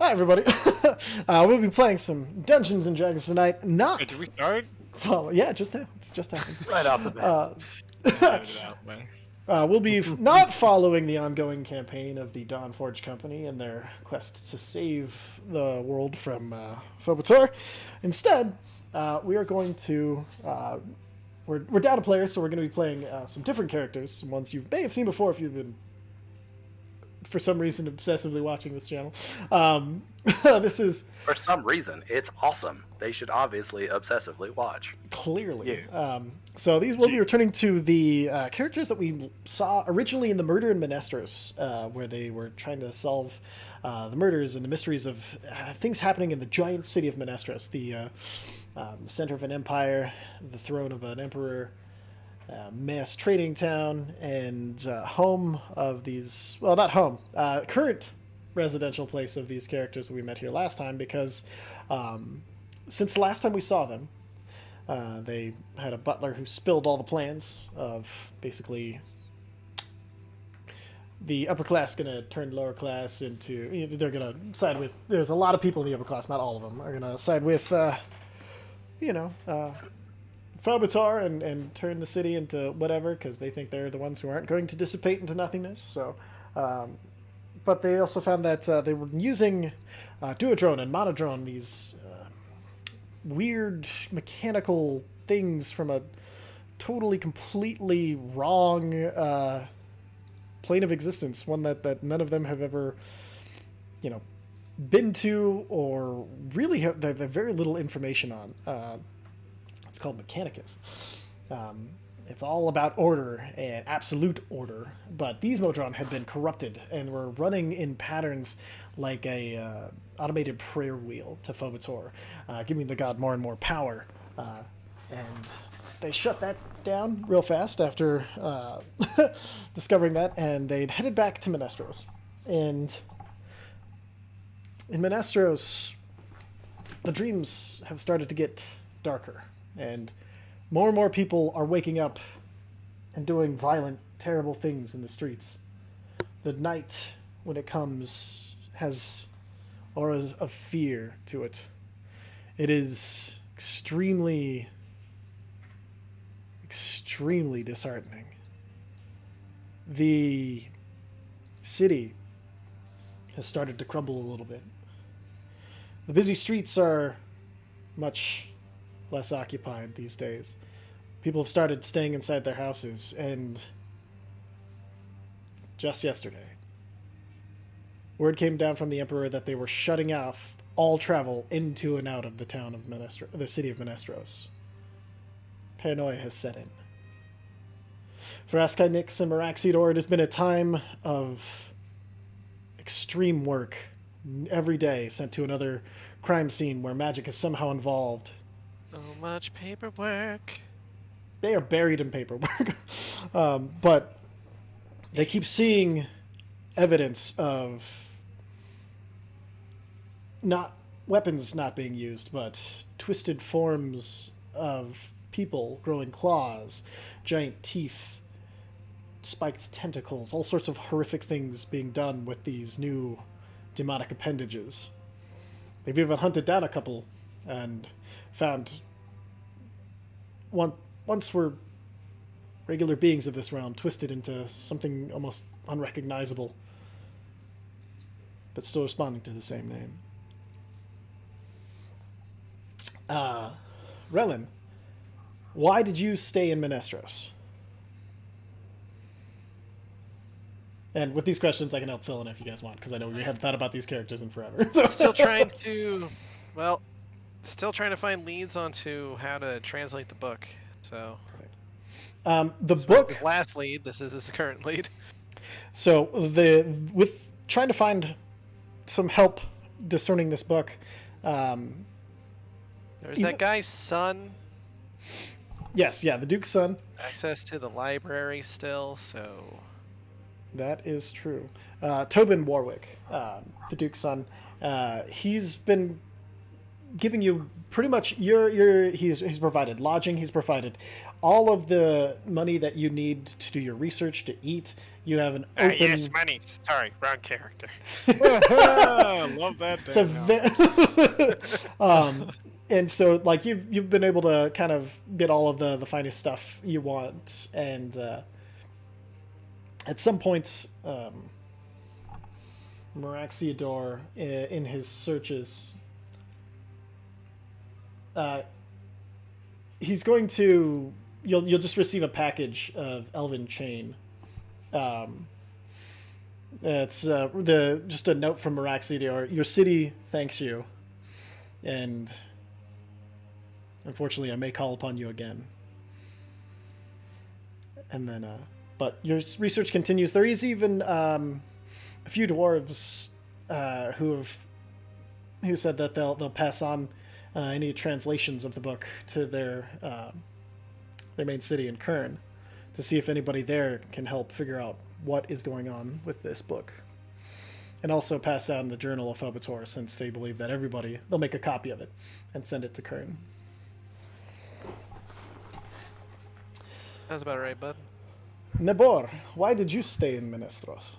Hi, everybody. We'll be playing some Dungeons and Dragons tonight. Wait, Not, did we start? well, yeah, just now. It's just happened. Right off the bat. I edited it out, but We'll be not following the ongoing campaign of the Dawnforge Company and their quest to save the world from Phobator. Instead, we are going to. We're down a player, so we're going to be playing some different characters, some ones you may have seen before if you've been, for some reason, obsessively watching this channel. This is For some reason, it's awesome. They should obviously obsessively watch. clearly. Yeah. So these will be returning to the characters that we saw originally in the Murder in Menestros, where they were trying to solve the murders and the mysteries of things happening in the giant city of Menestros, the center of an empire, the throne of an emperor, mass trading town, and home of these, well, not home, current residential place of these characters that we met here last time, because since the last time we saw them, they had a butler who spilled all the plans of basically the upper class going to turn lower class into, they're going to side with, there's a lot of people in the upper class, not all of them, are going to side with, Phobator and turn the city into whatever, because they think they're the ones who aren't going to dissipate into nothingness. So, but they also found that they were using duodrone and monodrone, these weird mechanical things from a totally, completely wrong plane of existence, one that none of them have ever, been to, or really have very little information on. It's called Mechanicus. It's all about order and absolute order, but these Modron had been corrupted and were running in patterns like a automated prayer wheel to Phobator, giving the god more and more power. And they shut that down real fast after discovering that, and they'd headed back to Menestros. And in Menestros, the dreams have started to get darker, and more and more people are waking up and doing violent, terrible things in the streets. The night, when it comes, has auras of fear to it. It is extremely, extremely disheartening. The city has started to crumble a little bit. The busy streets are much less occupied these days. People have started staying inside their houses, and just yesterday, word came down from the Emperor that they were shutting off all travel into and out of the town of the city of Menestros. Paranoia has set in. For Askai Nix and Maraxidor, it has been a time of extreme work, every day sent to another crime scene where magic is somehow involved. so much paperwork. They are buried in paperwork. But they keep seeing evidence of not weapons not being used, but twisted forms of people growing claws, giant teeth, spiked tentacles, all sorts of horrific things being done with these new demonic appendages. They've even hunted down a couple and found once were regular beings of this realm twisted into something almost unrecognizable, but still responding to the same name. Relin, why did you stay in Menestros? And with these questions, I can help fill in if you guys want, because I know we haven't thought about these characters in forever. Still trying to, still trying to find leads onto how to translate the book. So, the this book. was his last lead. This is his current lead. So with trying to find some help discerning this book. There's that guy's son. Yes, yeah, the Duke's son. Access to the library still, so. That is true. Tobin Warwick, the Duke's son, he's been giving you pretty much he's provided lodging, he's provided all of the money that you need to do your research, to eat. You have an open Yes, money. Sorry, wrong character. Love that. it's a Daniel. and so like you've been able to kind of get all of the finest stuff you want, and at some point Maraxiador in his searches he's going to you'll just receive a package of elven chain. It's just a note from Maraxiador. Your city thanks you, and unfortunately I may call upon you again. And then but your research continues. There is even a few dwarves who said that they'll pass on any translations of the book to their main city in Kern, to see if anybody there can help figure out what is going on with this book, and also pass out in the Journal of Phobator, since they believe that they'll make a copy of it and send it to Kern. That's about right, bud. Nebor, why did you stay in Menestros?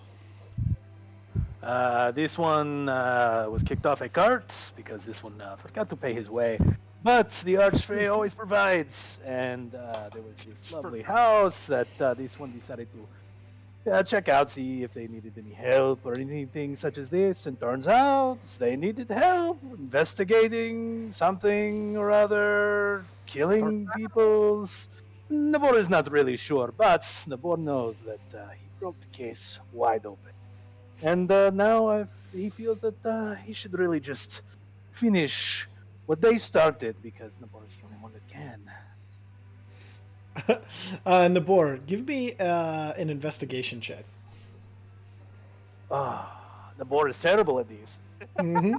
This one was kicked off at carts because this one forgot to pay his way. But the Archfey always provides, and there was this lovely house that this one decided to check out, see if they needed any help or anything such as this. And turns out they needed help investigating something or other, killing people's. Nabor is not really sure, but Nabor knows that he broke the case wide open. And now he feels that he should really just finish what they started, because Nabor is the only one that can. Nabor, give me an investigation check. Nabor is terrible at these. Mm-hmm.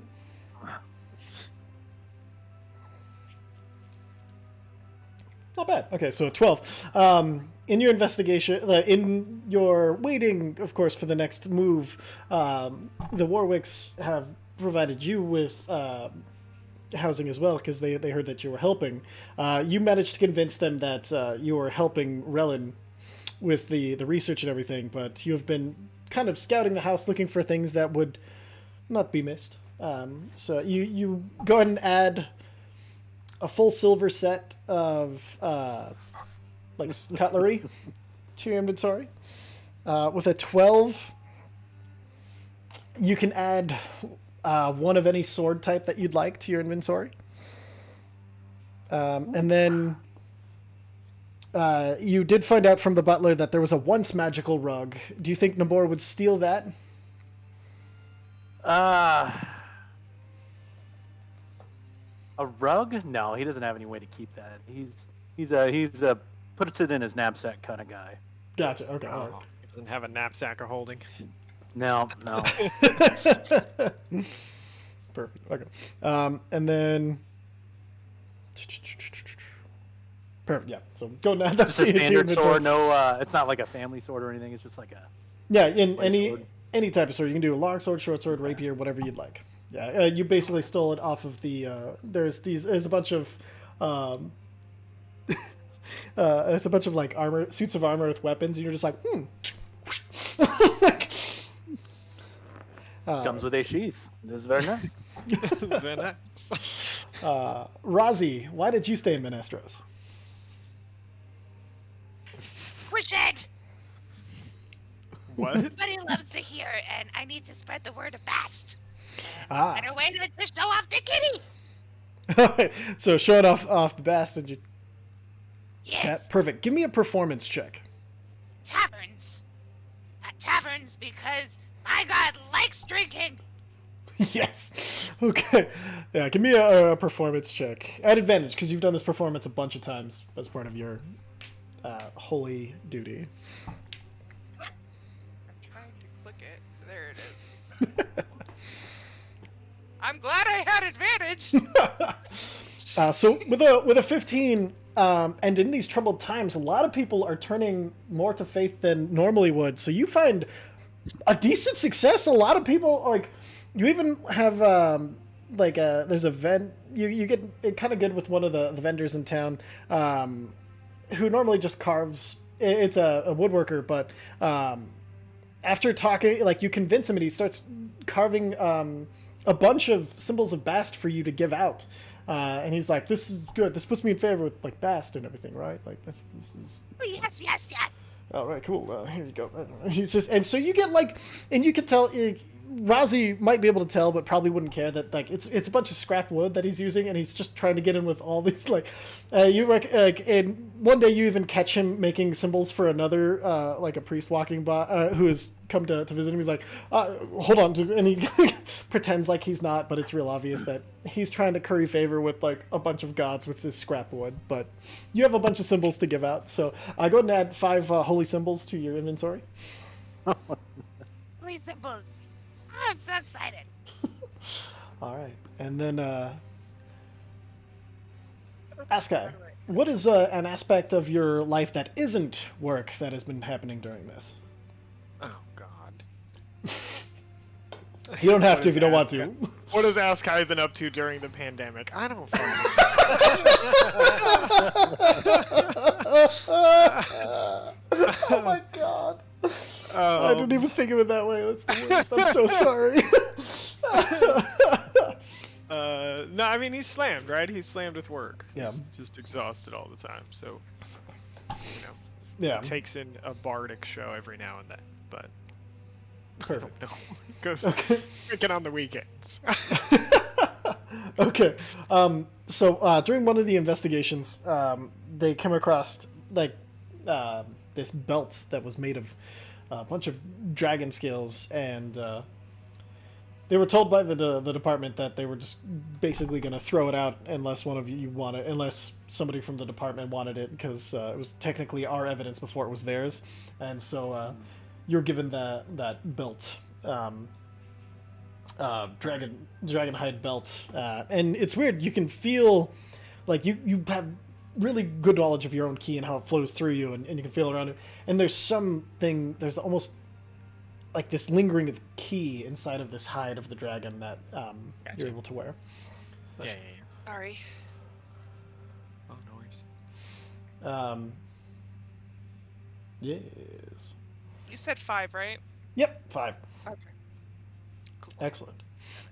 Not bad. Okay, so a 12. In your investigation, in your waiting, of course, for the next move, the Warwicks have provided you with housing as well, because they heard that you were helping. You managed to convince them that you were helping Relin with the research and everything, but you have been kind of scouting the house, looking for things that would not be missed. So you go ahead and add a full silver set of cutlery to your inventory. With a 12, you can add one of any sword type that you'd like to your inventory. And then you did find out from the butler that there was a once magical rug. Do you think Nabor would steal that? A rug? No, he doesn't have any way to keep that. He's a puts it in his knapsack kind of guy. Gotcha. Okay. All right. He doesn't have a knapsack or holding. No. Perfect. Okay. And then. Perfect. Yeah. So go now. That's Just a the standard inventory. sword. No, it's not like a family sword or anything. It's just like a. Yeah. In sword. any type of sword, you can do a long sword, short sword, rapier, whatever you'd like. Yeah. You basically stole it off of the. There's a bunch of. It's a bunch of like suits of armor with weapons, and you're just like, Comes with a sheath. This is very nice. Very nice. Razi, why did you stay in Menestros? Rashid! What? Everybody loves to hear, and I need to spread the word fast. Ah. Better way to show off the kitty! So show it off the best, and you. Yes, Perfect. Give me a performance check. taverns. At taverns, because my god likes drinking. Yes. Okay. Yeah. Give me a performance check at advantage, because you've done this performance a bunch of times as part of your holy duty. I'm trying to click it. There it is. I'm glad I had advantage. So with a 15, and in these troubled times, a lot of people are turning more to faith than normally would. So you find a decent success. A lot of people, like, you even have there's a vent. You get it kind of good with one of the vendors in town, who normally just carves. It's a woodworker, but after talking, like you convince him, and he starts carving a bunch of symbols of Bast for you to give out. And he's like, "This is good. This puts me in favor with like Bast and everything, right? Like this is." Oh, yes, yes, yes. All right, cool. Here you go. He's just, and so you get like, and you can tell. Razi might be able to tell, but probably wouldn't care that like it's a bunch of scrap wood that he's using, and he's just trying to get in with all these like, and one day you even catch him making symbols for another like a priest walking by who has come to visit him. He's like, hold on, and he pretends like he's not, but it's real obvious that he's trying to curry favor with like a bunch of gods with his scrap wood. But you have a bunch of symbols to give out, so go ahead and add 5 holy symbols to your inventory. Please, symbols. I'm so excited. All right, and then Askai, what is an aspect of your life that isn't work that has been happening during this? Oh God. You don't have What to if is you don't want to. Askai- What has Askai been up to during the pandemic? I don't fucking Oh my god. know. I didn't even think of it that way. That's the worst. I'm so sorry. No, I mean he's slammed, right? He's slammed with work. Yeah. He's just exhausted all the time. So, Yeah, takes in a bardic show every now and then, but perfect. no, he goes drinking on the weekends. Okay. So during one of the investigations, they came across like this belt that was made of a bunch of dragon scales, and they were told by the department that they were just basically going to throw it out unless one of you wanted, unless somebody from the department wanted it, because it was technically our evidence before it was theirs, and so you're given that belt. Dragon hide belt, and it's weird. You can feel like you have really good knowledge of your own ki and how it flows through you, and you can feel around it. And there's almost like this lingering of ki inside of this hide of the dragon that you're able to wear. Yeah. Sorry. Oh, noise. Yes. You said 5, right? Yep. 5. Okay. Cool. Excellent.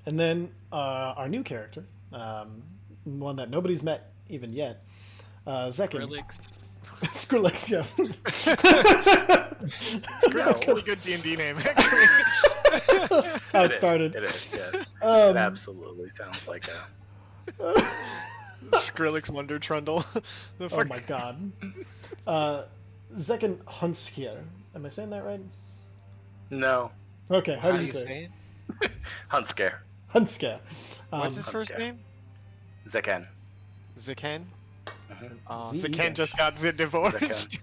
And then our new character, one that nobody's met even yet, Zekin. Skrillex, yes. That's a pretty good D&D name, actually. That's how it started. It is, yes. It absolutely sounds like a... Skrillex Wonder Trundle. The Oh fuck? my god. Zekin Hunskier. Am I saying that right? No. Okay, how do you say it? it? Hunt scare. Hunskier. What's his first Hunsker. name? Zekan. Zaken? Mhm. Z-E-H. Zaken just got divorced.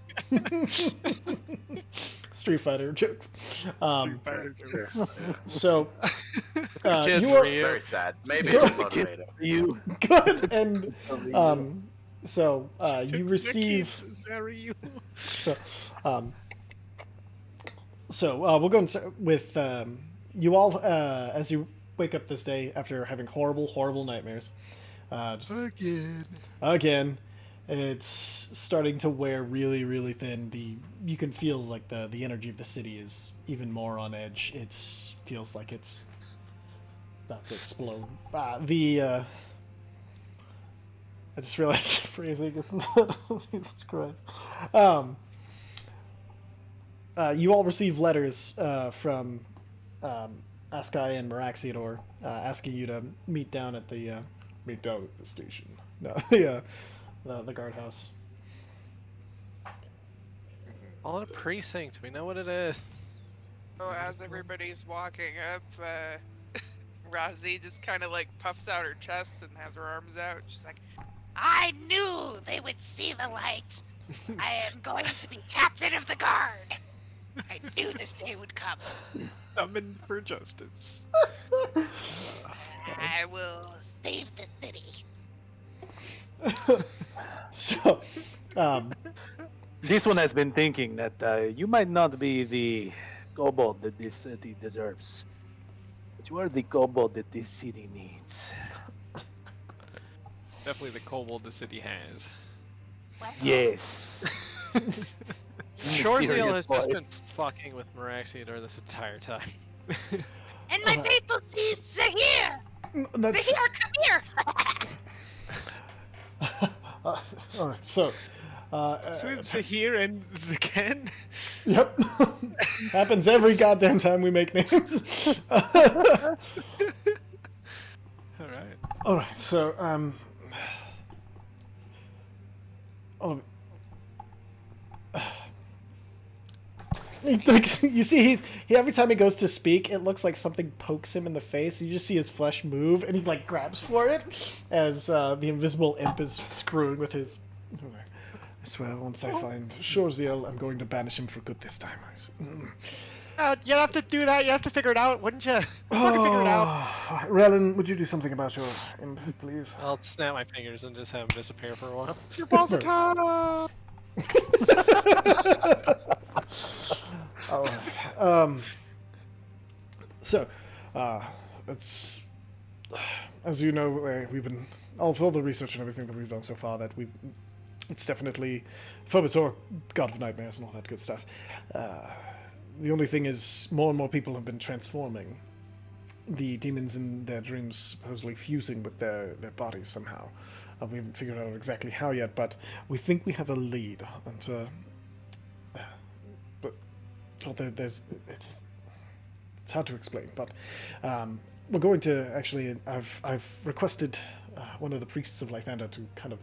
Street Fighter jokes. Sure. So, Kids you are Ryu. Very sad. Maybe Go- it'll motivate him. You. good, and so you receive. So, we'll go and start with you all as you wake up this day after having horrible nightmares. Just again, it's starting to wear really thin. You can feel like the energy of the city is even more on edge. It feels like it's about to explode. I just realized phrasing isn't. Jesus Christ. You all receive letters from Askai and Maraxiador asking you to meet down at the station. No, the guardhouse. On a precinct. We know what it is. So as everybody's walking up, Razi just kind of like puffs out her chest and has her arms out. She's like, I knew they would see the light. I am going to be captain of the guard. I knew this day would come. Summoned for justice. I will save the city. So, This one has been thinking that you might not be the kobold that this city deserves. But you are the kobold that this city needs. Definitely the kobold the city has. Well, Yes. Shorzeal Mysterious has just voice. been fucking with Meraxiador this entire time. and my faithful seed, Zahir! That's Zahir, come here! all right. So, Swim Zahir and Zaken? yep, happens every goddamn time we make names. Alright. All right. So, oh, you see, he every time he goes to speak, it looks like something pokes him in the face. You just see his flesh move, and he like grabs for it as the invisible imp is screwing with his. I swear, once I find Shorzeal, I'm going to banish him for good this time. You have to do that. You have to figure it out, wouldn't you? Fucking figure it out. Relin, would you do something about your imp, please? I'll snap my fingers and just have him disappear for a while. Your balls are top. All right. So, it's as you know, we've been all the research and everything that we've done so far. That it's definitely Phobator, God of Nightmares, and all that good stuff. The only thing is, more and more people have been transforming. The demons in their dreams supposedly fusing with their bodies somehow. We haven't figured out exactly how yet, but we think we have a lead. And it's hard to explain, but we're going to actually. I've requested one of the priests of Lythander to kind of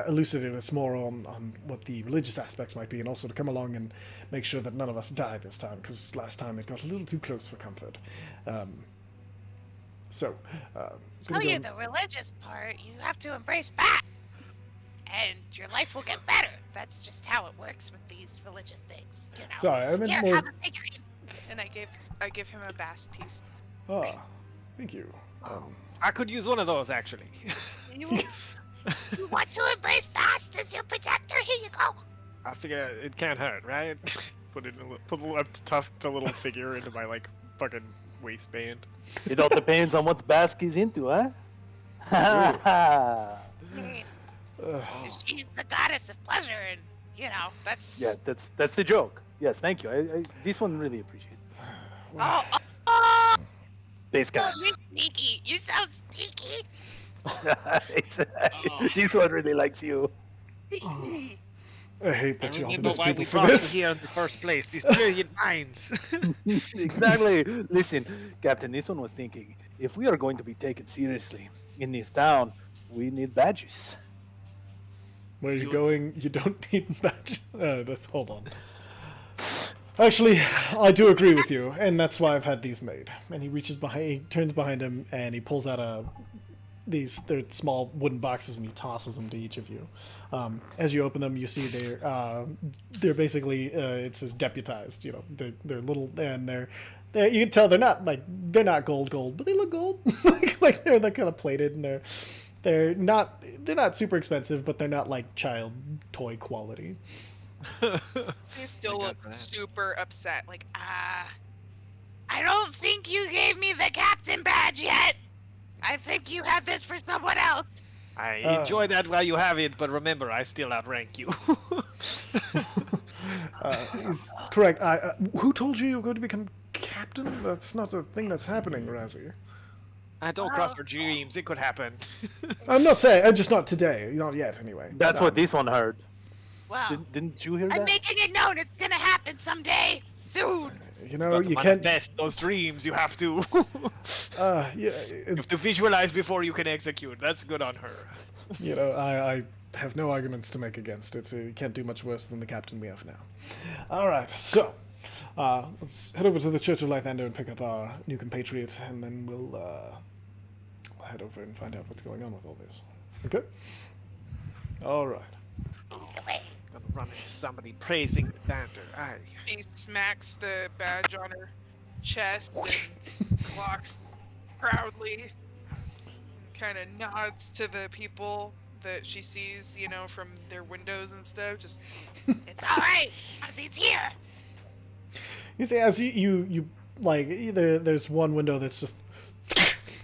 elucidate us more on what the religious aspects might be, and also to come along and make sure that none of us die this time, because last time it got a little too close for comfort. Tell you the religious part, you have to embrace that. And your life will get better. That's just how it works with these religious things, you know. Sorry, I meant Here, more. have a figurine. And I give him a bast piece. Ah, thank you. I could use one of those, actually. You want to embrace Bast as your protector? Here you go. I figure it can't hurt, right? Put the little figure into my, like, fucking waistband. It all depends on what Bask is into, huh? She's the goddess of pleasure, and you know that's. Yeah, that's the joke. Yes, thank you. I this one really appreciate. Oh, This guy. you're sneaky. You sound sneaky. This one really likes you. I hate that you all the best why people we for brought you this. here in the first place. These brilliant minds. Exactly. Listen, Captain, this one was thinking, if we are going to be taken seriously in this town, we need badges. Where are you going? You don't need badge. Hold on. Actually, I do agree with you, and that's why I've had these made. And he reaches behind, he turns behind him, and he pulls out they're small wooden boxes, and he tosses them to each of you. As you open them, you see they're basically it says deputized. You know, they're little, and they're you can tell they're not gold, but they look gold. like they're kind of plated, and they're not super expensive, but they're not like child toy quality. He still got looks that. super upset. Like, I don't think you gave me the captain badge yet. I think you had this for someone else. I enjoy that while you have it, but remember, I still outrank you. He's correct. Who told you were going to become captain? That's not a thing that's happening, Razzie. I don't cross your dreams. It could happen. I'm not saying, just not today, not yet, anyway. That's what this one heard. Well, Didn't you hear I'm that? making it known it's gonna happen someday, soon. You know, But to you can't. manifest those dreams, you have to. Yeah, You have to visualize before you can execute. That's good on her. you know, I have no arguments to make against it. You can't do much worse than the captain we have now. All right, so let's head over to the Church of Lythander and pick up our new compatriot, and then we'll head over and find out what's going on with all this. Okay. All right. Wait. Gonna run into somebody praising the dander. Aye. he smacks the badge on her chest and walks proudly. Kind of nods to the people that she sees, you know, from their windows and stuff. Just It's all right, 'cause he's here. You see, as you like either there's one window that's just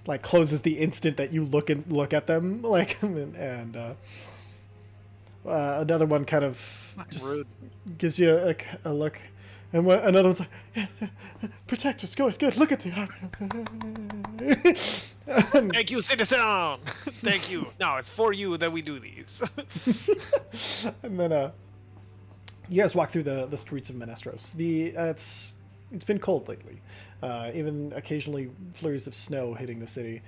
like closes the instant that you look at them, like, and another one kind of just rude. gives you a look, and another one's like, yes, protect us, guys, good, look at you. Thank you, citizen. Thank you. No, it's for you that we do these. And then you guys walk through the streets of Menestros. It's been cold lately, even occasionally flurries of snow hitting the city.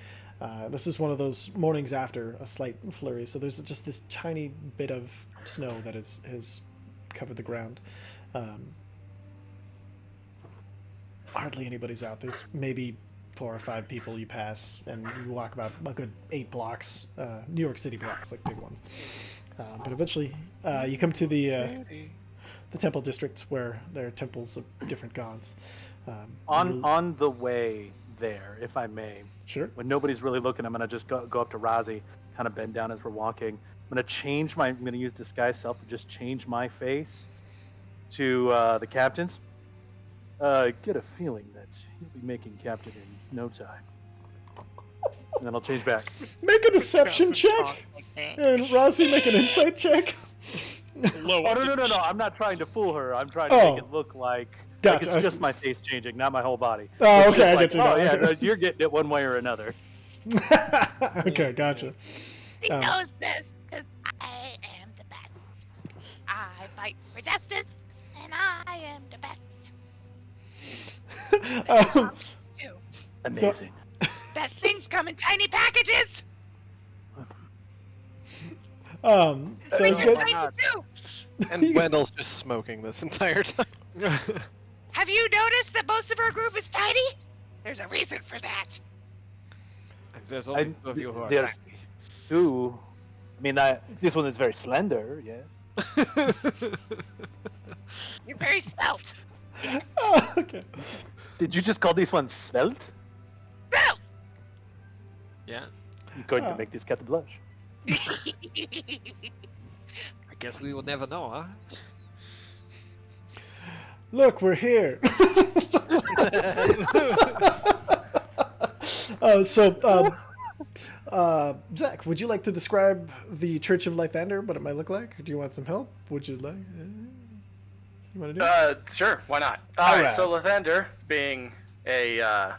This is one of those mornings after a slight flurry, so there's just this tiny bit of snow that has covered the ground. Hardly anybody's out. There's maybe 4 or 5 people you pass, and you walk about a good 8 blocks, New York City blocks, like big ones. But eventually, you come to the temple district where there are temples of different gods. On the way there, if I may, Sure. when nobody's really looking, I'm gonna just go up to Razi, kind of bend down as we're walking. I'm gonna use disguise self to just change my face to the captain's. I get a feeling that he'll be making captain in no time. And then I'll change back. Make a deception check, and Rossi make an insight check. Low. Oh no! I'm not trying to fool her. I'm trying to Oh. make it look like Gotcha. it's just my face changing, not my whole body. Oh, It's okay, I just get you like, now, oh yeah, okay. no, you're getting it one way or another. Okay, gotcha. He knows this because I am the best. I fight for justice, and I am the best. Too. Amazing. Best things come in tiny packages. So Things as are you tiny guys, too. And Wendell's just smoking this entire time. Have you noticed that most of our group is tiny? There's a reason for that. There's only 2 of you who are There's tiny. 2. I mean, this one is very slender. Yeah. You're very svelte. okay. Did you just call this one svelte? Svelte. Yeah. You're going to make this cat blush. I guess we will never know, huh? Look, we're here. Zach, would you like to describe the Church of Lythander, what it might look like? Do you want some help? Would you like? You want to do it? Sure, why not? All All right, right. so Lathander, being a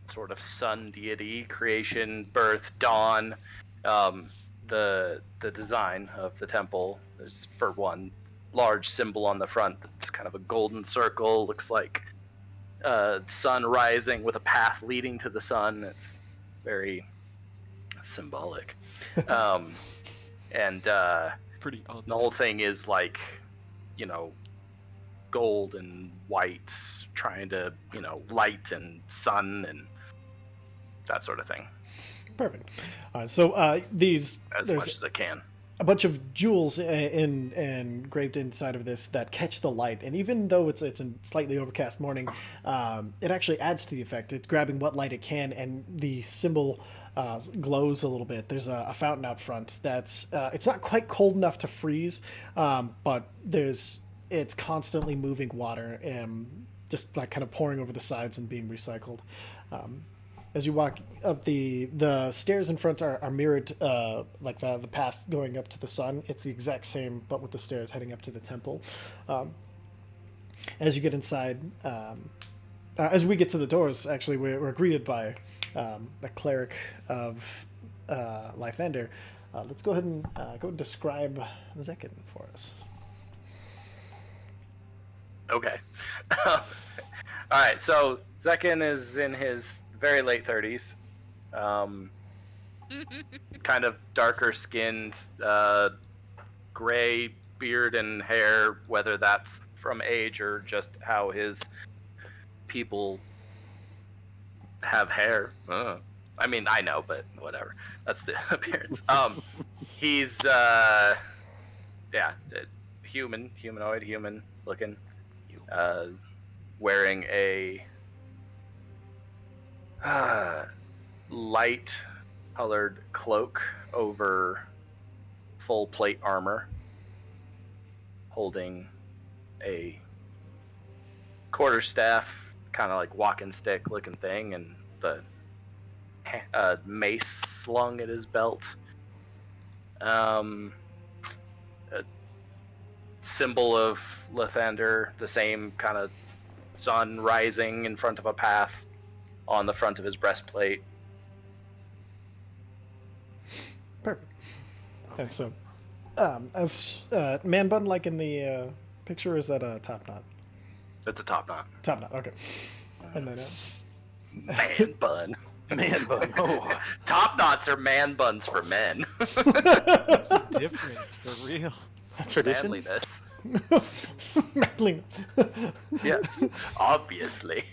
sort of sun deity, creation, birth, dawn, the design of the temple, there's, for one, large symbol on the front that's kind of a golden circle, looks like sun rising with a path leading to the sun. It's very symbolic. And Pretty on. the whole thing is like, gold and white, trying to, light and sun and that sort of thing, Perfect. So there's much as I can. a bunch of jewels engraved inside of this that catch the light, and even though it's a slightly overcast morning, it actually adds to the effect. It's grabbing what light it can, and the symbol glows a little bit. There's a fountain out front that's it's not quite cold enough to freeze, but it's constantly moving water, just like kind of pouring over the sides and being recycled. As you walk up, the stairs in front are mirrored, like the path going up to the sun. It's the exact same, but with the stairs heading up to the temple. As you get inside, as we get to the doors, actually, we're greeted by a cleric of Lythander. Let's go ahead and go and describe Zekin for us. Okay. All right, so Zekin is in his very late 30s. Kind of darker skinned, gray beard and hair, whether that's from age or just how his people have hair. I mean, I know, but whatever. That's the appearance. He's humanoid, human looking, wearing a light colored cloak over full plate armor, holding a quarterstaff, kind of like walking stick looking thing, and the mace slung at his belt. A symbol of Lathander, the same kind of sun rising in front of a path on the front of his breastplate. Perfect. And so, as man bun like in the picture, or is that a top knot? It's a top knot. Top knot. Okay. And then Man bun. Man bun. Oh. Top knots are man buns for men. What's the difference for real? Tradition. Manliness. Manly. Yeah, obviously.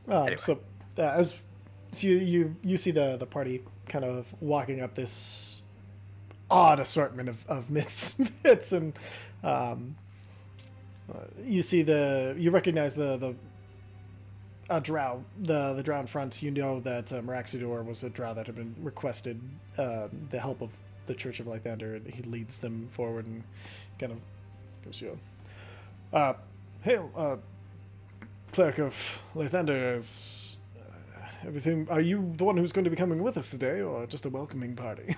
Anyway. So as you see the party kind of walking up this odd assortment of misfits, and you recognize the drow, the drow in front. You know that Meraxidor was a drow that had been requested the help of the Church of Lythander, and he leads them forward and kind of gives you a hail, cleric of Lythander. Is everything? Are you the one who's going to be coming with us today, or just a welcoming party?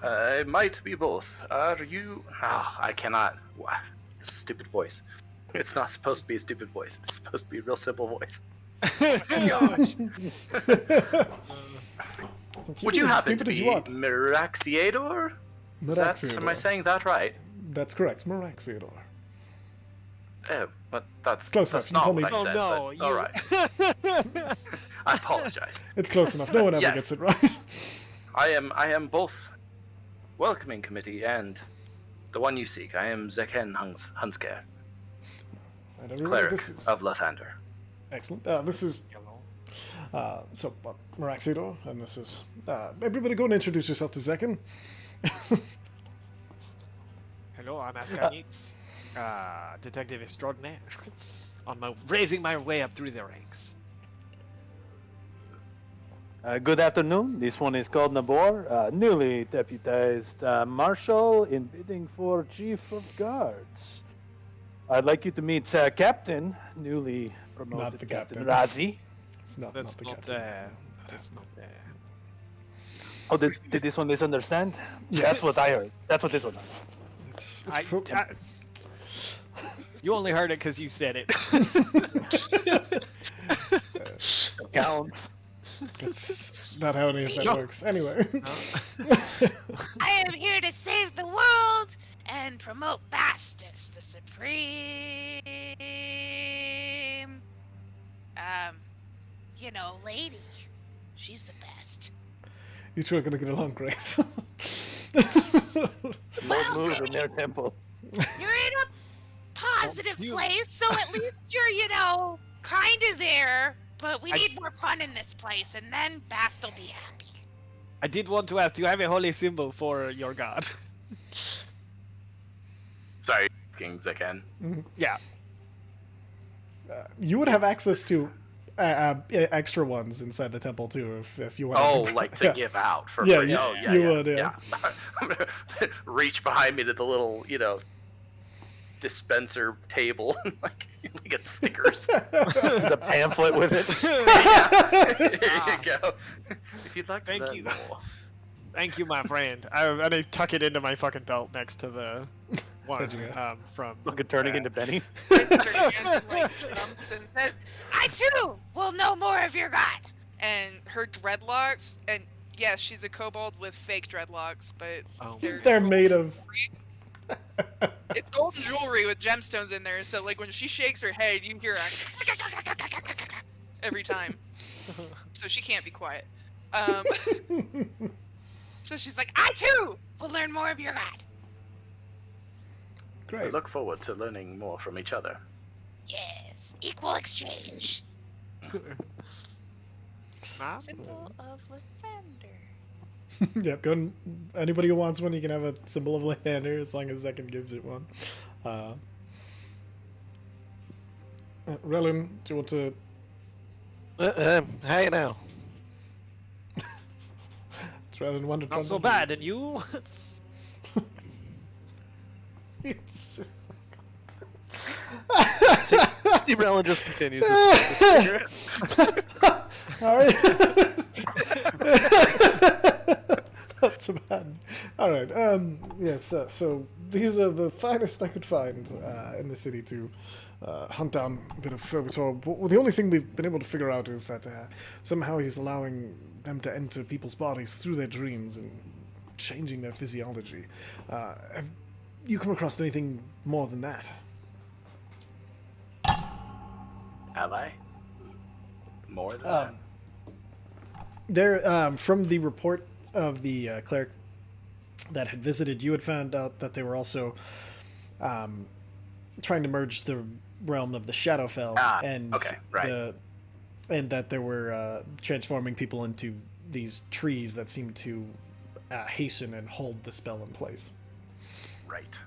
It might be both. Are you? Oh, I cannot. This stupid voice. It's not supposed to be a stupid voice. It's supposed to be a real simple voice. Gosh. Would you happen to be Meraxiador? Am I saying that right? That's correct, Meraxiador. Oh, but that's close that's enough. not You what call I me- said. All right. I apologize. It's close enough. No one ever Yes. gets it right. I am both welcoming committee and the one you seek. I am Zeken Hunsker, And everybody, cleric this is of Lathander. excellent. This is Meraxidor, and this is everybody. Go and introduce yourself to Zeken. Hello, I'm Askanix, detective extraordinaire. Raising my way up through the ranks. Good afternoon. This one is called Nabor, newly deputized marshal in bidding for chief of guards. I'd like you to meet Captain, newly promoted the Captain captain. Razi. It's not That's the not captain. That's not Oh, did this one misunderstand? Yes. That's what I heard. That's what this one heard. It's you only heard it because you said it. Counts. That's not how any of that works. Anyway. I am here to save the world and promote Bastus, the supreme, lady. She's the best. You two are gonna get along great. Lord moves in their temple. You're in a positive you- place, so at least you're, kind of there. But we need more fun in this place, and then Bast will be happy. I did want to ask, do you have a holy symbol for your god? Sorry, King Zeken. Yeah. You would have access to extra ones inside the temple too, if you want. Oh, like to give out for Yeah, free. you- Oh, yeah, you yeah, would, yeah. I'm gonna reach behind me to the little, dispenser table and get stickers. The pamphlet with it. Yeah. Here you go. If you'd like to Thank learn you. more. Thank you, my friend. I'm gonna tuck it into my fucking belt next to the one What'd you get? from. Fucking turning into Benny. His turn and, jumps and says, I too will know more of your god. and her dreadlocks, and yes, she's a kobold with fake dreadlocks, but Oh. They're made of. it's golden jewelry with gemstones in there. So like when she shakes her head, you hear a every time. So she can't be quiet. So she's like, I too will learn more of your god. I Great. look forward to learning more from each other. Yes, equal exchange. Nah? Symbol of Lathander. Yep. Go and, anybody who wants one, you can have a symbol of Lathander as long as Zeken gives it one. Relin, do you want to? Hey now. Relin wanted Not so bad, and you? Jesus. Rusty Brellin just continues to smoke the cigarette. All right. Not so bad. All right. Yes. So these are the finest I could find in the city to hunt down a bit of Phobitor. Well, the only thing we've been able to figure out is that somehow he's allowing them to enter people's bodies through their dreams and changing their physiology. Have you come across anything more than that? Have I? More than that? There, from the report of the cleric that had visited, you had found out that they were also trying to merge the realm of the Shadowfell and okay, right. and that there were transforming people into these trees that seemed to hasten and hold the spell in place. Right.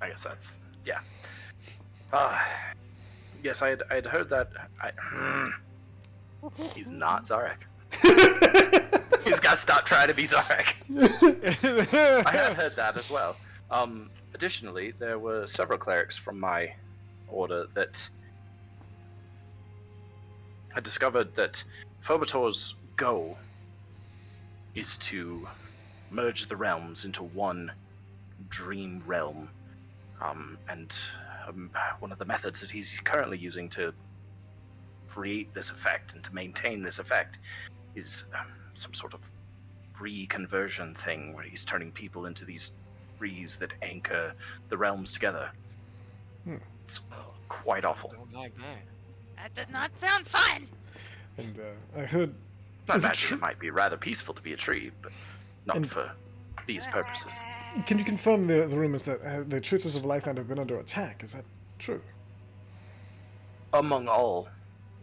I guess that's yeah. Yes, I had heard that. He's not Zarek. He's got to stop trying to be Zarek. I have heard that as well. Additionally, there were several clerics from my order that had discovered that Phobitor's goal is to merge the realms into one dream realm. And one of the methods that he's currently using to create this effect and to maintain this effect is some sort of reconversion thing where he's turning people into these trees that anchor the realms together. It's quite awful. Don't like that. That did not sound fun. And I heard. I Is it imagine true? it might be rather peaceful to be a tree, but not And- for these purposes. Can you confirm the rumors that the churches of Lythand have been under attack? Is that true? Among all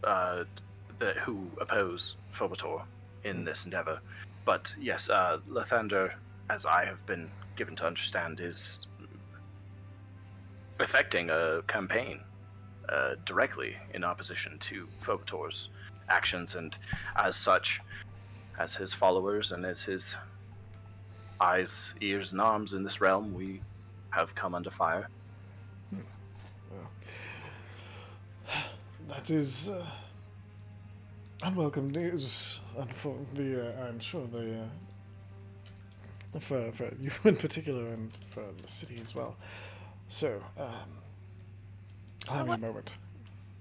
who oppose Phobitor in this endeavor. But yes, Lathander, as I have been given to understand, is effecting a campaign directly in opposition to Phobitor's actions, and as such, as his followers and as his eyes, ears, and arms in this realm, we have come under fire. That is unwelcome news. For I'm sure for you in particular, and for the city as well. So, allow me a moment.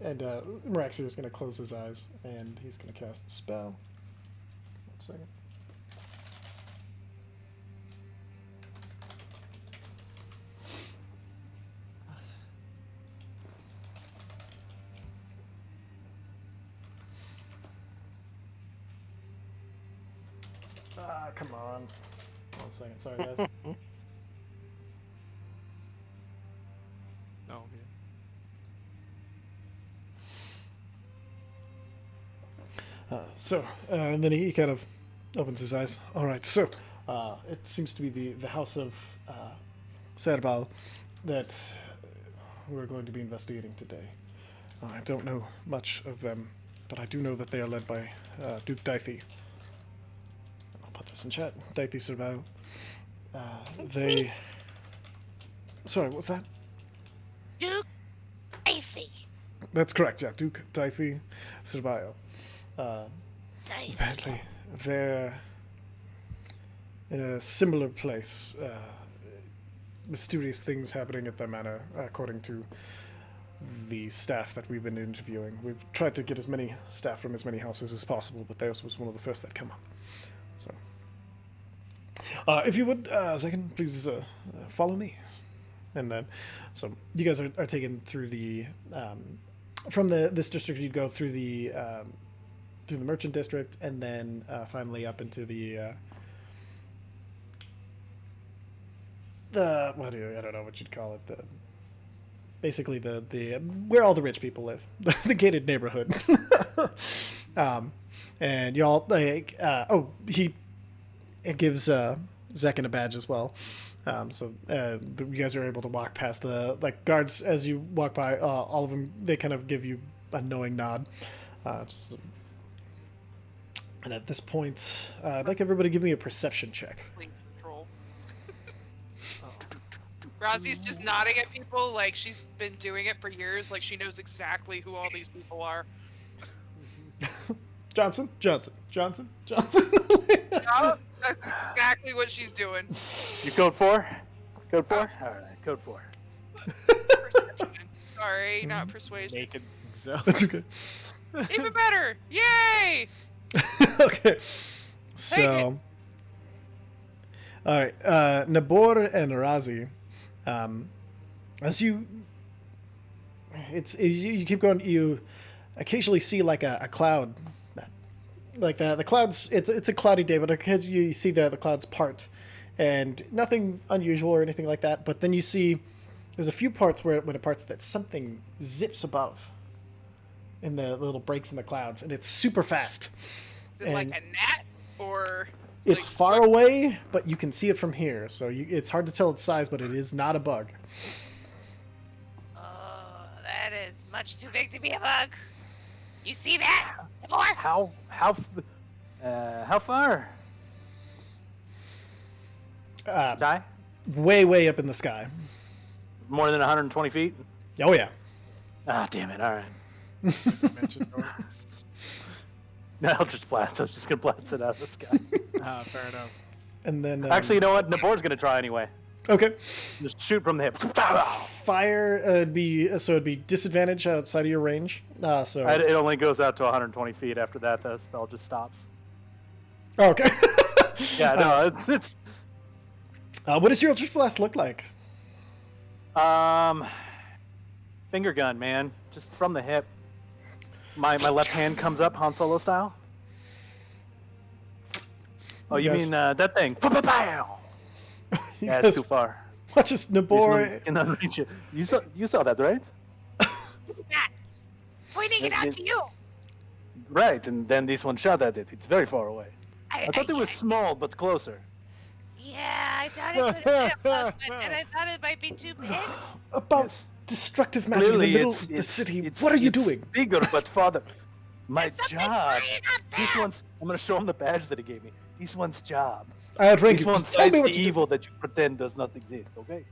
And Maraxia is going to close his eyes, and he's going to cast the spell. 1 second. Come on. 1 second. Sorry, guys. No, And then he kind of opens his eyes. All right, so it seems to be the house of Serbal that we're going to be investigating today. I don't know much of them, but I do know that they are led by Duke Dythe. I'll put this in chat. Dythe Serbal. They... Sorry, what's that? Duke Icy. That's correct, yeah. Duke Dythe Serbal. Apparently, they're in a similar place. Mysterious things happening at their manor, according to the staff that we've been interviewing. We've tried to get as many staff from as many houses as possible, but theirs was one of the first that come up. So, if you would, Zekin, please follow me. And then, so you guys are taken through the from this district. You'd go through the merchant district, and then finally up into the I don't know what you'd call it, basically the where all the rich people live, the gated neighborhood. And y'all like it gives Zekin a badge as well. So you guys are able to walk past the guards as you walk by. All of them, they kind of give you a knowing nod. And at this point, I'd like everybody to give me a perception check. Link control. Rosie's just nodding at people like she's been doing it for years, like she knows exactly who all these people are. Johnson, Johnson, Johnson, Johnson. Yup, that's exactly what she's doing. You code 4? Code 4? Alright, code 4. Perception. Sorry, not persuasion. Naked. So. That's okay. Even better! Yay! Okay. So, all right, Nabor and Razi, as you keep going, you occasionally see like a cloud, like the clouds. It's a cloudy day, but occasionally you see the clouds part, and nothing unusual or anything like that. But then you see there's a few parts when it parts that something zips above, in the little breaks in the clouds, and it's super fast. Is it like a gnat or? It's like, far what? away, but you can see it from here, so it's hard to tell its size, but it is not a bug. Oh, that is much too big to be a bug. You see that? More? How far? Die? Way up in the sky. More than 120 feet? Oh yeah. Ah, damn it, alright. Mentioned or- No, I'll just blast. I was just gonna blast it out of the sky. fair enough. And then Actually, you know what? Nabor's gonna try anyway. okay. Just shoot from the hip. Fire it'd be disadvantage outside of your range. So It only goes out to 120 feet. After that, the spell just stops. oh, okay. Yeah, no, it's What does your Eldritch Blast look like? finger gun, man. Just from the hip. My left hand comes up, Han Solo style. Oh, you Yes. mean that thing? Pow! You Yeah, guys it's too far. watch us, This one Nabor. cannot reach it. You saw that, right? That. Pointing it out to you. Right, and then this one shot at it. It's very far away. I thought it was small, but closer. Yeah, I thought it would have been a bug, and I thought it might be too big. About Yes. destructive magic Clearly, in the middle it's- of the it's- city. it's- What are you it's doing? Bigger, but farther. My There's something job. flying up This there. one's. I'm gonna show him the badge that he gave me. This one's job. I outrank This you. one Just tell me fights what the you do. evil that you pretend does not exist. Okay.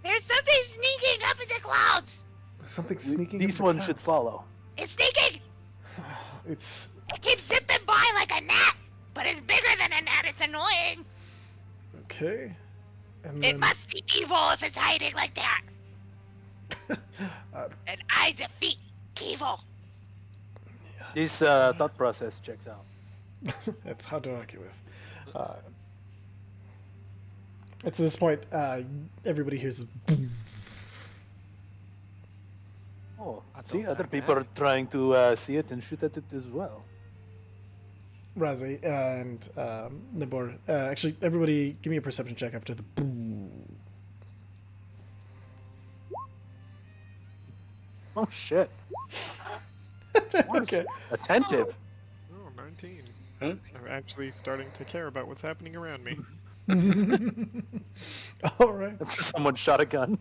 There's something sneaking up in the clouds. Something sneaking. This in the one should clouds. follow. It's sneaking. It's It keeps zipping by like a gnat, but it's bigger than a gnat. It's annoying. okay. And It then, must be evil if it's hiding like that. Uh, And I defeat evil. This thought process checks out. That's hard to argue with. It's at this point, everybody hears this boom. Oh, I see, don't other like people that. are trying to see it and shoot at it as well. Razi and Nabor. Actually, everybody, give me a perception check after the boom. Oh shit! Okay. Attentive. Oh, 19. Hmm? I'm actually starting to care about what's happening around me. All right. Someone shot a gun.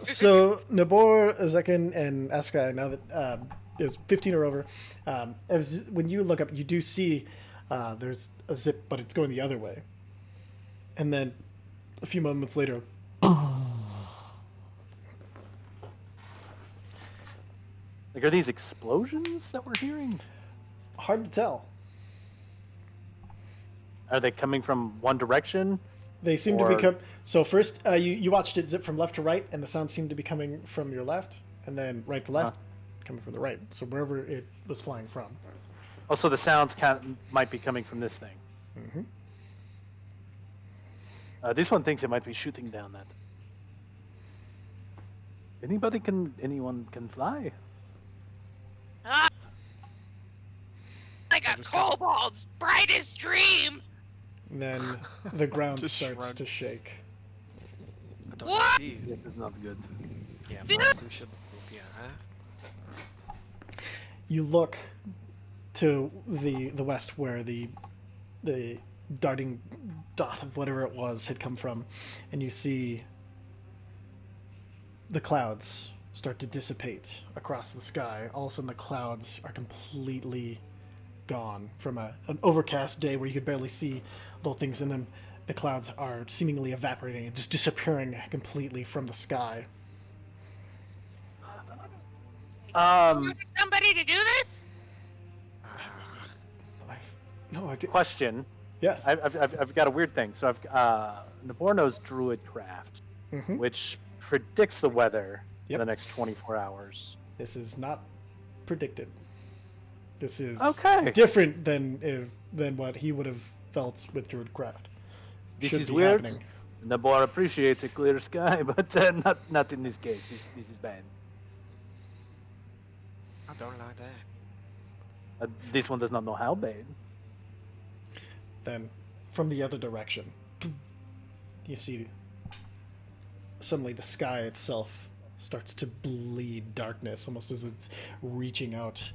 So Nabor, Zekin, and Askai, now that there's 15 or over, when you look up, you do see there's a zip, but it's going the other way. And then a few moments later, Like, are these explosions that we're hearing? hard to tell. Are they coming from one direction? They seem to Or- become. So first, you watched it zip from left to right, and the sound seemed to be coming from your left, and then right to left, coming from the right. So wherever it was flying from. Also, the sounds might be coming from this thing. Mhm. This one thinks it might be shooting down that. Anyone can fly? Like a kobold's brightest dream. And then the ground Just starts shrug. to shake. I don't What? like these. This is not good. Yeah, Feel- Sushi Utopia, huh? You look to the west where the darting dot of whatever it was had come from, and you see the clouds start to dissipate across the sky. All of a sudden, the clouds are completely gone from an overcast day where you could barely see little things in them. the clouds are seemingly evaporating and just disappearing completely from the sky. Somebody to do this? No, I did. Question. Yes. I've got a weird thing. So Naborno's druid craft, Mhm. which predicts the weather Yep. for the next 24 hours. This is not predicted. This is Okay. different than what he would have felt with Druidcraft. This Should is be weird. happening. Nabor appreciates a clear sky, but not in this case. This is bad. I don't like that. This one does not know how bad. Then, from the other direction, you see suddenly the sky itself starts to bleed darkness, almost as it's reaching out,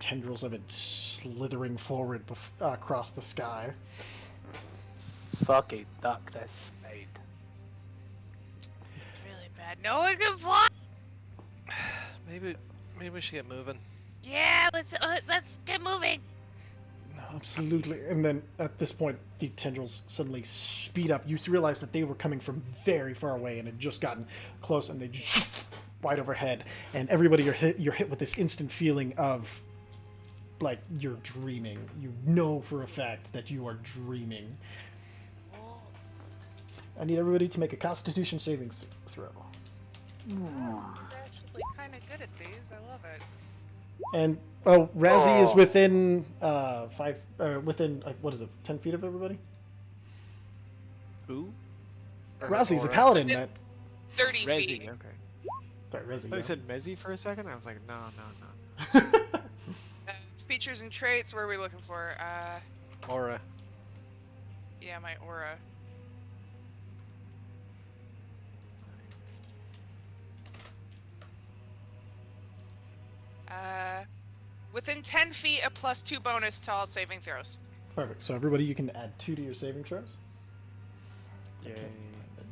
tendrils of it slithering forward across the sky. Fuck a duck, that's bad. It's really bad. No one can fly. Maybe we should get moving. Yeah, let's get moving. Absolutely. And then at this point, the tendrils suddenly speed up. You realize that they were coming from very far away and had just gotten close, and they just right overhead. And everybody, you're hit with this instant feeling of like you're dreaming. You know for a fact that you are dreaming. I need everybody to make a Constitution saving throw. He's actually kind of good at these. I love it. And Razzie is within what is it, 10 feet of everybody? Who? Razzie's a paladin, Matt. 30 Resi, feet. okay. Sorry, Razzie. I thought you yeah. said Mezzi for a second. I was like, no. Features and traits. What are we looking for? Aura. Yeah, my aura. Within 10 feet, a +2 bonus to all saving throws. Perfect. So everybody, you can add 2 to your saving throws. Yay.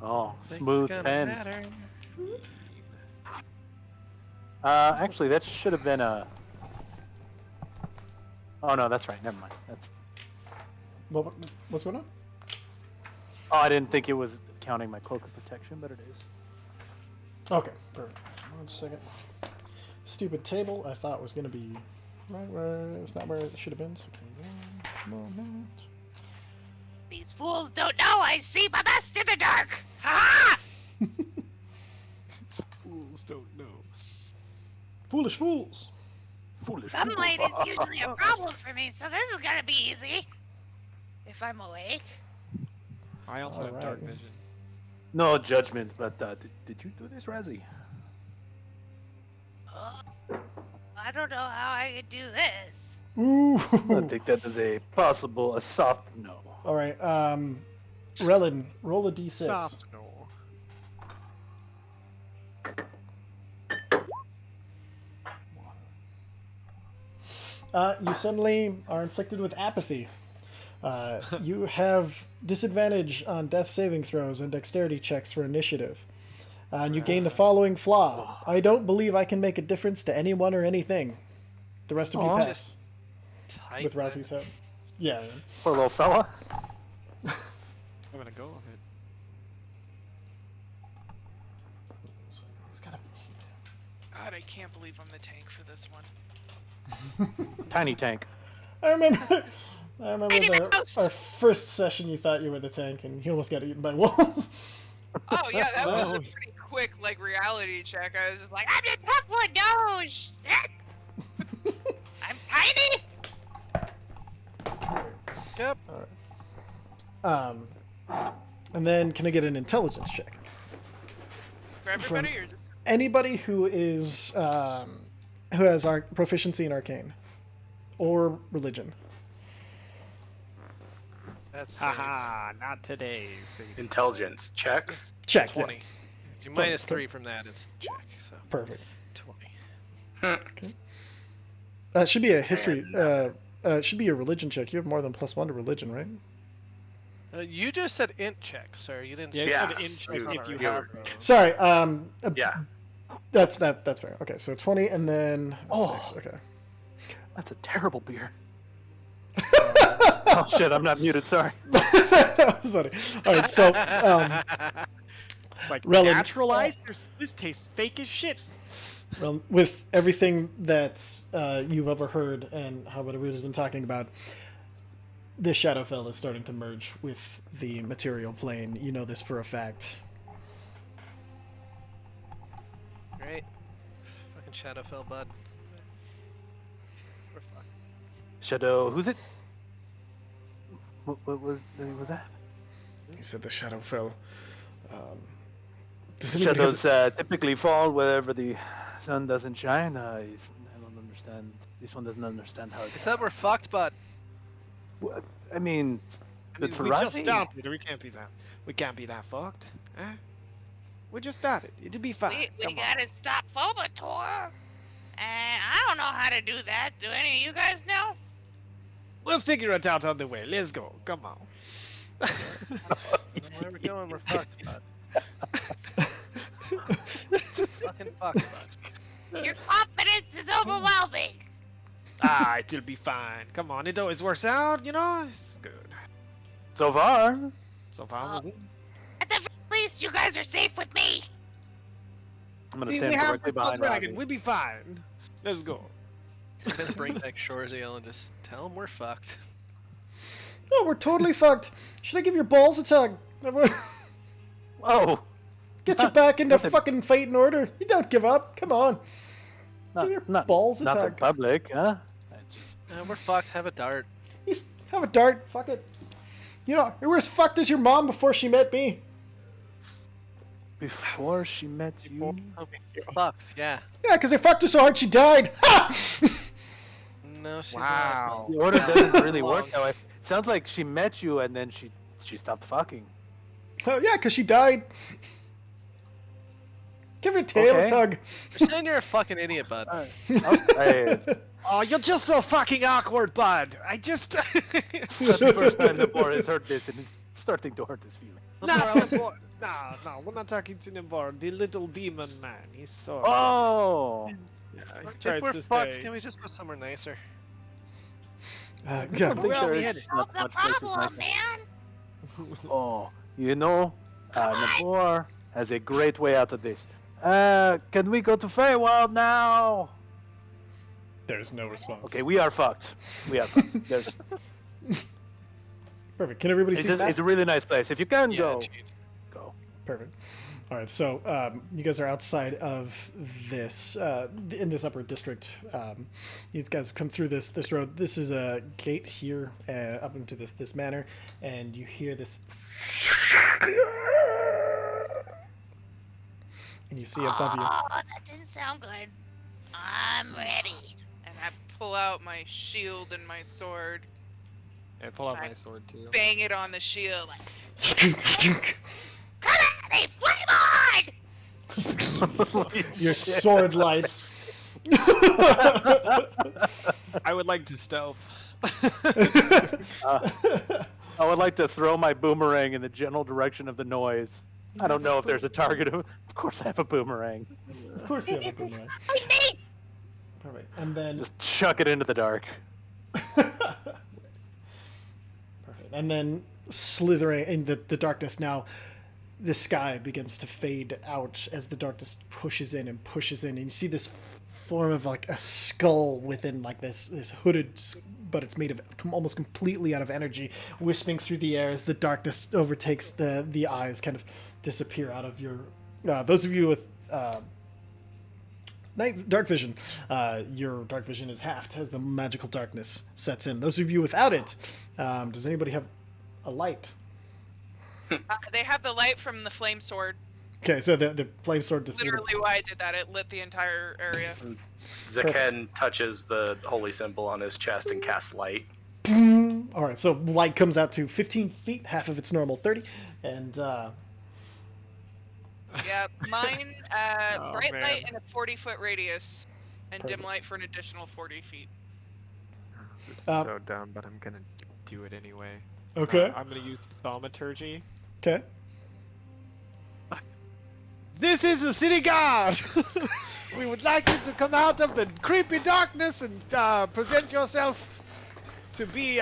Oh, Think smooth it's gonna 10. matter. Actually, that should have been a. Oh no, that's right. Never mind. That's. What's going on? Oh, I didn't think it was counting my cloak of protection, but it is. Okay, perfect. 1 second. Stupid table I thought was going to be right where it's not where it should have been. So give me 1 moment. These fools don't know I see my best in the dark. Ha! Fools don't know. Foolish fools. Foolish. Sunlight is usually a problem for me, so this is gonna be easy. If I'm awake. I also have dark Alright. vision. No judgment, but did you do this, Razzie? I don't know how I could do this. Ooh. I think that is a soft no. All right. Relin, roll a d6. Soft no. You suddenly are inflicted with apathy. You have disadvantage on death saving throws and dexterity checks for initiative. And you gain the following flaw. I don't believe I can make a difference to anyone or anything. The rest of you Aw. pass. Type With that. Razzie's help. Yeah. Poor little fella. I'm gonna go with it. It's gotta be. God, I can't believe I'm the tank for this one. Tiny tank. I remember Mighty Mouse! our first session you thought you were the tank and you almost got eaten by wolves. Oh yeah, that was a Oh. pretty quick like reality check. I was just like, I'm the tough one. No shit. I'm tiny. Yep. And then can I get an intelligence check? for everybody, or just Anybody who is who has proficiency in arcane or religion. That's Haha, not today. See. Intelligence check. Check. 20. Yeah. You minus 3 from that, it's check. So Perfect. 20. It should be a history. It should be a religion check. You have more than +1 to religion, right? You just said int check, sir. You didn't Yeah, say you Yeah. said in check You- if you you- have. Sorry. Yeah. That's fair. Okay, so 20 and then 6. Okay. That's a terrible beer. Oh shit, I'm not muted. Sorry. That was funny. All right, so Like Relin- naturalized. This tastes fake as shit. well, with everything that you've ever heard and how what everybody's been talking about, this Shadowfell is starting to merge with the material plane. You know this for a fact. Great. Fucking Shadowfell, bud. We're fucked. Shadow, who's it? What was that? He said the Shadowfell. Does anybody have- Shadows typically fall wherever the sun doesn't shine. I don't understand. This one doesn't understand how It it's. said we're fucked, bud. What? I mean, good for we just Razi. started. We can't be that. We can't be that fucked. Eh? We just started. It'll be fine. We Come on. gotta stop Phobator. And I don't know how to do that. Do any of you guys know? We'll figure it out on the way. Let's go. Come on. Where we're going, we're fucked, bud. Fucking fucked, bud. Your confidence is overwhelming. It'll be fine. Come on. It always works out, you know? It's good. So far, So far, Oh. At the very least, you guys are safe with me. I'm gonna we stand have directly this behind dragon. Razi. We'll be fine. Let's go. I'm gonna bring back Shorzeal and just tell him we're fucked. Oh, we're totally fucked. Should I give your balls a tug? Oh, Get you back into Nothing. fucking fight and order. You don't give up. Come on. Give your not balls a not in tug. public, huh? I just We're fucked. Have a dart. Have a dart. Fuck it. You know, you were as fucked as your mom before she met me. before she met you. Oh, you're fucked. Yeah. Yeah, because I fucked her so hard she died. Ha! No, she's Wow. The order doesn't really work that way. It sounds like she met you and then she stopped fucking. Oh, yeah, because she died. Give your tail a Okay. tug. You're saying you're a fucking idiot, bud. Hey, Oh, you're just so fucking awkward, bud. I just. that's the first time the boy has heard this and he's starting to hurt his feelings. No, we're not talking to Nimbor. The little demon man. He's so. Oh! Yeah, he's If trying we're to fucked, stay. can we just go somewhere nicer? Yeah, Well, we There's had it. Solve the not much places problem, nicer. man. Oh, you know, Nabor has a great way out of this. Can we go to Feywild now? there's no response. Okay, we are fucked. We are fucked. There's, Perfect. Can everybody see that? it's a really nice place. If you can Yeah, go, geez. go. Perfect. All right, so you guys are outside of this in this upper district. These guys have come through this road. This is a gate here up into this manor, and you hear this, and you see above you. Oh, that didn't sound good. I'm ready. And I pull out my shield and my sword, Yeah, pull out my sword too. bang it on the shield. Like, Come at me, flame on! Your sword lights. I would like to stealth. I would like to throw my boomerang in the general direction of the noise. I don't know if there's a target. Of course, I have a boomerang. Of course, you have a boomerang. Me! Perfect. And then Just chuck it into the dark. Perfect. And then slithering in the darkness now, the sky begins to fade out as the darkness pushes in, and you see this form of like a skull within like this hooded, but it's made of almost completely out of energy, wisping through the air as the darkness overtakes the eyes, kind of disappear out of your. Those of you with dark vision, your dark vision is halved as the magical darkness sets in. Those of you without it, does anybody have a light? they have the light from the flame sword. Okay, so the flame sword just Literally why I did that. It lit the entire area. Zaken touches the holy symbol on his chest and casts light. All right, so light comes out to 15 feet, half of its normal 30, and Yeah, mine, Oh, bright man. light in a 40-foot radius, and dim Perfect. light for an additional 40 feet. This is Uh, so dumb, but I'm gonna do it anyway. okay, I'm gonna use thaumaturgy. okay. This is the city guard! We would like you to come out of the creepy darkness and present yourself to be,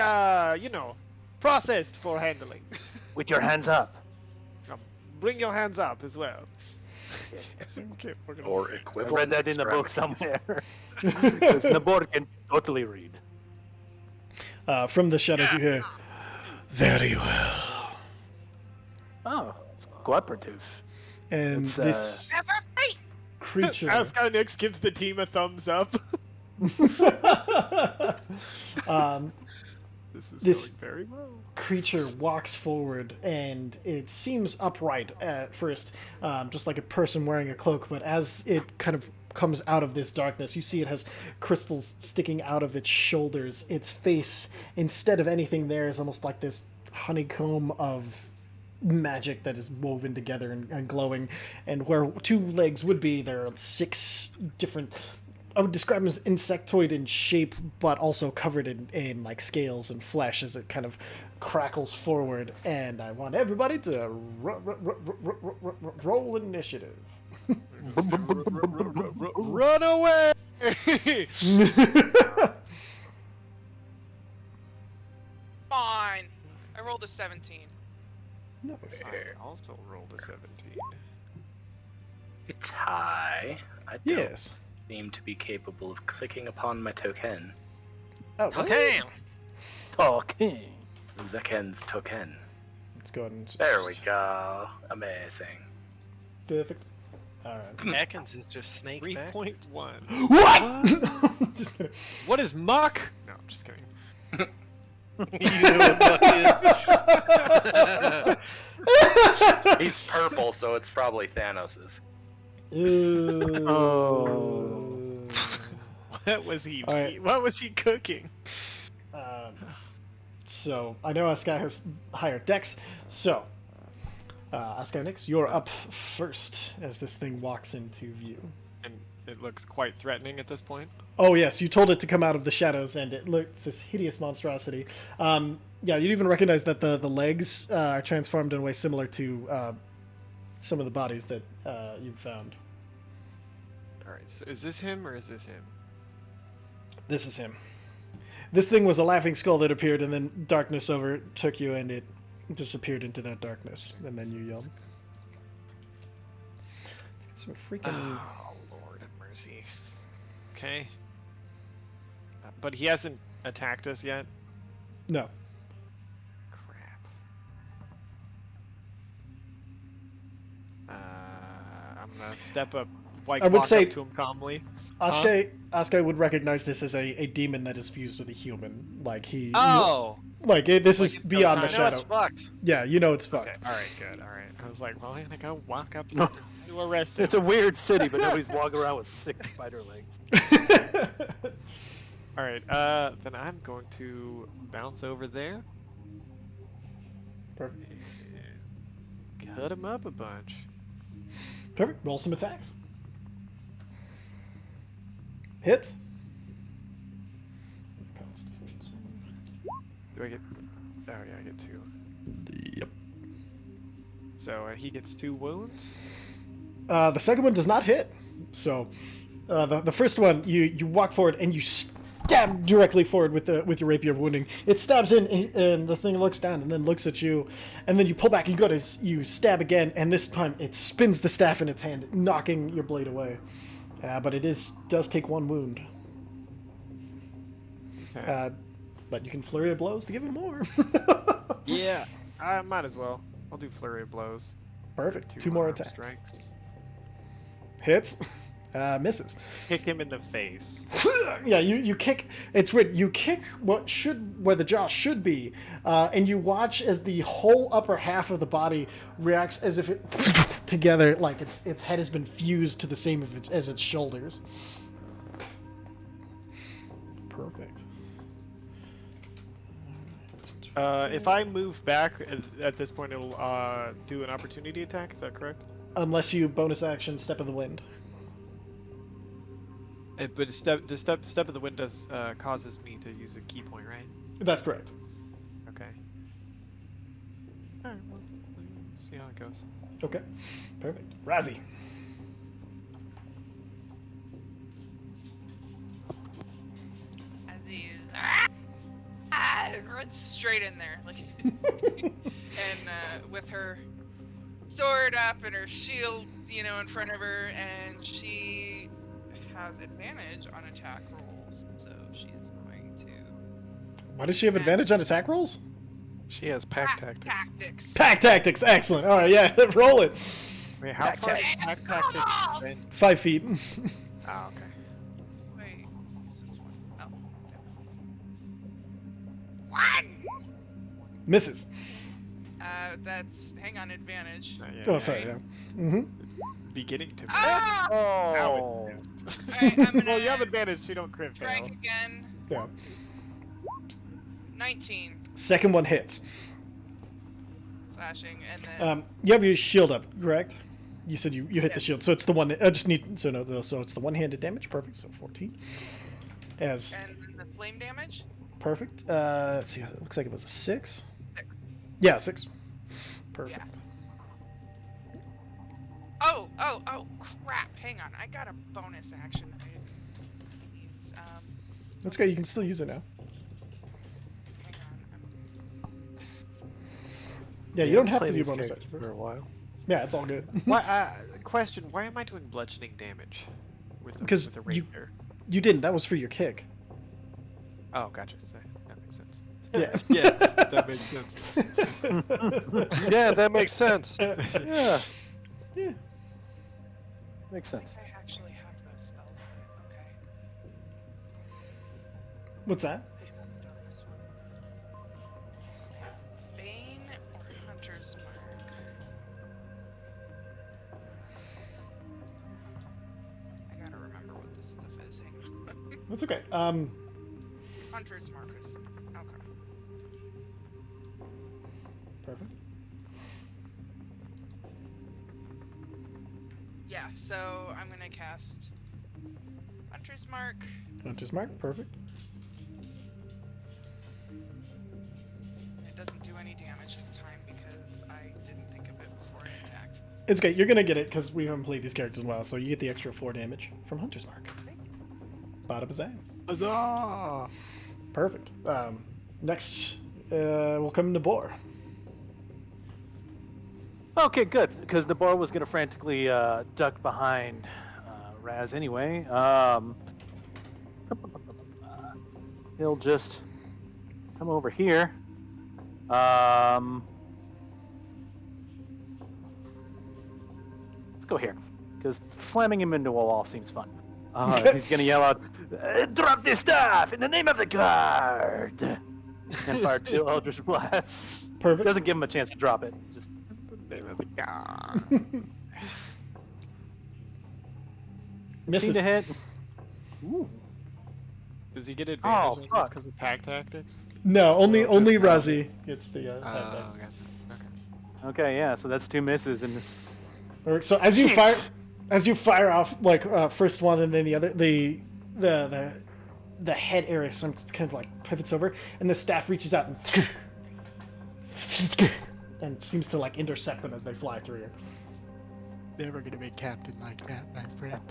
processed for handling. With your hands up. Bring your hands up as well. Yeah. Okay, we're gonna Or I equivalent. read that in the book extremities. somewhere. Because Nabor can totally read. From the shadows, you hear, "Very well." Oh, it's cooperative. And It's, this Never fight. creature, Askarnix gives the team a thumbs up. This is This- going very well. creature walks forward, and it seems upright at first, just like a person wearing a cloak. But as it kind of comes out of this darkness, you see it has crystals sticking out of its shoulders. Its face, instead of anything there, is almost like this honeycomb of magic that is woven together and glowing. And where two legs would be, there are 6 different, I would describe them as insectoid in shape, but also covered in like scales and flesh as it kind of crackles forward. And I want everybody to roll initiative. Run away! Fine. I rolled a 17. Nice. I also rolled a 17. It's high. I don't Yes. seem to be capable of clicking upon my token. Oh, Okay. Talking. Zeken's token. let's go ahead and. There we go. Amazing. Perfect. All right. Atkins is just snake back. 3.1. What? Just kidding. What is muck? No, I'm just kidding. You know what that is. He's purple, so it's probably Thanos's. Ooh. Oh. What was he? All right. What was he cooking? So I know Askai has higher dex. So Askai, you're up first as this thing walks into view. And it looks quite threatening at this point. Oh yes, you told it to come out of the shadows, and it looks this hideous monstrosity. Yeah, you'd even recognize that the legs are transformed in a way similar to some of the bodies that you've found. All right, so is this him or is this him? This is him. This thing was a laughing skull that appeared, and then darkness overtook you, and it disappeared into that darkness, and then you yelled. Some freaking. Oh, Lord have mercy. Okay. But he hasn't attacked us yet? No. Crap. I'm gonna step up, like, I would walk say- up to him calmly. Askai would recognize this as a demon that is fused with a human. Like he. Oh! This Like is it's beyond the no, No, shadow. it's fucked. Yeah, you know it's Okay, fucked. alright, good, alright. I was like, well, I'm gonna walk up to arrest him. It's a weird city, but nobody's walking around with 6 spider legs. Alright, then I'm going to bounce over there. Perfect. and cut him up a bunch. Perfect. Roll some attacks. Hits. Do I get... Oh yeah, I get 2. Yep. So he gets 2 wounds? The second one does not hit. So, the first one, you walk forward and you stab directly forward with your rapier of wounding. It stabs in, and the thing looks down and then looks at you, and then you pull back and you stab again, and this time it spins the staff in its hand, knocking your blade away. But it does take 1 wound. Okay. But you can flurry of blows to give him more. Yeah, I might as well. I'll do flurry of blows. Perfect. 2 more unarmed attacks. strikes. Hits. Misses. Kick him in the face. Yeah, you kick. It's weird. You kick where the jaw should be, and you watch as the whole upper half of the body reacts as if it together, like its head has been fused to the same as its shoulders. Perfect. If I move back at this point, it'll do an opportunity attack. Is that correct? Unless you bonus action Step of the Wind. But step of the wind does causes me to use a key point, right? That's correct. Okay. All right. Well, let's see how it goes. Okay. Perfect. Razzie. As he's and runs straight in there, like, and with her sword up and her shield, in front of her, and she has advantage on attack rolls, so she's going to. Why does she have advantage on attack rolls? She has pack tactics. Tactics. Pack tactics, excellent. All right, yeah, roll it. Wait, how far is pack tactics? 5 feet. Oh, okay. Wait, who's this one? Oh, there. 1. Misses. That's hang on advantage. Oh, sorry. Yeah. Mm-hmm. Beginning to. Ah! Oh. Alright, I'm gonna Well, you have advantage, so you don't crit fail. strike again. Yeah. 19 Second one hits. slashing, and then You have your shield up, correct? You said you hit the Yes. shield, so it's the one. I just need so it's the one-handed damage. Perfect. So 14. As and then the flame damage. perfect. Let's see. It looks like it was a 6. 6. Yeah, 6. Perfect. Oh, crap! Hang on, I got a bonus action that I didn't use. That's good. You can still use it now. Hang on. Yeah, you don't have Play to do these bonus characters action. for a while. Yeah, it's all good. Why? Question: why am I doing bludgeoning damage with Because with a you- rapier? You didn't. That was for your kick. Oh, gotcha. So, that makes sense. Yeah. Yeah, that makes sense. Yeah, that makes sense. Yeah, Yeah. makes I sense. think I actually have those spells, but okay. What's that? I haven't done this one. Bane or Hunter's Mark? I gotta remember what this stuff is. Hang on. That's okay. Hunter's Mark is. Okay. Perfect. Yeah, so I'm gonna cast Hunter's Mark. Hunter's mark. Perfect. It doesn't do any damage this time because I didn't think of it before I attacked. It's okay. You're gonna get it because we haven't played these characters in a while, so you get the extra 4 damage from Hunter's mark. Bada bazang. Huzzah! Perfect. Next, we'll come to Boar. Okay, good, because the boar was gonna frantically duck behind Raz anyway. He'll just come over here. Let's go here, because slamming him into a wall seems fun. He's gonna yell out, "Drop this stuff in the name of the guard!" and fire 2 Eldritch Blasts. Perfect. Doesn't give him a chance to drop it. Just Name of the god. Misses. to hit. Ooh. Does he get advantage on fuck. because of pack tactics? No, only Well, only just- Razi gets the. Oh, okay. Okay, yeah. So that's 2 misses, and Or- So as you fire off like first one and then the other, the head area starts kind of like pivots over, and the staff reaches out and seems to like intercept them as they fly through you. Never gonna be captain like that, my friend.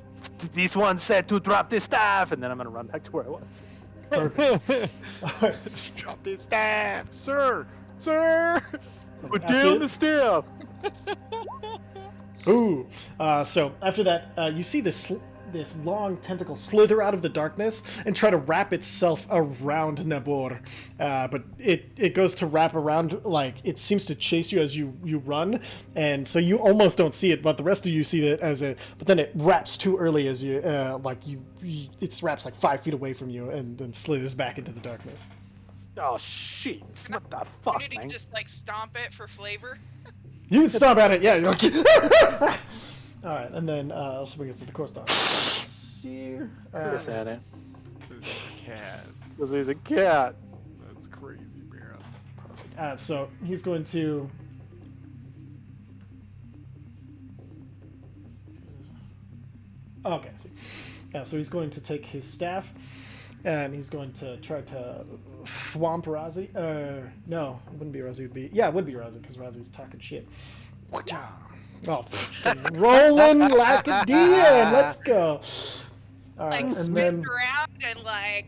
this one said to drop this staff, and then I'm gonna run back to where I was. Perfect. Alright. Drop this staff, sir, sir. Put After- down the staff. Ooh. So after that, you see this long tentacle slither out of the darkness and try to wrap itself around Nabor. But it goes to wrap around, like, it seems to chase you as you run, and so you almost don't see it, but the rest of you see it but then it wraps too early as you, it wraps like 5 feet away from you and then slithers back into the darkness. Oh shit! What the I fuck, need to man? just like stomp it for flavor. You can stomp at it, yeah. You're like, alright, and then I'll bring us to the course dock. Here. Just at it. This is a cat. Because he's a cat. That's crazy, bro. So he's going to. Okay, I see. So he's going to take his staff, and he's going to try to thwomp Razi. No, it wouldn't be Razi. It would be it would be Razi because Razi's talking shit. Oh, rolling like a DM. Let's go. All right, Like and spins then around and like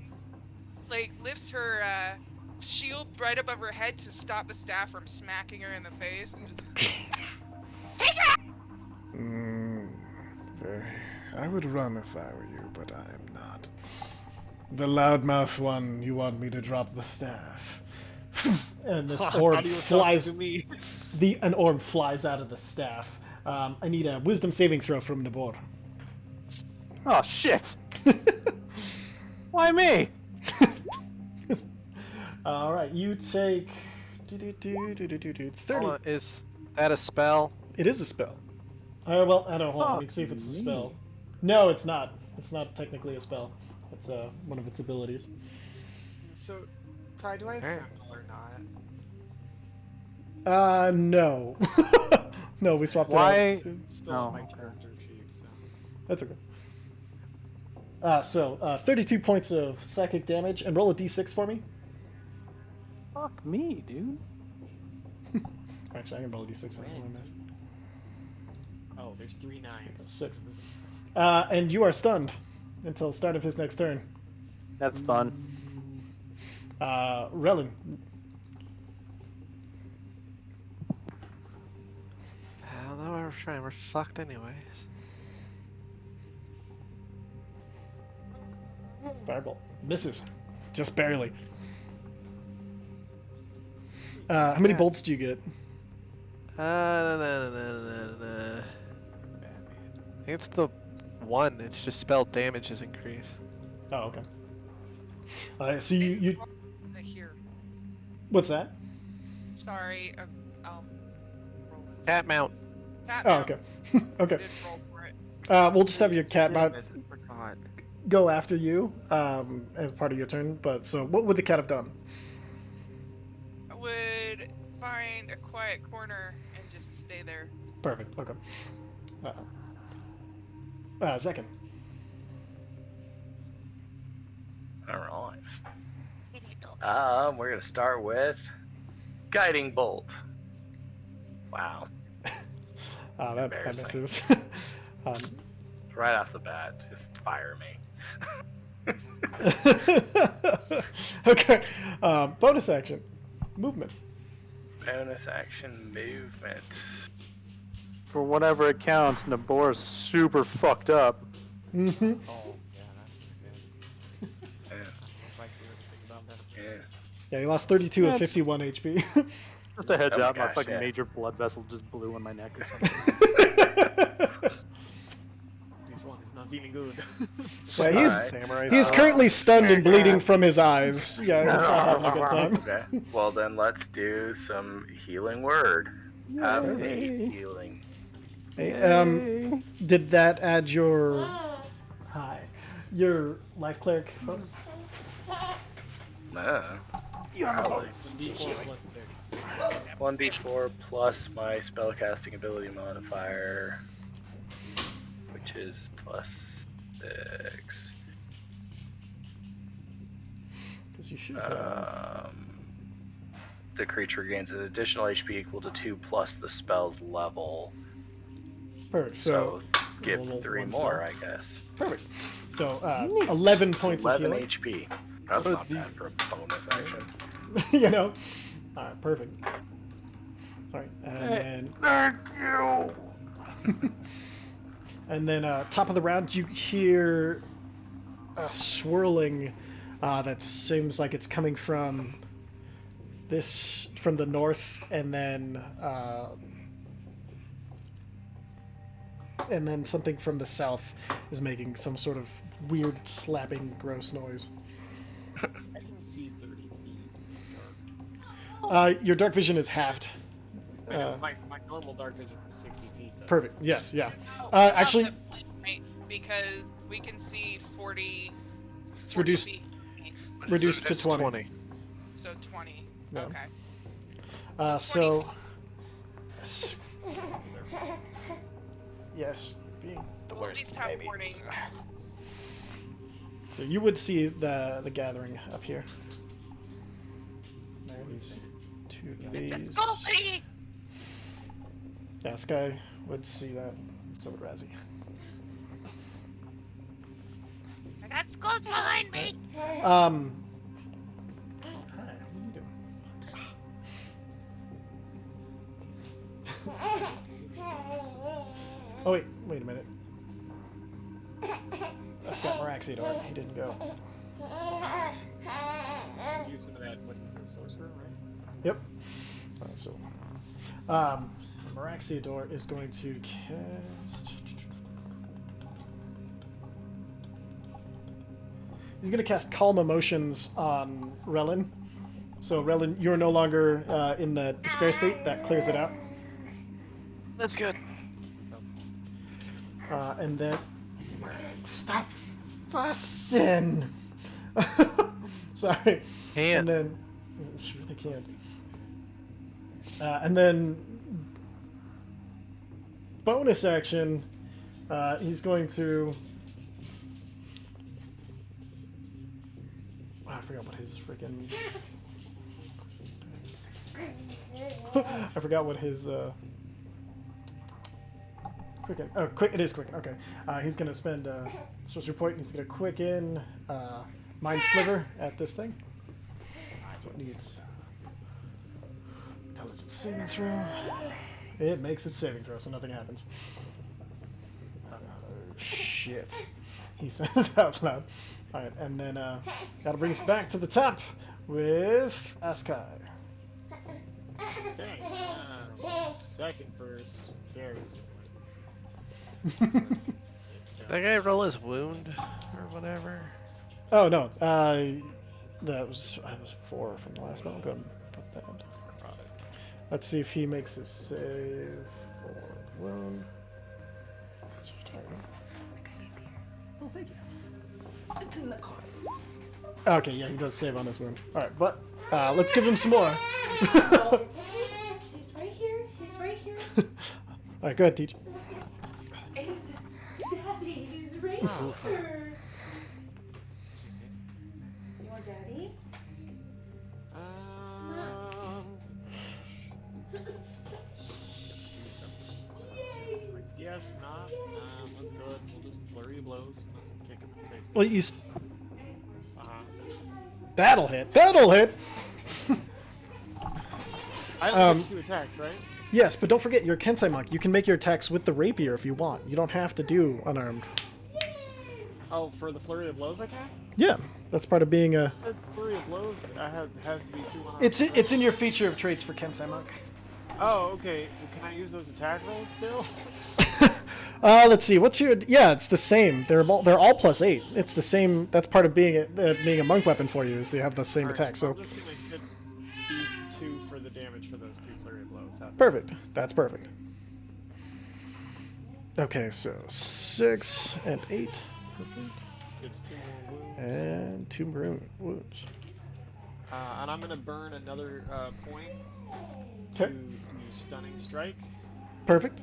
lifts her shield right above her head to stop the staff from smacking her in the face. And just, I would run if I were you, but I am not. The loudmouth one, you want me to drop the staff. And this How orb do you talk flies. to me? An orb flies out of the staff. I need a wisdom saving throw from Nabor. Oh shit! Why me? All right, you take 30. Hold on, is that a spell? It is a spell. Well, I don't hold on. Let me see if it's a spell. No, it's not. It's not technically a spell. It's one of its abilities. So, Ty, do I have Alright. Sentinel or not? No. No, we swapped Why- it out. It's still Oh, on my okay. character sheet, so. That's okay. 32 points of psychic damage, and roll a d6 for me. Fuck me, dude. Actually, I can roll a d6 on this. Oh, there's 3 9s. 6. And you are stunned until the start of his next turn. That's fun. Relin. Hell no, we're trying. We're fucked anyways. Firebolt. Misses. Just barely. How many Yeah. bolts do you get? I think it's the one. It's just spell damage is increased. Oh, okay. So you here. what's that? Sorry. I'll roll this. Cat mount. Cat Oh, mount. okay. Okay. Did roll for it. We'll just have your cat mount I forgot. go after you as part of your turn. But so, what would the cat have done? I would find a quiet corner and just stay there. Perfect. Okay. Second. All right. We're gonna start with guiding bolt. Wow. That Embarrassing. misses. Right off the bat, just fire me. Okay. Bonus action. Movement. Bonus action movement. For whatever it counts, Nabor's super fucked up. Mm-hmm. Oh, yeah, that's good. Yeah. I don't know if I do anything about that. Yeah. Yeah, you lost 32 of That's- 51 HP. Just a heads Oh my up, my gosh, fucking yeah. major blood vessel just blew on my neck or something. This one is not feeling good. Yeah, he's Alright. Samurai he's style. currently stunned and bleeding from his eyes. Yeah, he's not having a good time. Okay. Well, then let's do some healing word. Have a Yay. healing. Hey, Yay. did that add your your life cleric bonus? You have a Probably. bonus. D4 plus 6. 1d4 plus my spellcasting ability modifier, which is plus 6. Because you should have. The creature gains an additional HP equal to 2 plus the spell's level. Perfect. So, So give roll 3 one more, spell. I guess. Perfect. So 11 points 11 of healing. HP. That's not bad for a bonus action. You know. All right. Perfect. All right, and Thank you. then top of the round, you hear a swirling that seems like it's coming from the north, and then something from the south is making some sort of weird slapping, gross noise. I can see 30 feet in the dark. Your dark vision is halved. I know, my normal dark vision is 60 feet. Though. Perfect. Yes. Yeah. Oh, Actually, not that point, right? Because we can see 40. it's 40 reduced feet. reduced to It's 20. So 20. Yeah. Okay. So. Yes, being the We'll at worst. least have maybe. warning. So you would see the gathering up here. There are these two of these. Go, buddy! Yeah, Sky would see that. So would Razzie. I got skulls behind me! Hi, what are you Moraxiador. He didn't go. Use some of that. What is it, sorcerer, right? Yep. Alright, so Moraxiador is going to cast. He's going to cast Calm Emotions on Relin. So Relin, you're no longer in the despair state. That clears it out. That's good. And then stop fussing. Sorry. And Can't. then sure they can. And then bonus action. He's going to. Oh, I forgot what his freaking. I forgot what his. Quicken. Oh, quick! It is quick. Okay. He's gonna spend sorcery point. And he's gonna quicken Mind Sliver at this thing. So it needs intelligence saving throw. It makes its saving throw, so nothing happens. Shit. He says out loud. All right, and then that'll bring us back to the top with Askai. Okay. Second verse. Very similar. That guy roll his wound or whatever. Oh no, that was 4 from the last one. I'll go ahead and put that. Let's see if he makes his save for wound. Oh, thank you. It's in the car. Okay, yeah, he does save on his wound. All right, but let's give him some more. He's right here. He's right here. All right, go ahead, teach. Daddy, he's right here. You want daddy? Yes, not. Let's go ahead and we'll just flurry of blows. Let's kick him in the face. Well, you. Uh-huh. That'll hit. That'll hit. I only get 2 attacks, right? Yes, but don't forget, you're a Kensei monk. You can make your attacks with the rapier if you want. You don't have to do unarmed. Oh, for the flurry of blows I can? Yeah, that's part of being a. This flurry of blows has to be 2 unarmed. It's in your feature of traits for Kensei monk. Oh, okay. Well, can I use those attack rolls still? Let's see. What's your? Yeah, it's the same. They're all +8. It's the same. That's part of being a monk weapon for you. Is you have the same Alright, attack. So I'm just gonna hit these 2 for the damage for those 2 flurry of blows. How's that? perfect. That's perfect. Okay, so 6 and 8. Perfect. It's 2 more wounds. And 2 wounds. And I'm gonna burn another point Okay. to do stunning strike. Perfect.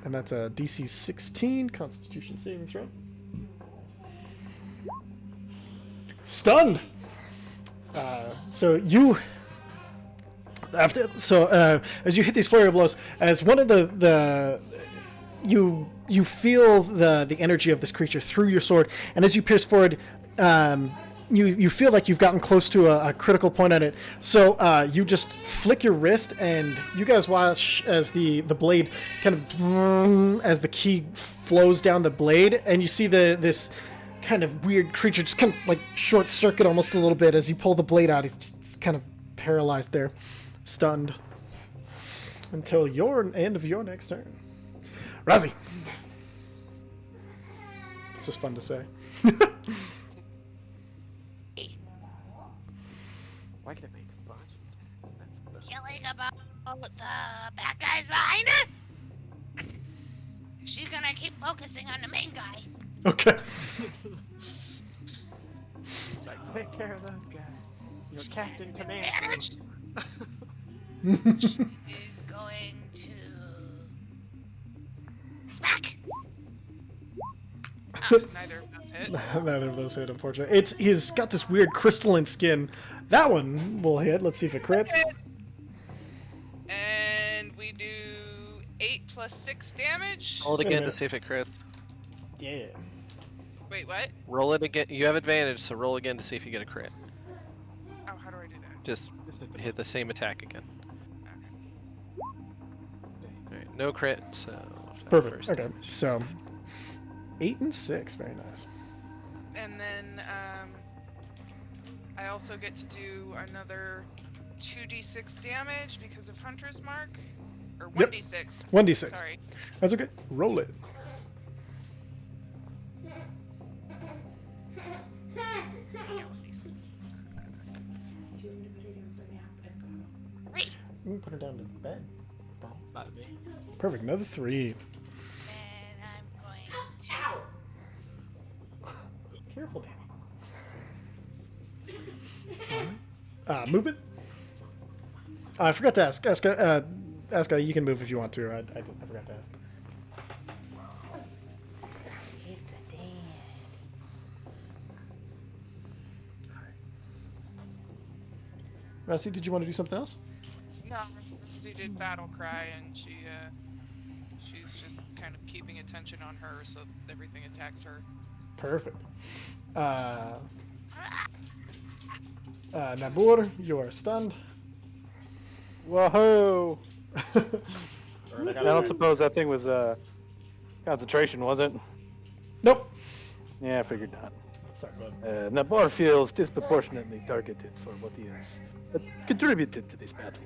And that's a DC 16 Constitution saving throw. Stunned. So you as you hit these flurry of blows, as one of you feel the energy of this creature through your sword, and as you pierce forward, you feel like you've gotten close to a critical point on it. So you just flick your wrist, and you guys watch as the blade kind of as the key flows down the blade, and you see this kind of weird creature just kind of like short circuit almost a little bit as you pull the blade out. He's just kind of paralyzed there, stunned, until your end of your next turn. Razzie. It's just fun to say. Why did it make a bunch? Yelling about the bad guys behind her? She's gonna keep focusing on the main guy. Okay. So take care of those guys. Your captain commands Damage. you. She's going to smack. Neither of us hit. Neither of those hit, unfortunately. He's got this weird crystalline skin. That one will hit. Let's see if it crits. And we do 8 plus 6 damage. Roll it Wait a again to minute. see if it crits. Yeah. Wait, what? Roll it again. You have advantage, so roll again to see if you get a crit. Oh, how do I do that? Just Just hit the hit the same attack again. Alright, no crit, so. Perfect. first Okay. damage. So 8 and 6. Very nice. and then I also get to do another 2d6 damage because of Hunter's Mark, or Yep. 1d6. 1d6. Sorry. That's okay. Roll it. Yeah, 1d6. Do you want me to put her down for now? Three. You can put her down to bed. Not me. Perfect. Another 3. And I'm going to. Careful, baby. Movement. I forgot to ask. Aska, you can move if you want to. I forgot to ask. He's the dad. Rassi, did you want to do something else? No, she did battle cry, and she's just kind of keeping attention on her, so that everything attacks her. Perfect. Nabur, you are stunned. Whoa! I I don't suppose that thing was concentration, was it? Nope. Yeah, I figured not. Sorry, bud. Nabor feels disproportionately targeted for what he has contributed to this battle.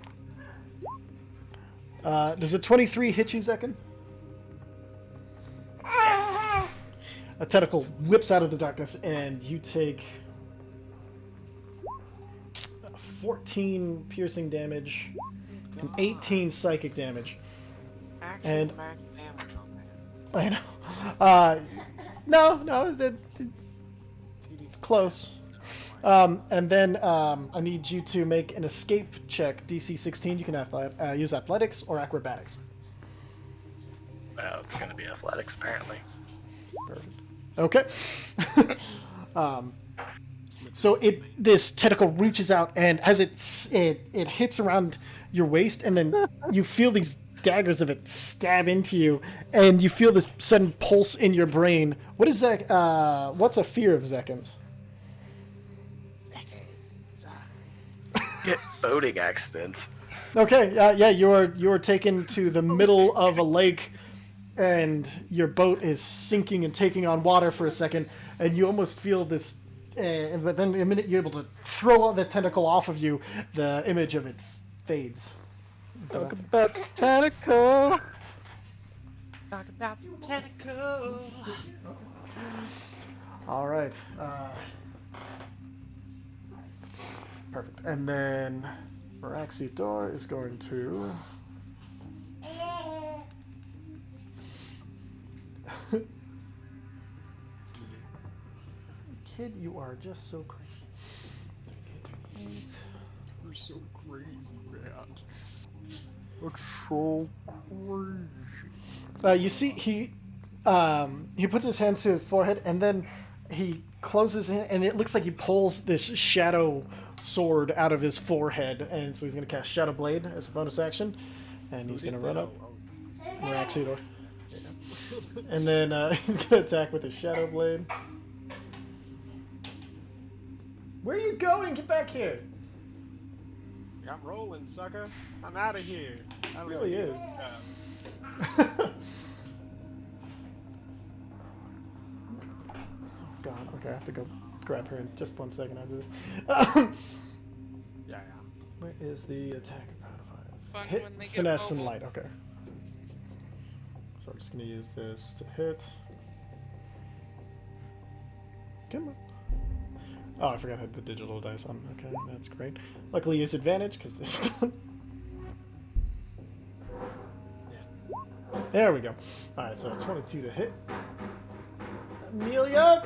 Does a 23 hit you, Zekin? A tentacle whips out of the darkness, and you take 14 piercing damage and 18 psychic damage. Actual And- max damage on that. I know. No, close. And then I need you to make an escape check, DC 16. You can use athletics or acrobatics. Well, it's going to be athletics, apparently. Perfect. Okay. So this tentacle reaches out, and as it hits around your waist, and then you feel these daggers of it stab into you, and you feel this sudden pulse in your brain. What is that? What's a fear of Zekin's? Get boating accidents. Okay, yeah, you're taken to the middle of a lake, and your boat is sinking and taking on water for a second, and you almost feel this. But then the minute you're able to throw the tentacle off of you, the image of it fades. Talk about the tentacle. Talk about the tentacles. All right. Perfect. And then Maraxidor is going to. Kid, you are just so crazy. 38. You're so crazy, man. Looks so crazy. You see, he puts his hands to his forehead, and then he closes in, and it looks like he pulls this shadow sword out of his forehead, and so he's going to cast Shadow Blade as a bonus action, and he's going to run up Maraxidor. And then he's going to attack with his Shadow Blade. Where are you going? Get back here! I'm rolling, sucker. I'm out of here. I Really is. God, okay, I have to go grab her in just 1 second after this. Yeah. Where is the attack? Fun Hit, when they get finesse, and mobile. light. Okay. So I'm just gonna use this to hit. Come on. Oh, I forgot I had the digital dice on. Okay, that's great. Luckily, use advantage because this is done. There we go. Alright, so 22 to hit. Amelia!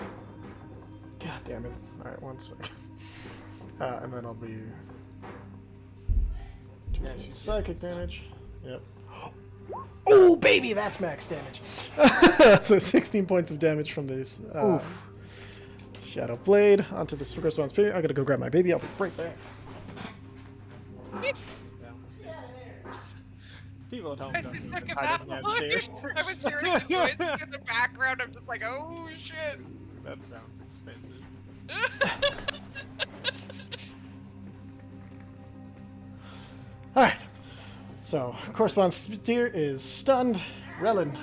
God damn it. Alright, 1 second. And then I'll be. Yeah, she's Psychic getting damage. Yep. Oh, baby, that's max damage. So 16 points of damage from this. Shadow Blade onto this first one's baby. I gotta go grab my baby. I'll be right back. People at home I don't just know took him the out. titles I downstairs. was hearing the noises in the background. I'm just like, oh shit. That sounds expensive. Alright. So, correspondence steer is stunned. Relin.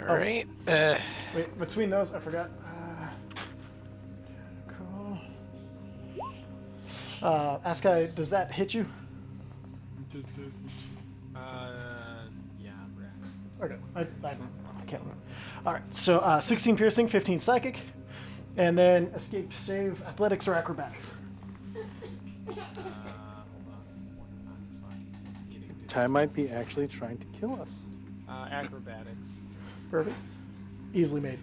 All right. Wait, between those, I forgot. Cool. Askai, does that hit you? Does it? Yeah, right. Okay, I can't remember. All right, so 16 piercing, 15 psychic, and then escape save, athletics or acrobatics. Hold on. I'm fucking getting Ty might be actually trying to kill us. acrobatics. Perfect. Easily made.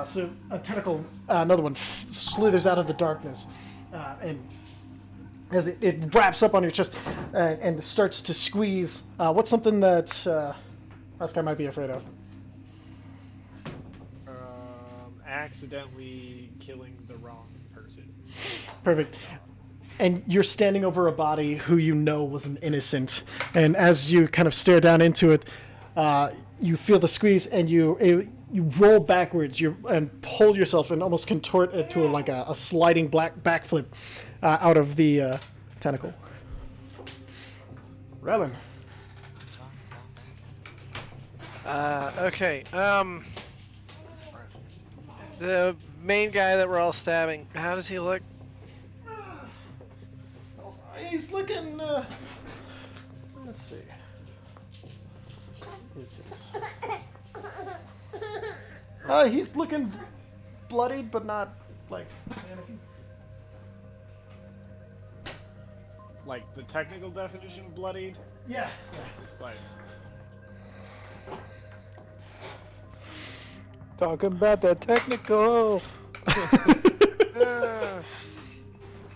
So a tentacle, another one, slithers out of the darkness, and as it wraps up on your chest and starts to squeeze. What's something that Askai might be afraid of? Accidentally killing the wrong person. Perfect. And you're standing over a body who you know was an innocent. And as you kind of stare down into it, you feel the squeeze, and you roll backwards. And pull yourself and almost contort it to a sliding backflip out of the tentacle. Relin. Okay. The main guy that we're all stabbing. How does he look? He's looking. Let's see. He's looking bloodied, but not like panicking. Like the technical definition of bloodied? Yeah. It's like Talking about that technical. it's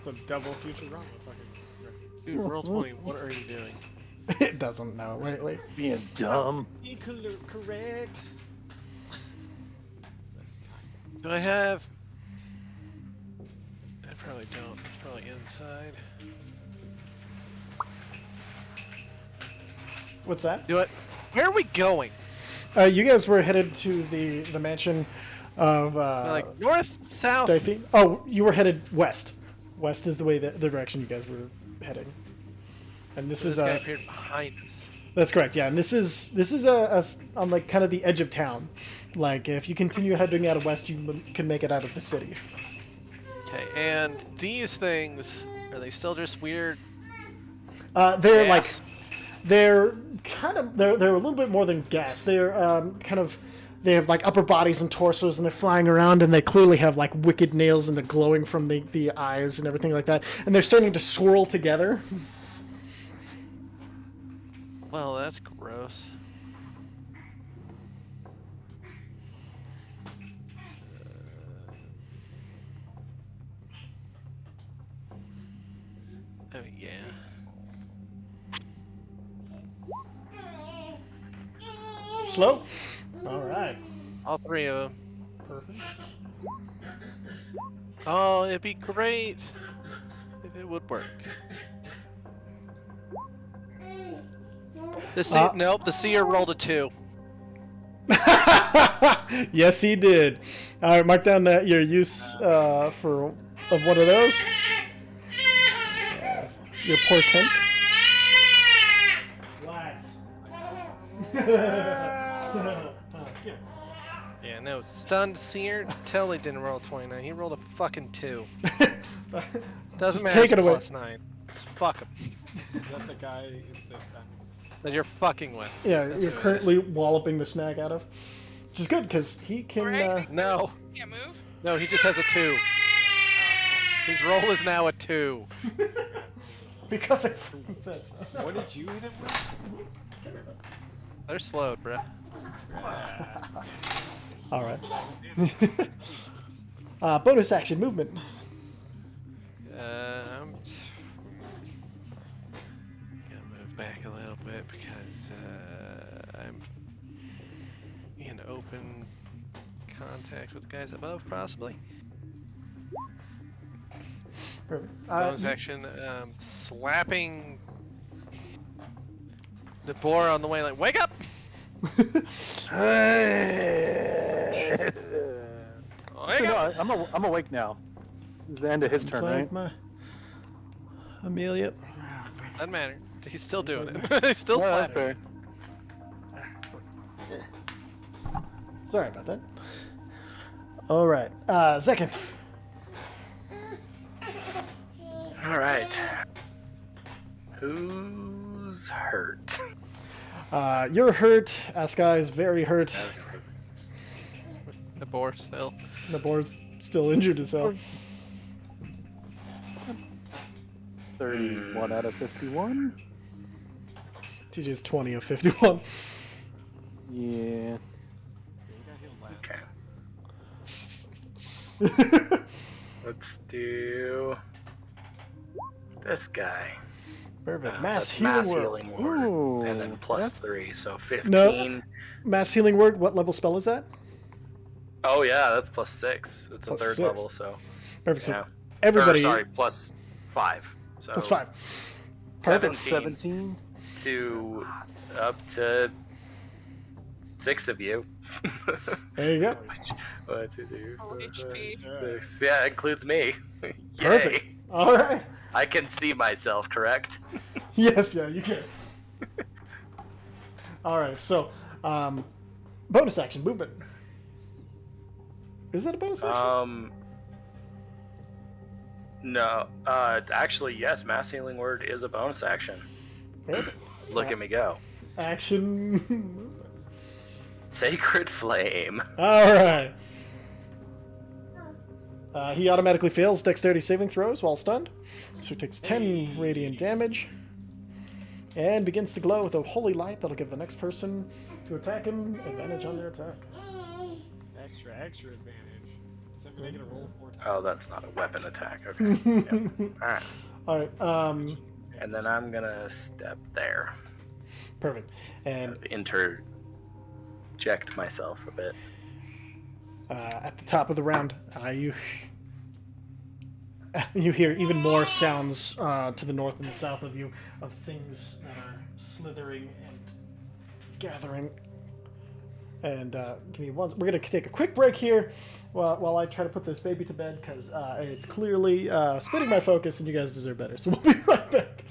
a double Futurama fucking reference. Dude, roll 20. What are you doing? It doesn't know. Wait. Being dumb. Correct. Do I have? I probably don't. It's probably inside. What's that? Do it. Where are we going? You guys were headed to the mansion of Like north, south. Daithi. Oh, you were headed west. West is the direction you guys were heading. And this This is guy appeared behind us. that's correct. Yeah, and this is on like kind of the edge of town. Like if you continue heading out of west, you can make it out of the city. Okay, and these things, are they still just weird? They're gas? like they're a little bit more than gas. They're they have like upper bodies and torsos, and they're flying around, and they clearly have like wicked nails, and they're glowing from the eyes and everything like that. And they're starting to swirl together. Well, that's gross. Oh yeah. Slow. All right. All three of them. Perfect. Oh, it'd be great if it would work. Nope, the seer rolled a 2. Yes, he did. All right, mark down your use of one of those. Your portent. Yeah, no, stunned seer totally didn't roll a 29. He rolled a fucking 2. Doesn't Just matter. take It's it away. +9. Just fuck him. Is that the guy That you're fucking with. Yeah, That's you're who it currently walloping the snag out of. Which is good, because he can... Alright. No, Can't move. no, he just has a 2. His roll is now a 2. because I freaking said so. What did you hit him with? They're slowed, bruh. All right. Bonus action movement. I'm gonna move back a little bit because I'm in open contact with the guys above, possibly. Perfect. Bonus action, slapping the boar on the way, like, wake up! Wake No, up! I'm awake now. This is the end of his turn, right? My Amelia. Doesn't matter. He's still doing it. He's still No, that's slapping. fair. Sorry about that. All right. Zekin. All right. Who's hurt? You're hurt. Askai is very hurt. The boar still. Nabor still injured himself. 31 out of 51. TJ's 20 of 51. Yeah. Okay. Let's do this guy. Perfect. That's Healing Word. Healing Word. Ooh, And then plus that's- 3, so 15. No. Mass Healing Word. What level spell is that? Oh yeah, that's plus 6. It's Plus a third 6. level, so Perfect. yeah. So everybody. Or, sorry, plus 5. So Plus 5. Perfect. 17 to up to 6 of you. There you go. 1, 2, 3, 4, Oh, 5, HP. 6. Yeah, it includes me. Perfect. Yay. All right. I can see myself, correct? Yes, yeah, you can. All right, so bonus action movement. Is that a bonus action? No. Actually, yes. Mass Healing Word is a bonus action. Perfect. Look at me go. Action. Sacred Flame. All right. He automatically fails dexterity saving throws while stunned, so he takes 10 radiant damage, and begins to glow with a holy light that'll give the next person to attack him advantage on their attack. Extra advantage. So I'm gonna roll 4 times. Oh, that's not a weapon attack. Okay. Yep. Alright. All right. And then I'm gonna step there. Perfect. And Interject myself a bit. at the top of the round, you hear even more sounds to the north and the south of you of things that are slithering and gathering. And give me one. We're gonna take a quick break here while I try to put this baby to bed because it's clearly splitting my focus, and you guys deserve better. So we'll be right back.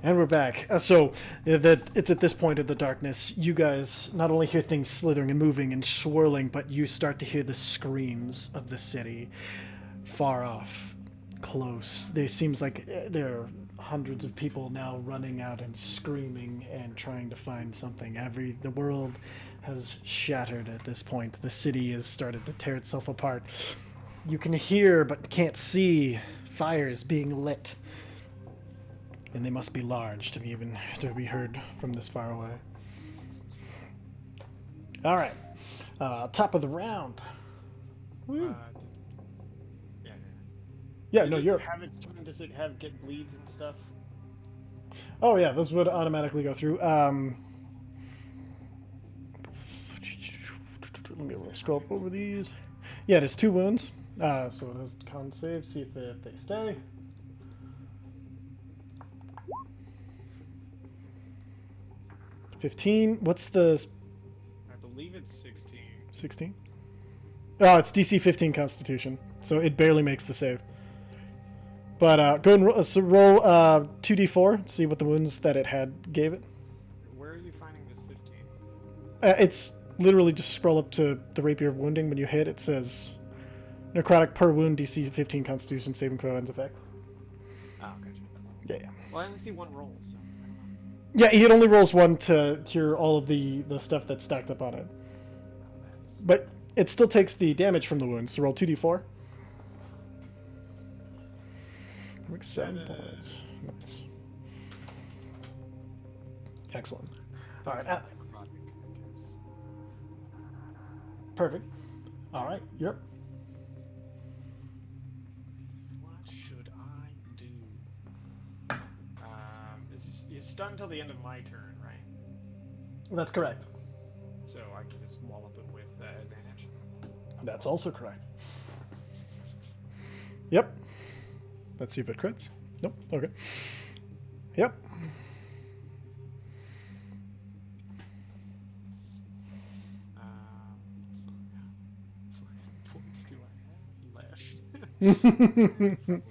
And we're back. It's at this point of the darkness, you guys not only hear things slithering and moving and swirling, but you start to hear the screams of the city far off, close. There seems like there are hundreds of people now running out and screaming and trying to find something. The world has shattered at this point. The city has started to tear itself apart. You can hear but can't see fires being lit. And they must be large to be heard from this far away. All right, top of the round. Woo. Yeah, no, you're. Have it starting to get bleeds and stuff. Oh yeah, those would automatically go through. Let me scroll up over these. Yeah, it is 2 wounds. So it has con save. See if they stay. $15. What's the? I believe it's 16. 16. Oh, it's DC 15 Constitution, so it barely makes the save. But go and roll 2d4. See what the wounds that it had gave it. Where are you finding this 15? It's literally just scroll up to the Rapier of Wounding. When you hit, it says necrotic per wound, DC 15 Constitution saving throw ends effect. Oh, gotcha. Yeah. Well, I only see 1 roll, so. Yeah, it only rolls 1 to cure all of the stuff that's stacked up on it. But it still takes the damage from the wounds. So roll 2d4. Makes 7 points. Nice. Excellent. All right. Perfect. All right. Yep. What should I do? Is stunned until the end of my turn, right? That's correct. So I can just wallop it with advantage. That's also correct. Yep. Let's see if it crits. Nope. Okay. Yep. So yeah. 5 points do I have left? Shouldn't.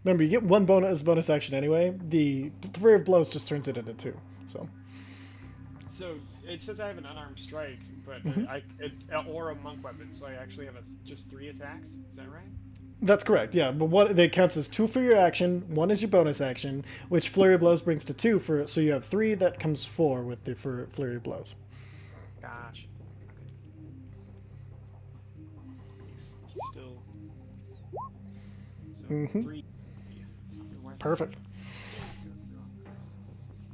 Remember, you get 1 bonus action anyway. The Flurry of Blows just turns it into 2. So it says I have an unarmed strike, but or a monk weapon, so I actually have just 3 attacks. Is that right? That's correct. Yeah, but that counts as 2 for your action. 1 is your bonus action, which Flurry of Blows brings to 2 so you have 3 that comes 4 with the Flurry of Blows. Gosh. Okay. He's still. So 3. Perfect.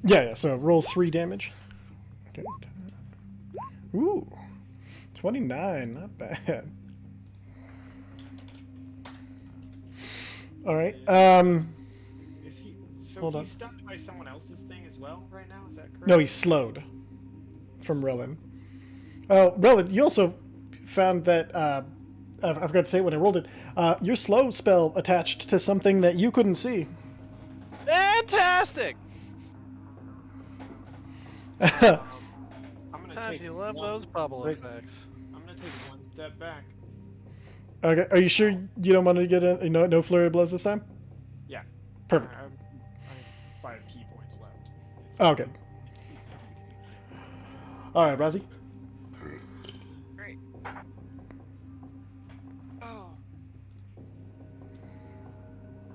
Yeah. So roll 3 damage. Okay. Ooh, 29. Not bad. All right. Is he? So Hold on. he's stunned by someone else's thing as well right now. Is that correct? No, he's slowed from Relin. Oh, Relin, you also found that I forgot to say when I rolled it. Your slow spell attached to something that you couldn't see. Fantastic! Sometimes you love those bubble effects. I'm gonna take 1 step back. Okay, are you sure you don't want to get no Flurry of Blows this time? Yeah. Perfect. I have 5 key points left. Okay. All right, Razzie. Great. Oh.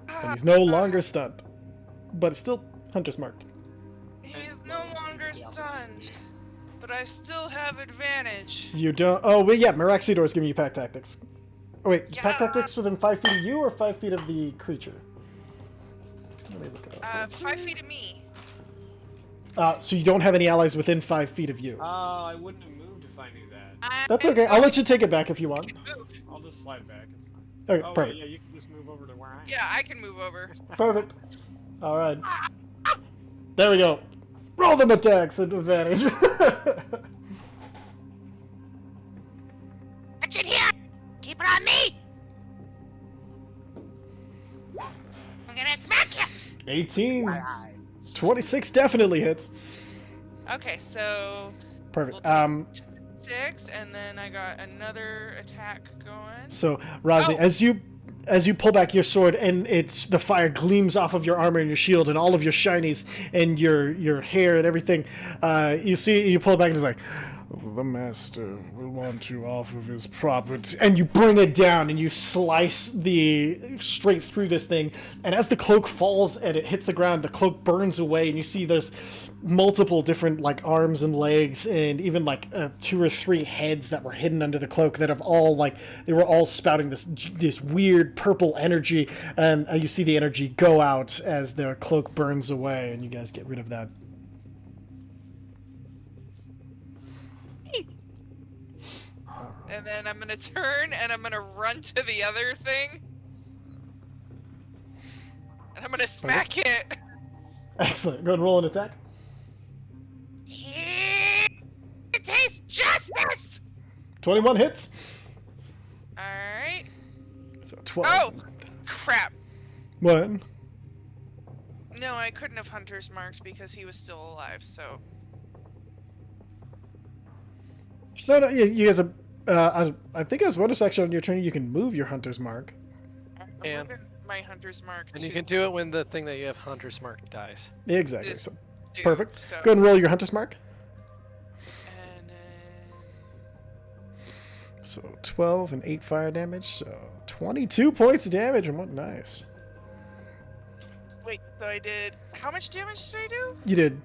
And he's no longer stunned, but it's still Hunter's marked. He is no longer stunned, but I still have advantage. You don't. Oh wait, yeah. Miraxidor's giving you pack tactics. Oh wait, is pack Yeah. tactics within 5 feet of you or 5 feet of the creature? Let me look it up. 5 feet of me. So you don't have any allies within 5 feet of you. I wouldn't have moved if I knew that. That's okay. I'll let you take it back if you want. Move. I'll just slide back. It's fine. Okay, Oh, perfect. wait, yeah, you can just move over to where I am. Yeah, I can move over. Perfect. All right. There we go. Roll them attacks at advantage. Catch it here! Keep it on me! I'm gonna smack you! 18. 26 definitely hits. Okay, so Perfect. 6, and then I got another attack going. So, Razi, Oh. as you pull back your sword and the fire gleams off of your armor and your shield and all of your shinies and your hair and everything, you pull it back and it's like, the master will want you off of his property, and you bring it down and you slice straight through this thing, and as the cloak falls and it hits the ground, the cloak burns away, and you see there's multiple different like arms and legs and even like 2 or 3 heads that were hidden under the cloak that have all they were all spouting this weird purple energy, and you see the energy go out as the cloak burns away, and you guys get rid of that. And then I'm gonna turn and I'm gonna run to the other thing. And I'm gonna smack it. Excellent. Go ahead and roll an attack. Here tastes justice! 21 hits. Alright. So 12. Oh! Crap. What? No, I couldn't have Hunter's marked because he was still alive, so. No, you guys are. I think as bonus action on your turn, you can move your hunter's mark. I'm And- moving my Hunter's mark And to you can do it when the thing that you have Hunter's Mark dies. Yeah, exactly. This So, dude, perfect. So. Go ahead and roll your hunter's mark. And then. So 12 and 8 fire damage. So 22 points of damage. And what? Nice. Wait, so I did. How much damage did I do? You did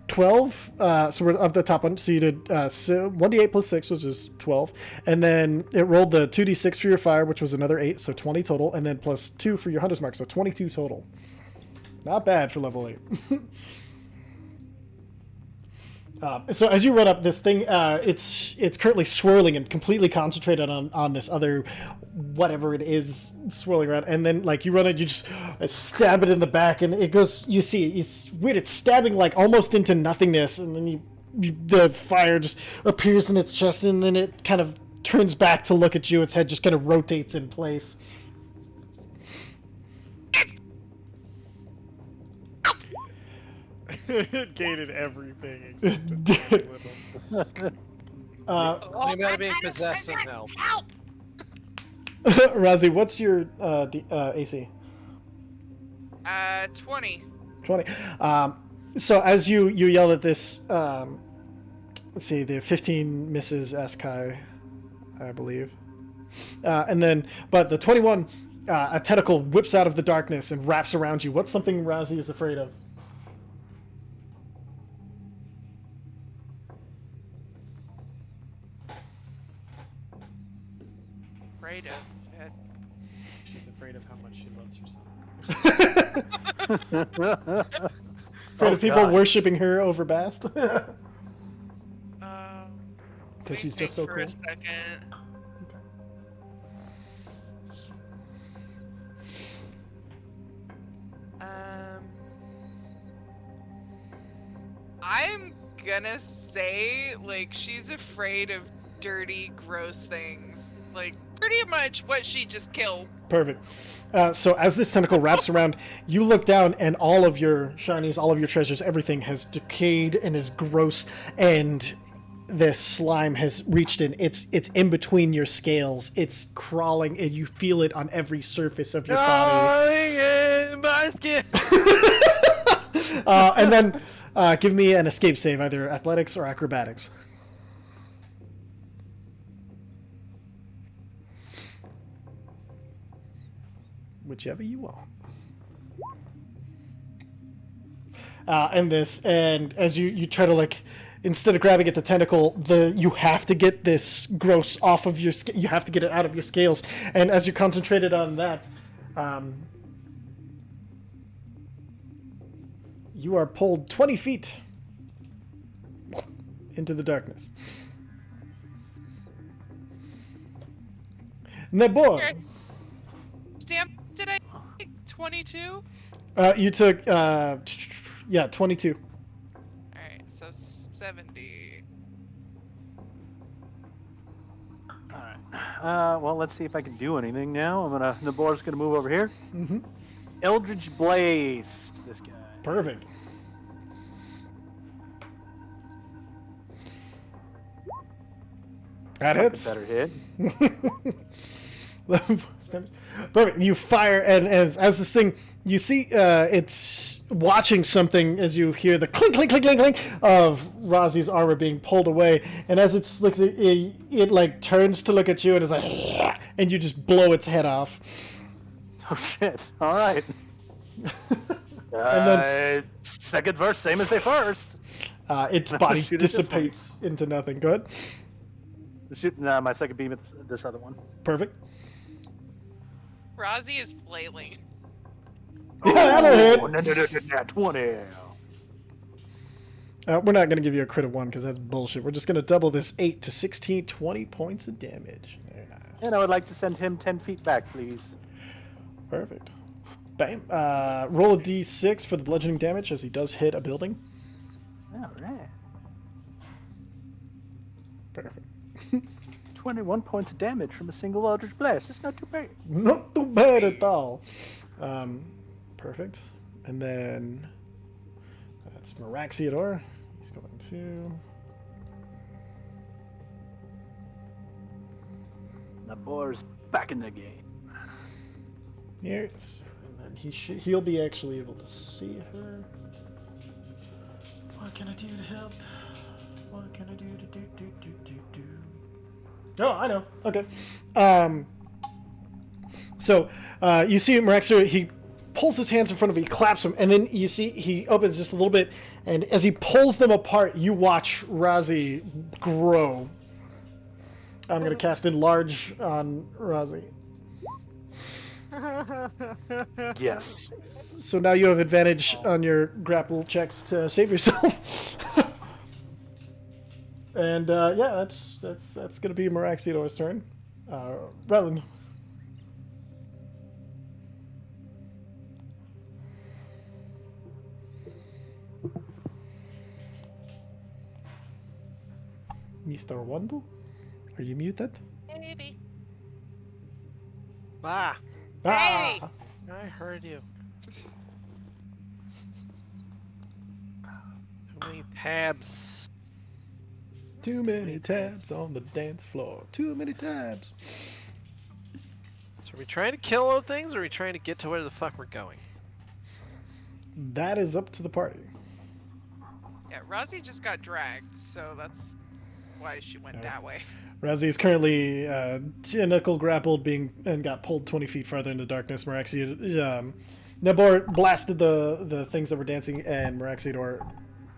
12. So we're of the top one. So you did 1d8 plus 6, which is 12. And then it rolled the 2d6 for your fire, which was another 8. So 20 total. And then plus 2 for your hunter's mark. So 22 total. Not bad for level 8. So as you run up this thing, it's currently swirling and completely concentrated on this other whatever it is swirling around, and then like you run it, you just stab it in the back, and it goes. You see, it's weird. It's stabbing like almost into nothingness, and then the fire just appears in its chest, and then it kind of turns back to look at you. Its head just kind of rotates in place. It gated everything except little. Think about it being possessed somehow. Help! Razi, what's your AC? 20. 20. So as you yell at this, let's see, the 15 misses Eskai, I believe. And then, but the 21, a tentacle whips out of the darkness and wraps around you. What's something Razi is afraid of? Afraid of it. She's afraid of how much she loves herself. Afraid of people God. worshipping her over Bast? Because Let she's me just so think for cool. a second. I'm gonna say, like, she's afraid of dirty, gross things. Like, pretty much what she just killed. Perfect. So as this tentacle wraps around, you look down, and all of your shinies, all of your treasures, everything has decayed and is gross, and this slime has reached in. It's in between your scales. It's crawling, and you feel it on every surface of your body. My skin. And then give me an escape save, either athletics or acrobatics. Whichever you want. And as you try to, like, instead of grabbing at the tentacle, you have to get this gross off of your you have to get it out of your scales, and as you're concentrated on that, you are pulled 20 feet into the darkness. Nebor, Okay. Stamp, did I take 22? you took 22. Alright, so 70. All right. Well, let's see if I can do anything now. Nabor's gonna move over here. Mm-hmm. Eldritch Blaze. This guy. Perfect. That Like a hits. better hit. 11 points damage. Perfect. You fire, and as this thing, you see it's watching something as you hear the clink, clink, clink, clink, clink of Razi's armor being pulled away, and as it looks, it like turns to look at you and is like, and you just blow its head off. Oh shit! All right. then- Second verse, same as the first. Its body Shoot it this dissipates into nothing. Go ahead. Shoot my second beam at this other one. Perfect. Rozzy is flailing. Yeah, that'll hit. No, 20. We're not going to give you a crit of 1 because that's bullshit. We're just going to double this 8 to 16, 20 points of damage. Very nice. And I would like to send him 10 feet back, please. Perfect. Bam. Roll a d6 for the bludgeoning damage as he does hit a building. All right. Perfect. 21 points of damage from a single Eldritch Blast. It's not too bad. Not too bad at all. Perfect. And then that's Meraxiador. He's going to... Nabor's back in the game. Here it's... And then he'll be actually able to see her. What can I do to help? What can I do to do? Oh, I know. Okay. So you see Meraxer, he pulls his hands in front of him, he claps him, and then you see he opens just a little bit, and as he pulls them apart, you watch Razi grow. I'm going to cast Enlarge on Razi. Yes. So now you have advantage on your grapple checks to save yourself. And yeah, that's gonna be Meraxiador's turn. Relin. Mr. Wandle? Are you muted? Maybe. Ah, Hey! I heard you. Too many tabs. Too many tabs on the dance floor. Too many tabs. So are we trying to kill those things, or are we trying to get to where the fuck we're going? That is up to the party. Yeah, Rozzy just got dragged, so that's why she went that way. Razi is currently knuckle grappled, and got pulled 20 feet farther into darkness. Nebor blasted the things that were dancing, and Meraxiador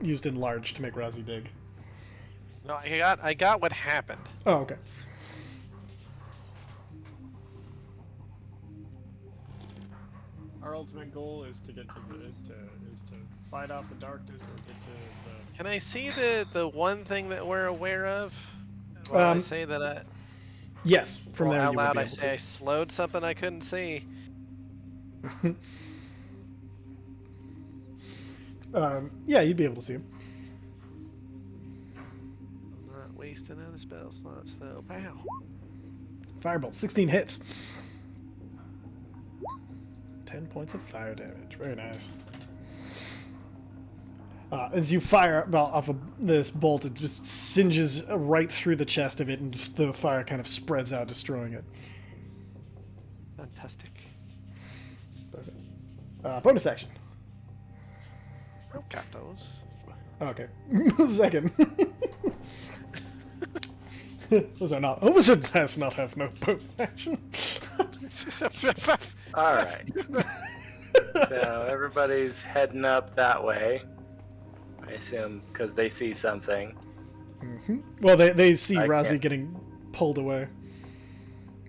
used Enlarge to make Razi big. No, I got what happened. Oh, okay. Our ultimate goal is to get to is to fight off the darkness or get to the. Can I see the one thing that we're aware of? Well, I say that I. Yes, from Well, there out you would loud, be I able say to. I slowed something I couldn't see. Yeah, you'd be able to see him. I'm not wasting another spell slots though. Pow. Firebolt, 16 hits. 10 points of fire damage. Very nice. As you fire off of this bolt, it just singes right through the chest of it, and the fire kind of spreads out, destroying it. Fantastic. Bonus action. I've got those. Okay. Second. Those are not. A wizard does not have no bonus action. All right. So everybody's heading up that way. I assume because they see something. Well, they see I Razi can't- getting pulled away,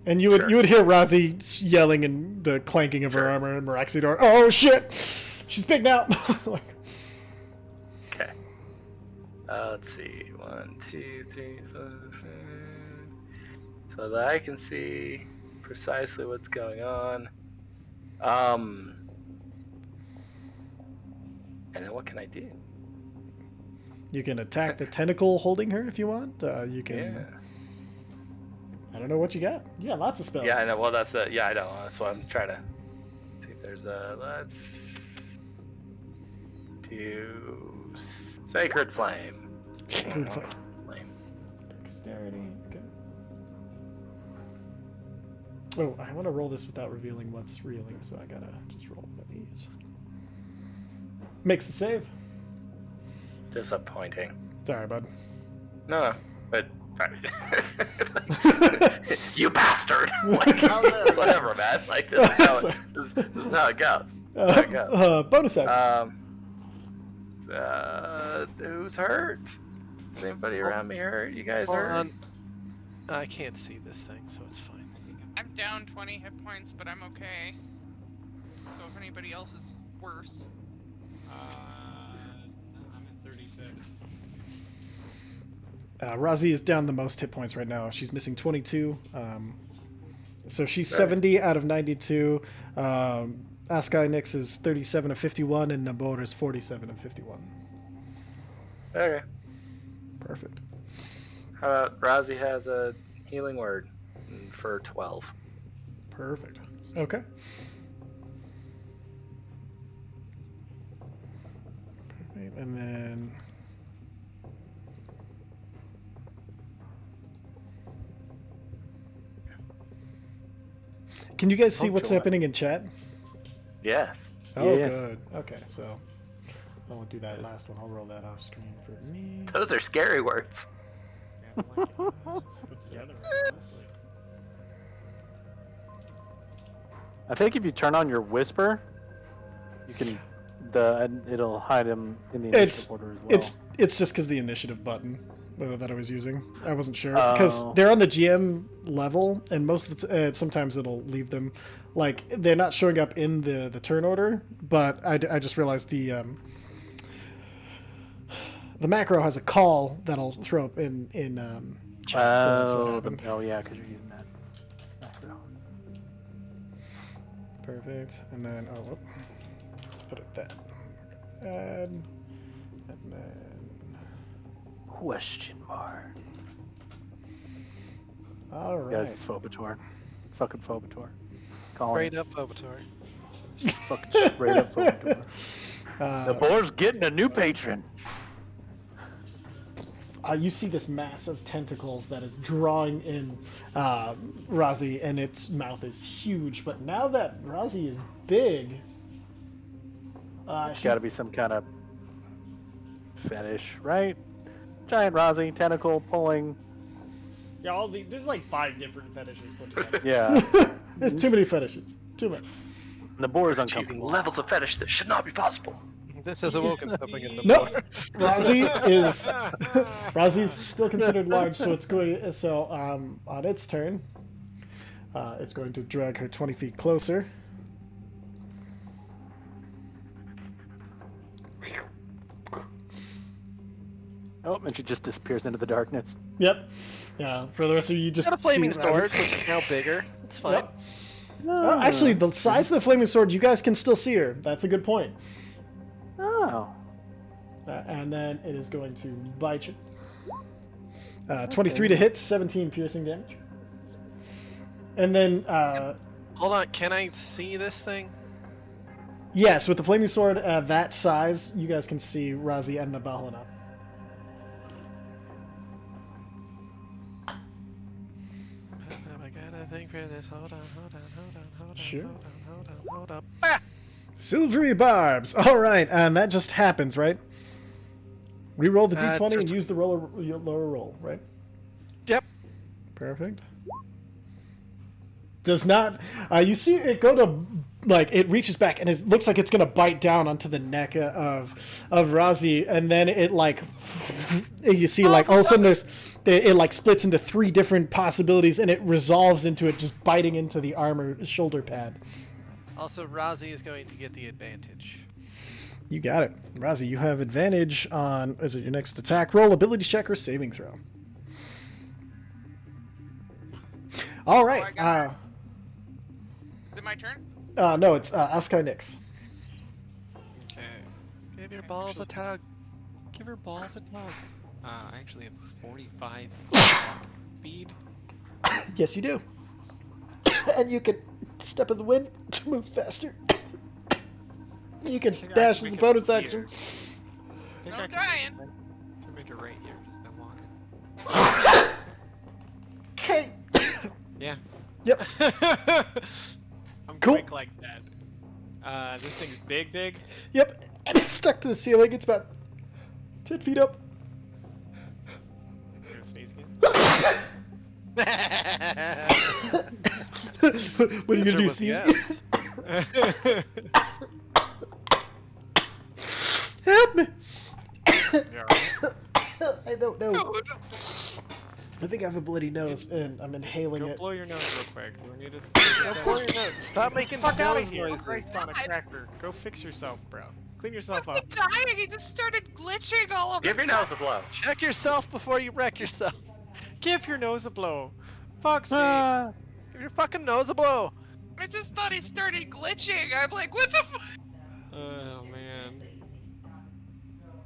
and you would Sure. you would hear Razi yelling and the clanking of her Sure. armor, and Meraxiador, "Oh shit, she's big now!" Like, Okay. Let's see. 1, 2, 3, 4, 5. So that I can see precisely what's going on. And then what can I do? you can attack the tentacle holding her if you want. You can. Yeah. I don't know what you got. Yeah, lots of spells. Yeah, I know. Well, that's the. Yeah, I know. That's what I'm trying to see if there's a. Let's do Sacred Flame. Sacred Flame. Flame. Dexterity. Okay. Oh, I want to roll this without revealing what's reeling, so I gotta just roll one of these. Makes the save. Disappointing. Sorry, bud. No, but you bastard! Like, whatever, man. Like this is how it goes. This is how it goes. Bonus action. Who's hurt? Is anybody around me hurt? You guys Hold hurt? on. I can't see this thing, so it's fine. I'm down 20 hit points, but I'm okay. So if anybody else is worse. I'm at 37. Razi is down the most hit points right now. She's missing 22. So she's 70 out of 92. Askai Nix is 37 of 51, and Nabor is 47 of 51. Okay. Perfect. How about Razi has a healing word for 12. Perfect. Okay. Perfect. And then... Can you guys see what's happening in chat? Yes. Oh, Yes. good. Okay, so I won't do that last one. I'll roll that off screen for me. Those are scary words. Yeah, I like it. Put together, honestly. I think if you turn on your whisper, you can and it'll hide them in the initiative order as well. It's just because the initiative button that I was using. I wasn't sure because they're on the GM level, and most of the sometimes it'll leave them like they're not showing up in the turn order. But I just realized the macro has a call that'll throw up in chat. So that's what happened. Yeah, because you're using that macro. Perfect. And then whoop. Put it that. Add. And then. Question mark. All right. Guys, it's Phobator. Fucking Phobator. Calling Straight it. up Phobator. Fucking straight up Phobator. The boar's getting a new patron. You see this mass of tentacles that is drawing in Razi, and its mouth is huge. But now that Razi is big, It's got to be some kind of fetish, right? Giant Razi, tentacle pulling. Yeah, there's like 5 different fetishes put together. Yeah. there's too many fetishes. Too many. The boar is Achieving uncomfortable. levels of fetish that should not be possible. This has awoken something in the Nope. boy. Razi's still considered large, so it's going. So on its turn, it's going to drag her 20 feet closer. Oh, and she just disappears into the darkness. Yep. Yeah. For the rest of you, just Got a flaming see Razi- sword, which is now bigger. It's fine. Yep. Actually, the size of the flaming sword, you guys can still see her. That's a good point. Oh. And then it is going to bite you. 23 to hit, 17 piercing damage. And then, Hold on, can I see this thing? yes, with the flaming sword that size, you guys can see Razi and the Bahalana. I gotta think for this. Hold on. Sure. Hold on. Ah! Silvery barbs. All right, and that just happens, right? Reroll the d20 and just- use the your lower roll, right? Yep. Perfect. Does not. You see it go to like it reaches back and it looks like it's gonna bite down onto the neck of Razi, and then it like you see like all of a sudden it like splits into 3 different possibilities, and it resolves into it just biting into the armor shoulder pad. Also, Razi is going to get the advantage. You got it, Razi. You have advantage on is it your next attack roll, ability check, or saving throw. All right. Is it my turn? No, it's Askai Nix. Okay. Give your balls a tug. Give her balls a tug. I actually have 45 speed. Yes, you do. And you can step in the wind to move faster. You can think I dash can as a make it bonus here. action. I think I'm I trying. can make it right here just by walking. Okay. Yeah. Yep. I'm Cool. quick like that. This thing's big. Yep. And it's stuck to the ceiling. It's about 10 feet up. I'm gonna sneeze again. What are you Answer gonna do, was sneeze? yes. Help me! Yeah, right. I don't know. Dude, I think I have a bloody nose, and I'm inhaling Go it. blow your nose real quick. We need to Go blow your nose. Stop making fuck out of nose here. noises. Christ on a cracker. Go fix yourself, bro. Clean yourself up. I'm dying. He just started glitching all of Give your nose a blow. Check yourself before you wreck yourself. Give your nose a blow. Fuck's sake. Ah, Give your fucking nose a blow. I just thought he started glitching. I'm like, what the fuck? Oh man.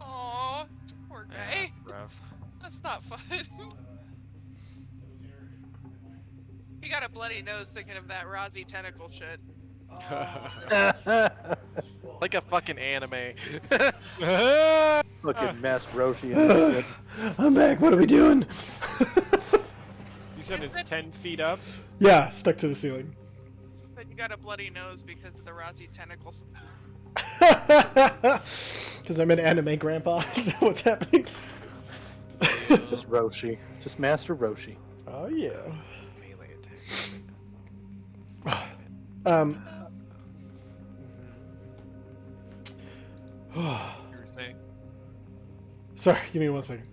Aw, poor guy. Rough. That's not fun. He got a bloody nose thinking of that Rozzy tentacle shit. Like a fucking anime. Fucking masked Roshi and shit. I'm back. What are we doing? You said it's 10 feet up? Yeah, stuck to the ceiling. But you got a bloody nose because of the Rozzy tentacles. Because I'm an anime grandpa. Is that what's happening? Just Roshi. Just Master Roshi. Oh yeah. Melee attack. Um. You were saying? Sorry, give me 1 second.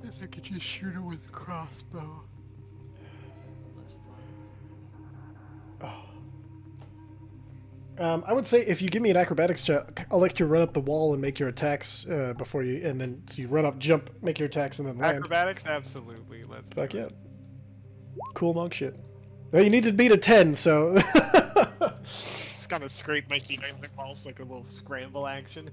Guess I could just shoot her with a crossbow. I would say if you give me an acrobatics check, I'll let you run up the wall and make your attacks before you, and then so you run up, jump, make your attacks, and then land. Acrobatics? Absolutely. Let's Fuck do yeah. it. Cool monk shit. Well, you need to beat a 10, so. Just gotta scrape my feet on the walls like a little scramble action.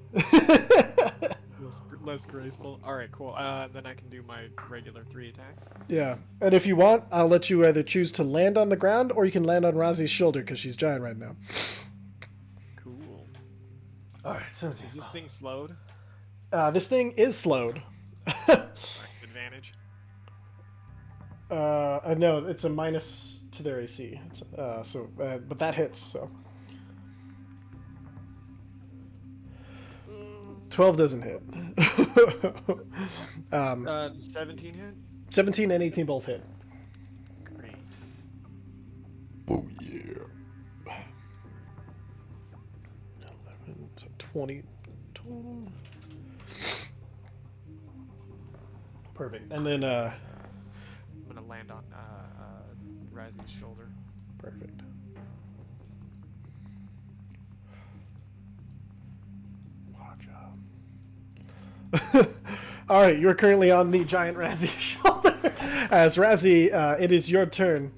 Less graceful. Alright, cool. Then I can do my regular 3 attacks. Yeah, and if you want, I'll let you either choose to land on the ground or you can land on Razi's shoulder because she's giant right now. Cool. All right, 17. Is this thing slowed? This thing is slowed. Advantage. No, it's a minus to their AC. It's, but that hits. So 12 doesn't hit. 17 hit? 17 and 18 both hit. Great. Oh yeah. 11, so 20 total. Perfect. And then I'm gonna land on Razi's shoulder. perfect. All right, you're currently on the giant Razzie shoulder. As Razzie, it is your turn.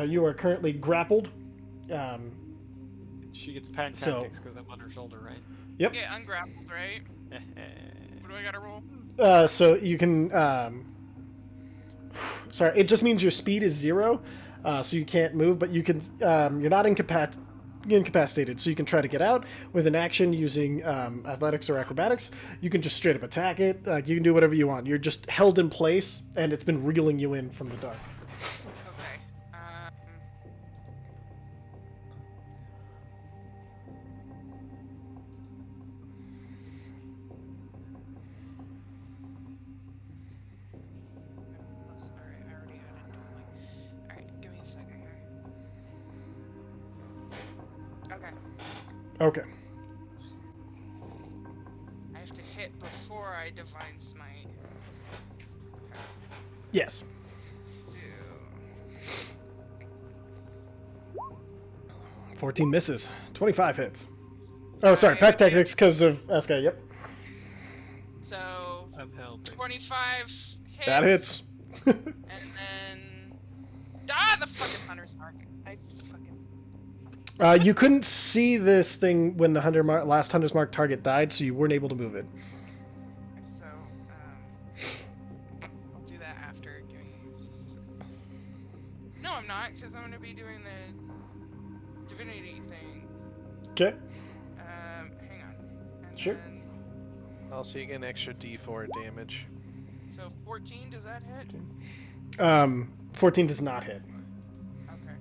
You are currently grappled. She gets pack So- tactics because I'm on her shoulder, right? Yep. Get ungrappled, right? What do I gotta roll? So you can. Sorry, it just means your speed is 0, so you can't move. But you can. You're not incapacitated, so you can try to get out with an action using athletics or acrobatics. You can just straight up attack it. You can do whatever you want. You're just held in place, and it's been reeling you in from the dark. Okay. Sorry, I already added dueling. Alright, give me a second here. Okay. Okay. I have to hit before I divine smite. Yes. 14 misses. 25 hits. Oh, sorry. Alright, Pack okay. tactics because of Aska. Yep. So I'm helping. 25 hits. That hits. And then the fucking hunter's mark. I fucking You couldn't see this thing when the last Hunter's Mark target died, so you weren't able to move it. so I'll do that after doing this. No, I'm not, because I'm gonna be doing the divinity thing. Okay. Hang on. And Sure. then- Also, you get an extra D4 damage. So 14, does that hit? 14 does not hit. Okay.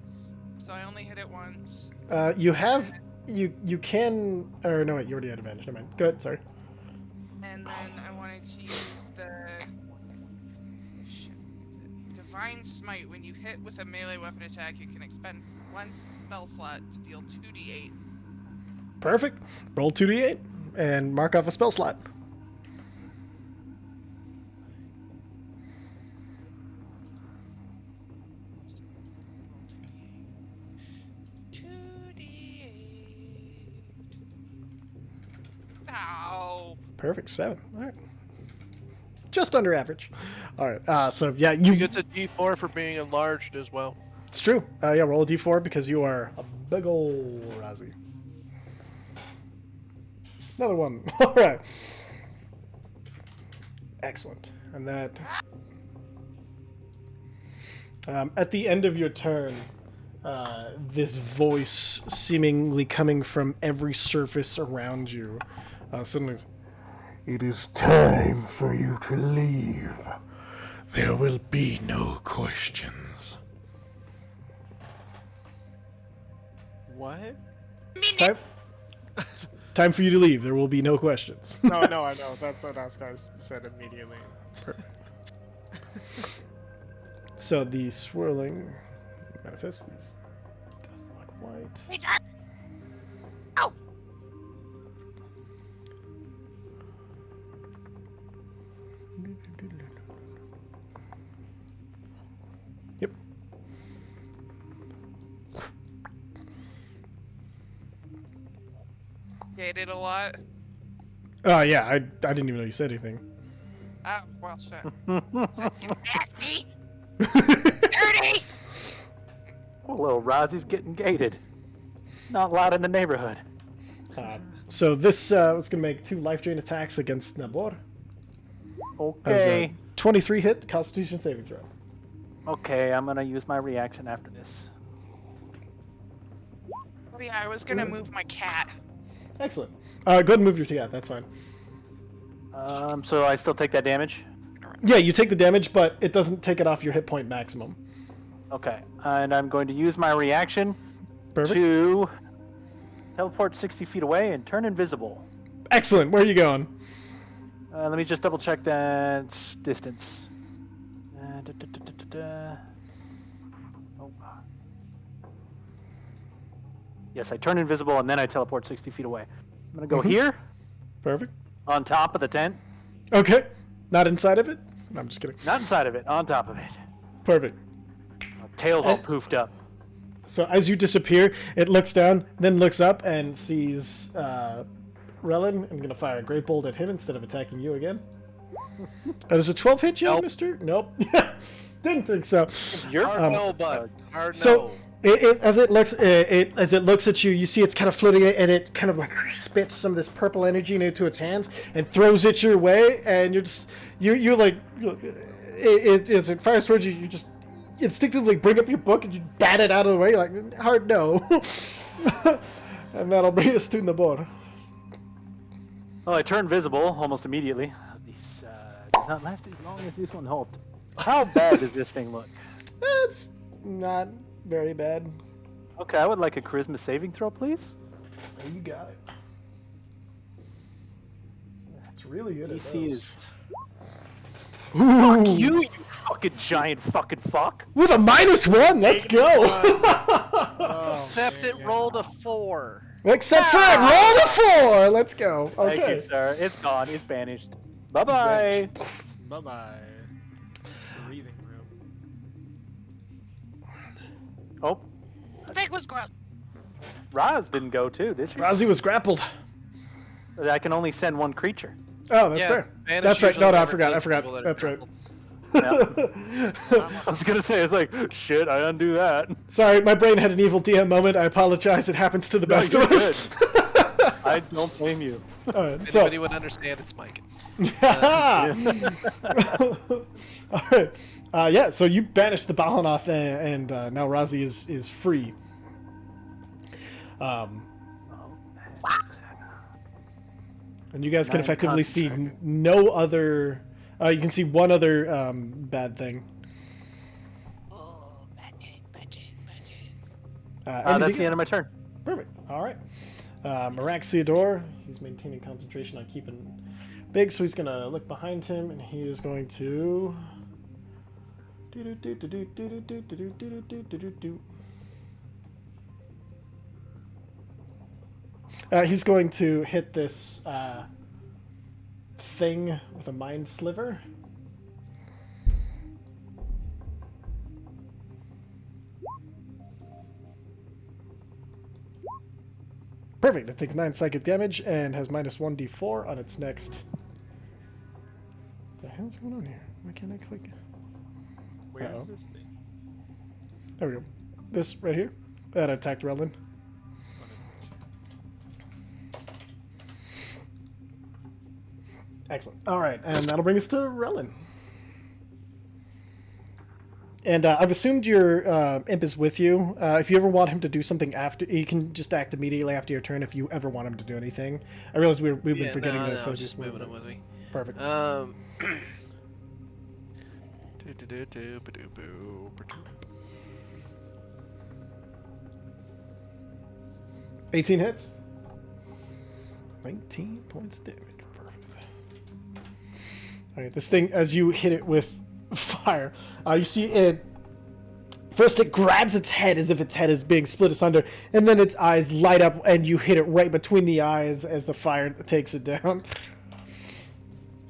So I only hit it once. You have you can or no wait, you already had advantage. Never mind. Go ahead. Sorry. And then I wanted to use the shit, what's it? Divine Smite. When you hit with a melee weapon attack, you can expend 1 spell slot to deal 2d8. Perfect. Roll 2d8 and mark off a spell slot. Roll 2d8. 2d8. Ow. Perfect. 7. All right. Just under average. All right. So yeah, You get a D4 for being enlarged as well. It's true. Yeah, roll a d4 because you are a big ol' Razzie. Another one. All right. Excellent. And that... at the end of your turn, this voice seemingly coming from every surface around you suddenly says, "It is time for you to leave. There will be no questions." What? It's time for you to leave. There will be no questions. No, I know. That's what us guys said immediately. So the swirling manifest these death-like white. Hey, Jar- Oh, Yep. Gated a lot. Oh yeah, I didn't even know you said anything. Oh, well, shit. nasty! Dirty! Well, little Rozzie's getting gated. Not loud in the neighborhood. So this was gonna make 2 life drain attacks against Nabor. That was Okay. a 23 hit Constitution saving throw. Okay, I'm gonna use my reaction after this. Oh, yeah, I was gonna move my cat. Excellent. Go ahead and move your cat. That's fine. So I still take that damage? Yeah, you take the damage, but it doesn't take it off your hit point maximum. Okay, and I'm going to use my reaction Perfect. to teleport 60 feet away and turn invisible. Excellent. Where are you going? Let me just double check that distance. Oh. Yes, I turn invisible and then I teleport 60 feet away. I'm gonna go here, Perfect. on top of the tent. Okay. Not inside of it? No, I'm just kidding. Not inside of it, on top of it. Perfect. My tail's all poofed up. So as you disappear, it looks down, then looks up and sees Relin. I'm going to fire a Great Bolt at him instead of attacking you again. Does a 12 hit you, Nope. mister? Nope. Didn't think so. You're Hard no, bud. Hard So no. as it looks at you, you see it's kind of floating, and it kind of like spits some of this purple energy into its hands and throws it your way, and it's it fires towards you. You just instinctively bring up your book and you bat it out of the way. You're like, hard no. And that'll bring us to the board. Well, I turn visible almost immediately. This does not last as long as this one hoped. How bad does this thing look? It's not very bad. Okay, I would like a charisma saving throw, please. You got it. That's really good. at DC those. is. Ooh, Fuck you, you fucking giant fucking fuck. with a -1. Let's go. Oh, Except it man. rolled a 4. Except for it, roll the 4. Let's go. Thank Okay. you, sir. It's gone. It's banished. Bye bye. Bye bye. Breathing room. Oh, Big was gross. Roz didn't go too, did she? Razzie was grappled. I can only send one creature. Oh, that's Yeah, fair. Banish That's right. usually No, I never forgot. I kills forgot. people that are That's right. grappled. I was gonna say, it's like, shit, I undo that. Sorry, my brain had an evil DM moment. I apologize. It happens to the best you're of us. I don't blame you. All right. If So, anybody would understand, it's Mike. all right. Yeah. So you banished the Balanoth, and now Razzie is free. And you guys can 9 effectively see concentrate. no other. You can see one other bad thing. Oh, bad thing, bad thing, bad thing. Anything That's the end of my turn. Perfect. All right. Maraxiador, he's maintaining concentration on keeping big, so he's going to look behind him, and he is going to. He's going to hit this thing with a mind sliver. Perfect. It takes 9 psychic damage and has minus 1d4 on its next. What the hell's going on here? Why can't I click? Where is Uh-oh. this thing? There we go. This right here. That attacked Relin. Excellent. All right, and that'll bring us to Relin. And I've assumed your imp is with you. If you ever want him to do something after, you can just act immediately after your turn if you ever want him to do anything. I realize we've been forgetting this. So just moving it with me. Perfect. 18 hits. 19 points of damage. Perfect. Okay, this thing, as you hit it with fire, you see it. First, it grabs its head as if its head is being split asunder, and then its eyes light up, and you hit it right between the eyes as the fire takes it down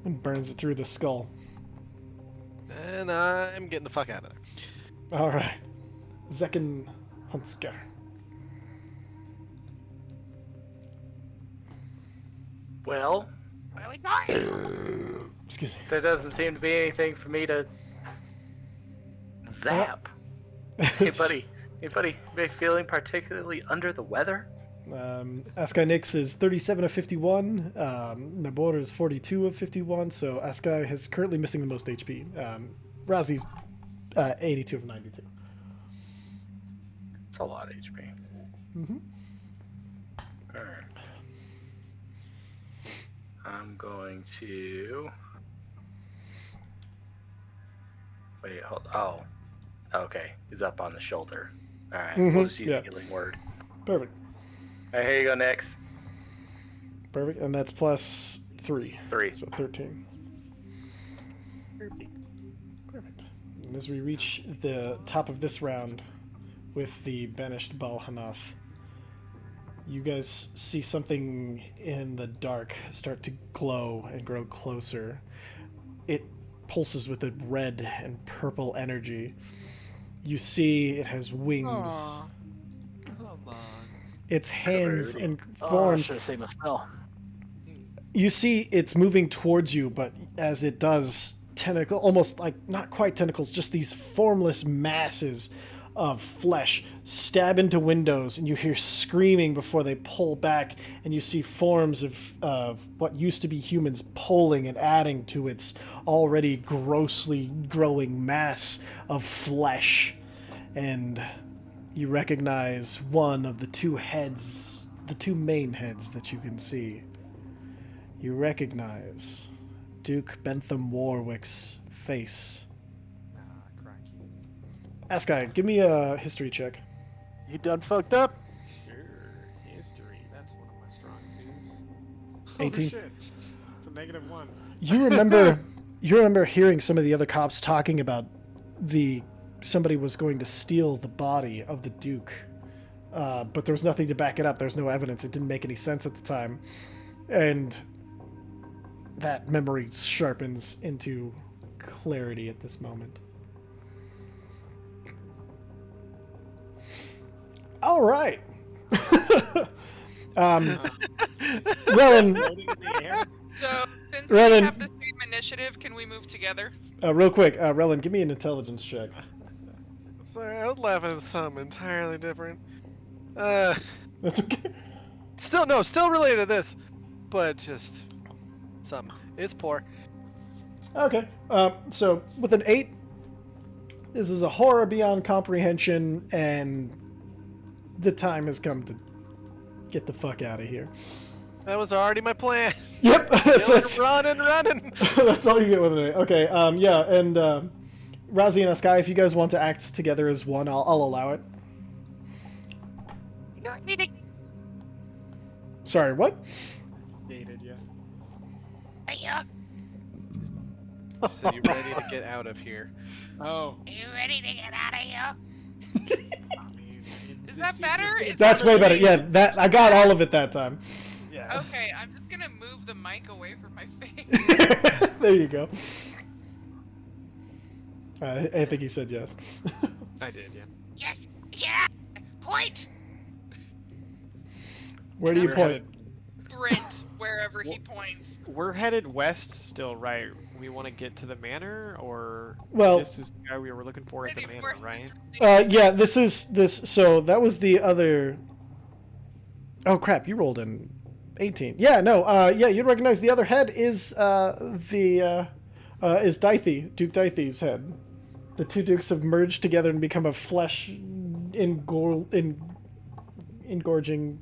and burns it through the skull. And I'm getting the fuck out of there. All right, Zekken Hunsker. Well, What are we going? Excuse me. there doesn't seem to be anything for me to zap. Hey, buddy. Hey, buddy. Are feeling particularly under the weather? Askai Nix is 37 of 51. Nabor is 42 of 51. So Askai is currently missing the most HP. Razi's 82 of 92. It's a lot of HP. Mm-hmm. Alright. I'm going to... Wait, hold... Oh. Okay. He's up on the shoulder. Alright, we'll just use healing word. Perfect. Alright, here you go, next. Perfect. And that's plus 3. 3. So 13. Perfect. Perfect. And as we reach the top of this round with the banished Balhanath, you guys see something in the dark start to glow and grow closer. It pulses with a red and purple energy. You see it has wings. Aw. Come on. Its hands Rude. and Oh, I forms. should have saved my spell. You see it's moving towards you, but as it does, tentacle, almost like not quite tentacles, just these formless masses of flesh stab into windows, and you hear screaming before they pull back, and you see forms of what used to be humans pulling and adding to its already grossly growing mass of flesh. And you recognize one of the two heads, the two main heads that you can see. You recognize Duke Bentham Warwick's face. Ah, cracky. Askai, give me a history check. You done fucked up? Sure. History. That's one of my strong suits. 18. Oh, shit. It's a -1. You remember hearing some of the other cops talking about somebody was going to steal the body of the Duke, but there was nothing to back it up. There was no evidence. It didn't make any sense at the time, and that memory sharpens into clarity at this moment. All right. Relin, Floating in the air. So, since Relin- we have the same initiative, can we move together? real quick, Relin, give me an intelligence check. Sorry, I was laughing at something entirely different. That's okay. Still related to this, but just something. It's poor. Okay. So with an 8, this is a horror beyond comprehension, and the time has come to get the fuck out of here. That was already my plan. Yep, that's Running. that's all you get with it. Okay, yeah, and Razi and Askai, if you guys want to act together as one, I'll allow it. You need to Sorry, what? Dated, yeah. are you So you ready to get out of here? Oh. ready to get out of here? I mean, Is that better? Is That's that way better. okay? Yeah, that I got all of it that time. Yeah. Okay, I'm just gonna move the mic away from my face. There you go. I think he said yes. I did, yeah. Yes. Yeah. Point. Where do you We're point? headed- Sprint wherever he points. We're headed west still, right? We want to get to the manor, or Well- this is the guy we were looking for at the Heading manor, north right? is Yeah, this is this. So that was the other. Oh crap! You rolled in 18. Yeah, no. Yeah, you'd recognize the other head is is Dythe, Duke Dythe's head. The two dukes have merged together and become a flesh engorging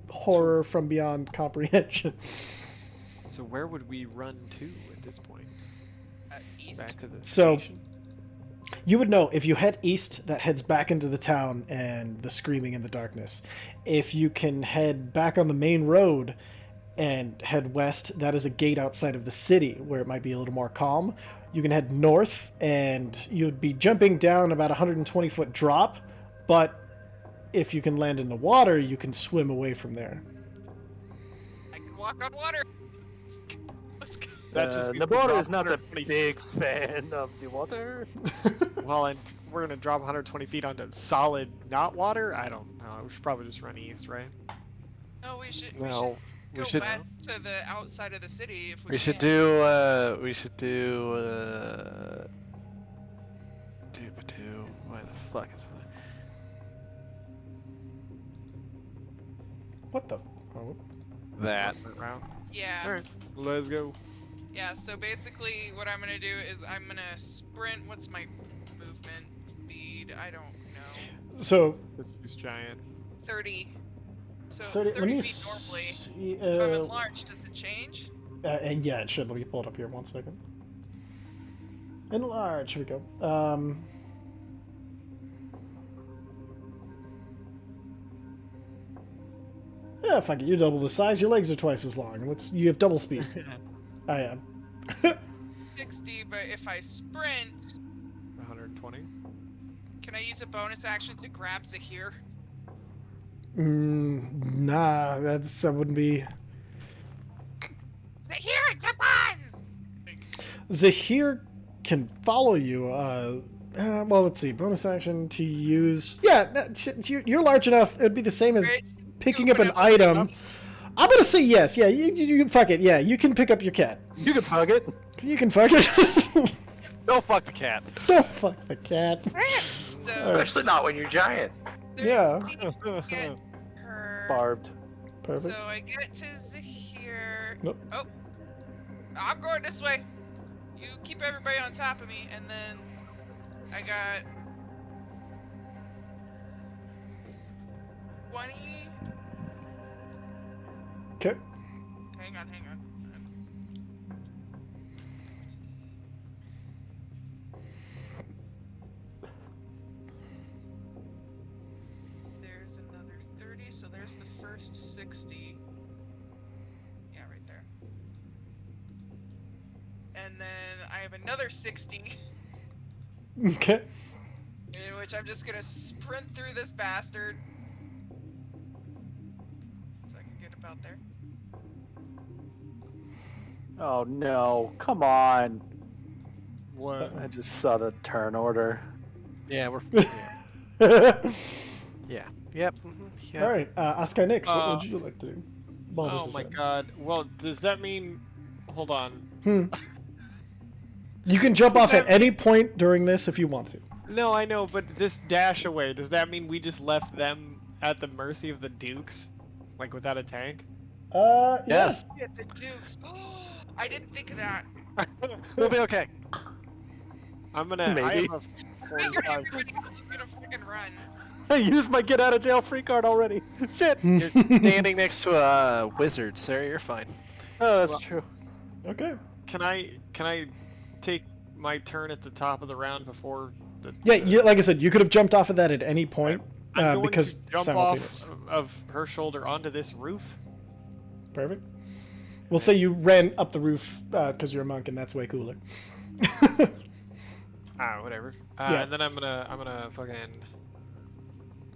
horror from beyond comprehension. So where would we run to at this point? east. Back to the So- station? You would know if you head east, that heads back into the town and the screaming in the darkness. If you can head back on the main road and head west, that is a gate outside of the city where it might be a little more calm. You can head north and you'd be jumping down about a 120-foot drop, but if you can land in the water, you can swim away from there. I can walk on water. Let's go. That just means we Naboru drop is not a 120 big fan of the water. Well, and we're gonna drop 120 feet onto solid, not water. I don't know. We should probably just run east, right? No, we should. No, Go we should- west to the outside of the city if we We should can. do. Why the fuck is it? What the? Oh. That. route. Yeah. All right, let's go. Yeah. So basically, what I'm gonna do is I'm gonna sprint. What's my movement speed? I don't know. So It's giant. 30. So 30, it's let 30 me feet normally. see, If I'm enlarged, does it change? and yeah, it should. Let me pull it up here 1 second. Enlarge. Here we go. Yeah, fuck it. You're double the size. Your legs are twice as long. You have double speed. I am. 60, but if I sprint, 120. can I use a bonus action to grab Zahir? Nah, that wouldn't be. Zahir, jump on. Zahir can follow you. Well, let's see. Bonus action to use. Yeah, you're large enough. It'd be the same as Right? picking You up an open up- item. I'm gonna say yes. Yeah, you fuck it. Yeah, you can pick up your cat. You can fuck it. You can fuck it. Don't fuck the cat. Don't fuck the cat. So, Especially not when you're giant. Yeah. 30 get her. Barbed. Perfect. So I get to Zahir. Nope. Oh, I'm going this way. You keep everybody on top of me, and then I got 20. Okay. Hang on. There's another 30, so there's the first 60. Yeah, right there. And then I have another 60, Okay. in which I'm just gonna sprint through this bastard. So I can get about there. Oh no! Come on! What? I just saw the turn order. Yeah, we're. Yeah. Yep. Yep. All right, Askai Nix, what Uh, would you like to do? Oh Baldur's my Ascent. god. Well, does that mean? Hold on. You can jump off at any point during this if you want to. No, I know, but this dash away, does that mean we just left them at the mercy of the Dukes? Like without a tank? Yeah. Yes. Get the Dukes. I didn't think of that. We'll be okay. I'm gonna. I Maybe. have a Figured 45. everybody else is gonna fucking run. I used my get out of jail free card already. Shit. You're standing next to a wizard, sir. You're fine. Oh, that's Well- true. Okay. Can I take my turn at the top of the round before the? Yeah, like I said, you could have jumped off of that at any point I'm going because to jump simultaneous. off of her shoulder onto this roof. Perfect. We'll say you ran up the roof because you're a monk, and that's way cooler. Whatever. Yeah. And then I'm gonna fucking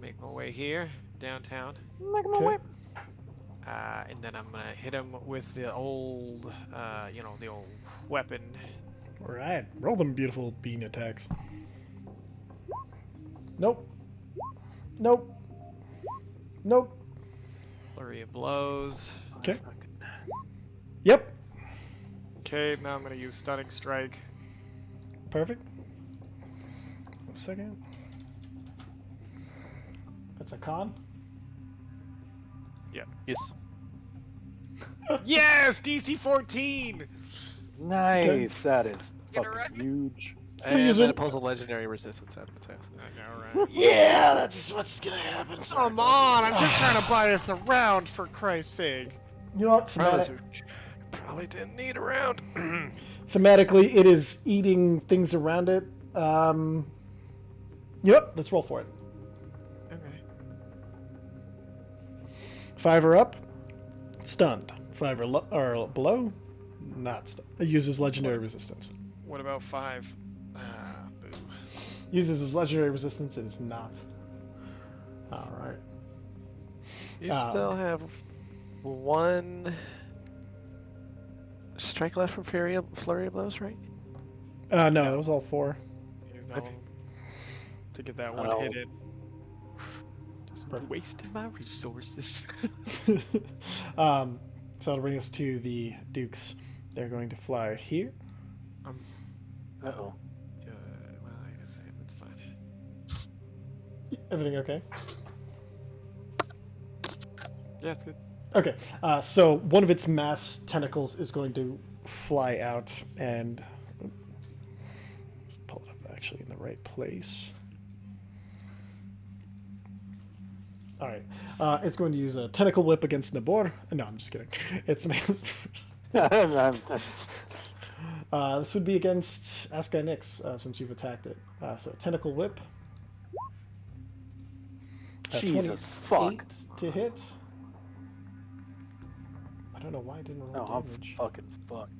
make my way here downtown. Okay. And then I'm gonna hit him with the old, the old weapon. All right. Roll them beautiful bean attacks. Nope. Nope. Nope. Flurry of blows. Okay. Yep. Okay, now I'm gonna use stunning strike. Perfect. 1 second. That's a con. Yes. Yes, DC 14. Nice. That is Get fucking around. huge. gonna And use then it. it pulls a legendary resistance out of its house. I know, right? Yeah, that's what's gonna happen. Come on, I'm just trying to buy us around for Christ's sake. You know what? Probably didn't need a round. Thematically, it is eating things around it. Yep. Let's roll for it. Okay. 5 or up, stunned. 5 or below, not stunned. It uses legendary resistance. What about 5? Boo. Uses his legendary resistance and is not. All right. You still have 1 strike left from Flurry of Blows, right? No, it was all 4. Use that one to get that one Oh. hit in. Just wasting my resources. So that'll bring us to the Dukes. They're going to fly here. Uh-oh. Well, I guess that's fine. Everything okay? Yeah, it's good. Okay. So one of its mass tentacles is going to fly out and let's pull it up actually in the right place. All right. It's going to use a tentacle whip against Nabor. No, I'm just kidding. It's this would be against Aska Nyx since you've attacked it. So tentacle whip. Jesus 28 fuck. to hit. I don't know why I didn't roll Oh, I'm damage. fucking fucked.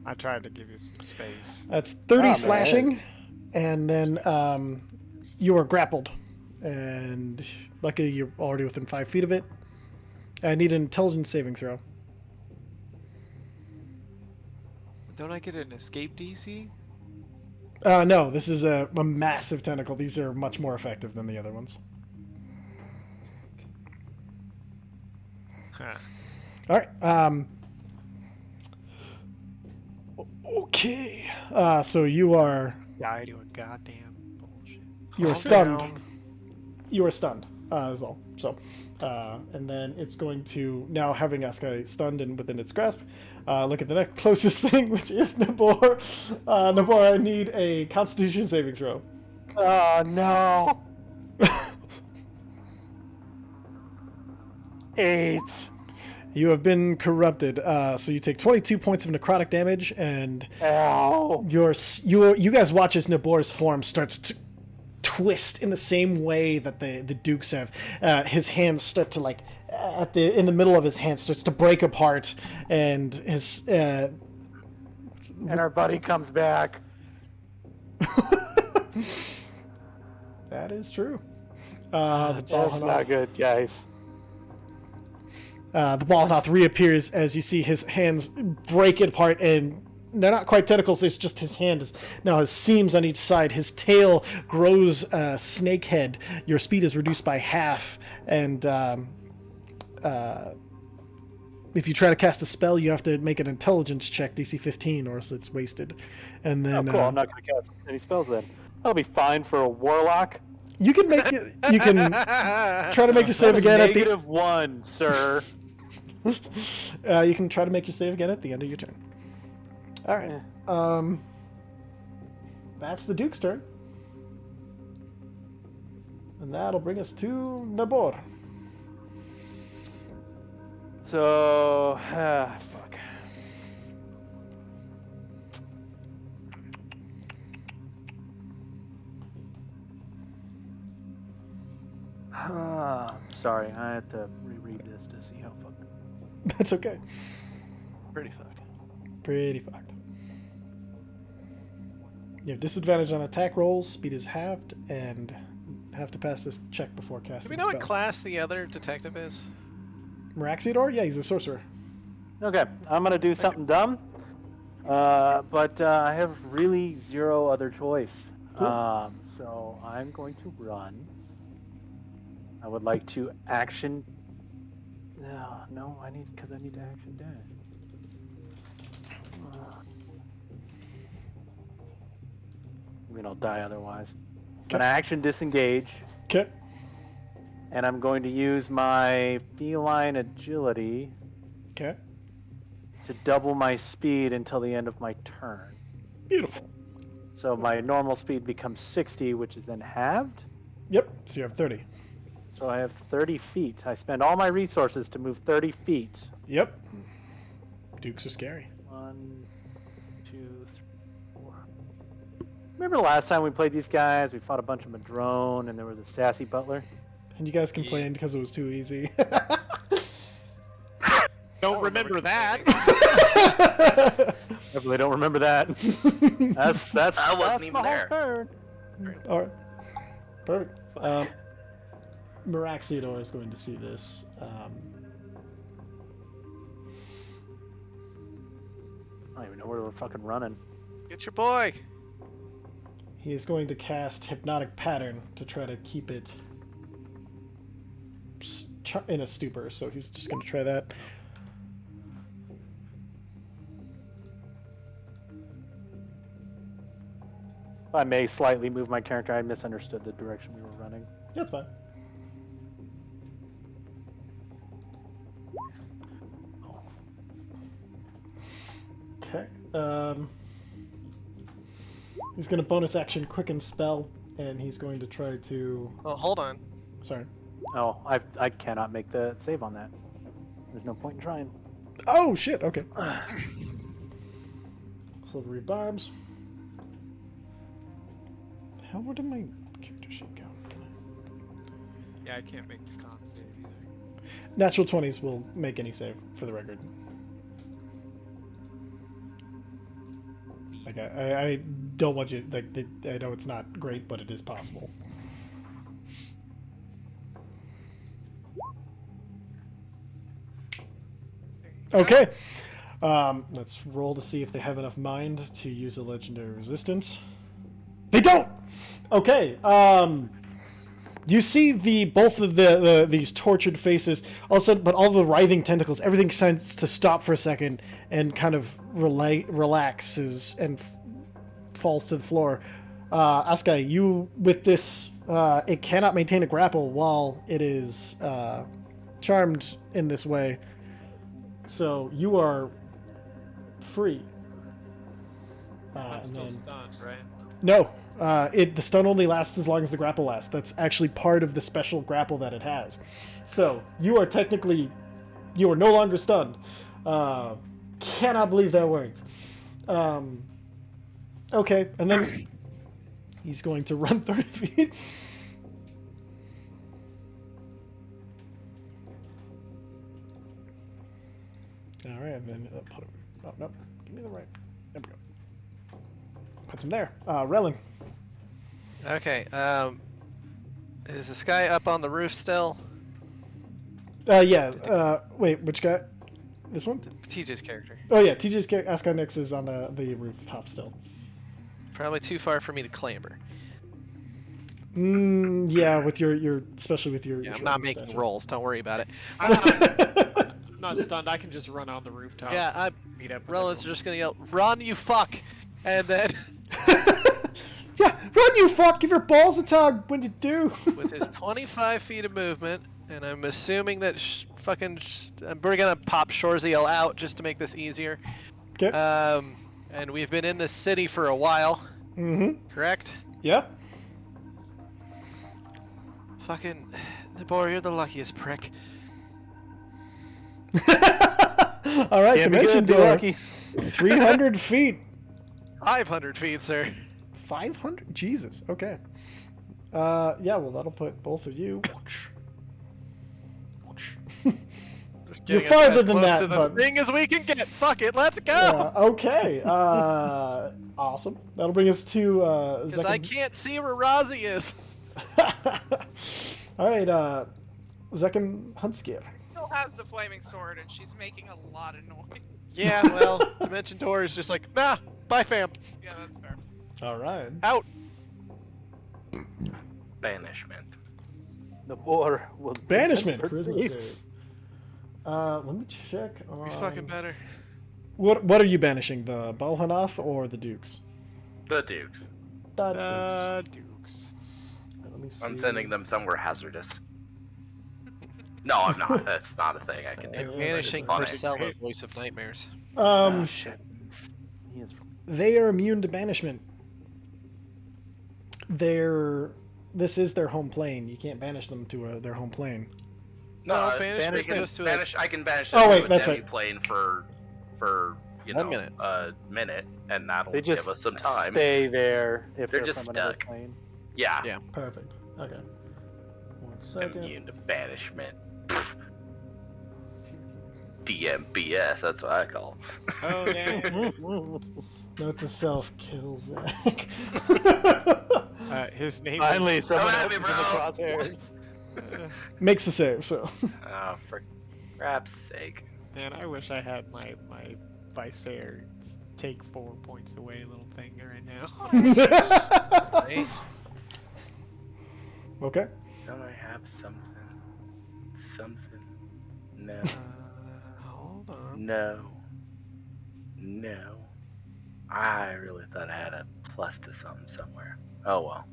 I tried to give you some space. That's 30 man. slashing, and then you are grappled. And luckily you're already within 5 feet of it. I need an intelligence saving throw. Don't I get an escape DC? No, this is a massive tentacle. These are much more effective than the other ones. Huh. All right. Okay. So you are Die to a goddamn bullshit. you are Calm stunned. down. You are stunned. Is all. So, and then it's going to now having Aska stunned and within its grasp. Look at the next closest thing, which is Nabor. Nabor, I need a Constitution saving throw. Oh no. 8. You have been corrupted. So you take 22 points of necrotic damage, and Ow. you guys watch as Nabor's form starts to twist in the same way that the Dukes have. His hands start to in the middle of his hand starts to break apart, and his And our buddy comes back. that is true. That's not good, guys. The Balanoth reappears as you see his hands break apart, and they're not quite tentacles. There's just his hand is now has seams on each side. His tail grows a snake head. Your speed is reduced by half, and if you try to cast a spell, you have to make an intelligence check, DC 15, or else it's wasted. And then Oh, cool. I'm not going to cast any spells then. That'll be fine for a warlock. you can make it. You can try to make your save again at the. -1, sir. You can try to make your save again at the end of your turn. All right. That's the Duke's turn. And that'll bring us to Nabor. So, fuck. Sorry, I had to reread this to see how fucking. That's okay. Pretty fucked. Pretty fucked. You have disadvantage on attack rolls, speed is halved, and have to pass this check before Do casting we a know spell. what class the other detective is? Meraxiador? Yeah, he's a sorcerer. Okay, I'm gonna do something dumb, but I have really zero other choice. Cool. So I'm going to run. I would like to action. No, I need to action dash. I mean, I'll die otherwise. I'm gonna action disengage, Okay. and I'm going to use my feline agility Okay. to double my speed until the end of my turn. Beautiful. So my normal speed becomes 60, which is then halved. Yep. So you have 30. So I have 30 feet. I spend all my resources to move 30 feet. Yep. Dukes are scary. 1, 2, 3, 4. Remember the last time we played these guys? We fought a bunch of Madrone, and there was a sassy butler. And you guys complained because it was too easy. Don't remember that. Definitely don't remember that. That's I wasn't even my whole there. turn. All right. Perfect. Meraxiador is going to see this. I don't even know where we're fucking running. Get your boy. He is going to cast Hypnotic Pattern to try to keep it in a stupor. So he's just going to try that. If I may slightly move my character, I misunderstood the direction we were running. That's fine. Okay. He's going to bonus action Quicken Spell, and he's going to try to... Oh, hold on. Sorry. Oh, I cannot make the save on that. There's no point in trying. Oh, shit. Okay. Silvery Barbs. The hell, where did my character sheet go? Yeah, I can't make the con save either. Natural 20s will make any save, for the record. Like, I don't want you... Like, I know it's not great, but it is possible. Okay. Let's roll to see if they have enough mind to use a legendary resistance. They don't! Okay. You see both of these tortured faces, all of a sudden, but all the writhing tentacles, everything starts to stop for a second and kind of relaxes and falls to the floor. Askai, you, with this, it cannot maintain a grapple while it is charmed in this way. So you are free. I'm still stunned, right? No, the stun only lasts as long as the grapple lasts. That's actually part of the special grapple that it has. So you are no longer stunned. Cannot believe that worked. Okay, and then he's going to run 30 feet. All right, and then put him. Oh no, give me the right. There we go. Puts him there. Relling. Okay. Is this guy up on the roof still? Yeah. Wait, which guy? This one? TJ's character. Oh yeah, TJ's character. Askai Nix is on the rooftop still. Probably too far for me to clamber. Yeah, with your especially with your. Yeah, your I'm not short making stature. rolls. Don't worry about it. I'm not stunned. I can just run on the rooftop. Yeah, I'm. Meet up with Rellen's everyone. just gonna yell, "Run, you fuck!" And then, Yeah, run you fuck! Give your balls a tug when you do. with his 25 feet of movement, and I'm assuming that we're gonna pop Shorziel out just to make this easier. Okay. And we've been in this city for a while. Mm-hmm. Correct? Yeah. Fucking Nabor, you're the luckiest prick. All right, Can't be dimension good, be door. lucky. 300 feet. 500 feet, sir. 500? Jesus. Okay. Yeah, well, that'll put both of you. Just You're getting us farther as than close that, to the but- thing as we can get. Fuck it, let's go. Okay. Awesome. That'll bring us to Because I can't see where Razi is. All right, Zekan Hunskier. Still has the flaming sword, and she's making a lot of noise. Yeah, well, Dimension Door is just like, nah, bye, fam. Yeah, that's fair. All right. Out. Banishment. The boar will Banishment. remember Charisma this. save. Let me check on. Be fucking better. What are you banishing? The Balhanath or the Dukes? The Dukes. The Dukes. Dukes. Let me see. I'm sending them somewhere hazardous. No, I'm not. That's not a thing I can do. Yeah, Banishing funny. Priscilla, Voice of Nightmares. Oh, shit. He is from They are immune to banishment. This is their home plane. You can't banish them to their home plane. No, banishment goes to I can banish Oh, them wait, to a that's right. demi-plane for you 1 know minute. a minute, and that'll They just give us some time. stay there if They're they're just from another stuck. plane. Yeah. Yeah. Perfect. Okay. 1 second. Immune to banishment. DMBS, that's what I call. Oh yeah. Note to self, kill Zach. His name. Finally, someone Come else at is me, in the bro. crosshairs. Makes the save, so. Oh, for crap's sake. Man, I wish I had my Visair take 4 points away little thing right now. Right? Okay. Don't I have something? Something? No. Hold on. No. No. I really thought I had a plus to something somewhere. Oh well.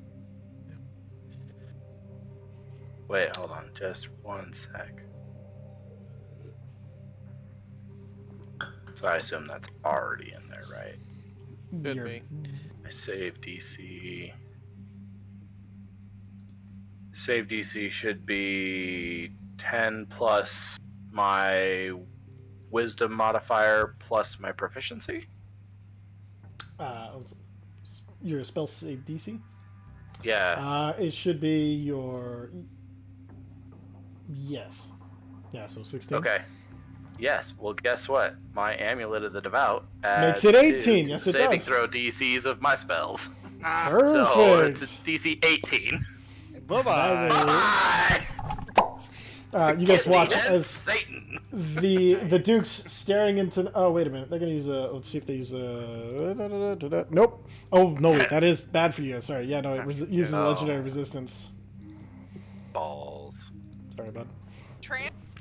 Wait, hold on. Just 1 sec. So I assume that's already in there, right? Could You're- be. I save DC. Save DC should be 10 plus my wisdom modifier plus my proficiency. Your spell save DC? Yeah. It should be your. Yes. Yeah, so 16. Okay. Yes. Well, guess what? My Amulet of the Devout Makes adds it to 18, the yes, it saving does. throw DCs of my spells. Perfect. So it's a DC 18. Bye bye. Bye. You guys watch And as Satan. the Dukes staring into. Oh, wait a minute. They're going to use a. Let's see if they use a. Nope. Oh, no, wait. That is bad for you. Sorry. Yeah, no, it uses Oh. legendary resistance. Balls. Sorry, bud.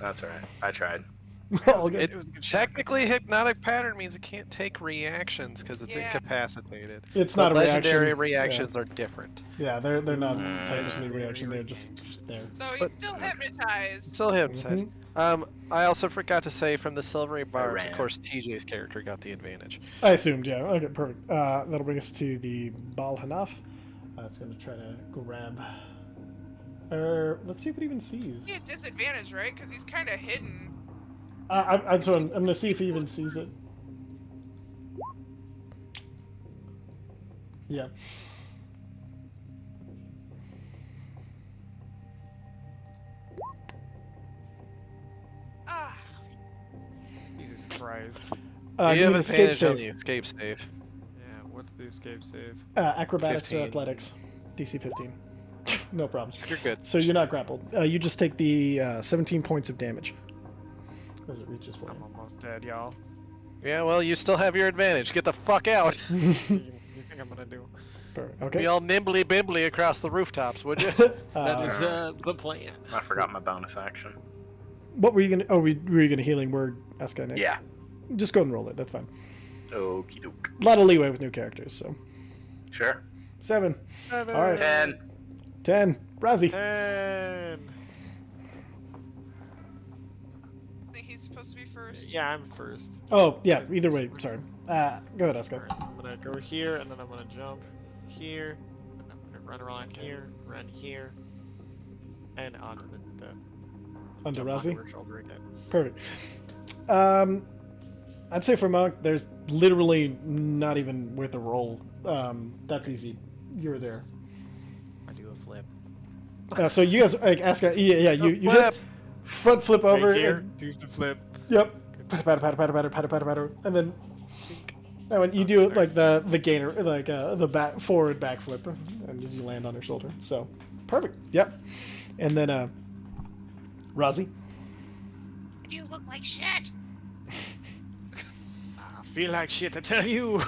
That's alright. I tried. All good. It was a good shot. Technically, hypnotic pattern means it can't take reactions because it's Yeah. incapacitated. It's But not a legendary reaction. reactions are different. Yeah, they're not Mm. technically reaction. They're just there. So he's But- still hypnotized. Still hypnotized. Mhm. I also forgot to say from the silvery barbs, of ran. course, TJ's character got the advantage. I assumed, yeah. Okay, perfect. That'll bring us to the Bal Hanaf. It's going to try to grab. Let's see if it even sees. He had disadvantage, right? Because he's kind of hidden. So I'm going to see if he even sees it. Yeah. Ah, Jesus Christ. You Give have me an escape advantage on the save. escape save. Yeah, what's the escape save? Acrobatics or 15. athletics. DC 15. No problem. You're good. So you're not grappled. You just take the 17 points of damage as it reaches for I'm you. almost dead, y'all. Yeah, well, you still have your advantage. Get the fuck out. What do you think I'm gonna do? Perfect. Be Okay. all nimbly bimbly across the rooftops, would you? That is the plan. I forgot my bonus action. What were you gonna? Oh, were you gonna healing word Eska next? Yeah. Just go and roll it. That's fine. Okie doke. A lot of leeway with new characters. So Sure. 7, 7. All right. 10. 10. Razzie. 10. I think he's supposed to be first. Yeah, I'm first. Oh yeah. Either way. Sorry. Go ahead, Eska. Alright, I'm gonna go here, and then I'm gonna jump here. And I'm gonna run around here, run here. And onto the Under jump onto Razi? her shoulder again. Perfect. I'd say for Monk, there's literally not even worth a roll. That's easy. You're there. I do a flip. So you guys like ask. Yeah, you hit front flip over. Right here, And, do the flip. yep. Patter, and then when you do like the gainer, like the forward back flip, and as you land on her shoulder. So perfect. Yep. And then Razi. You look like shit. I feel like shit, I tell you.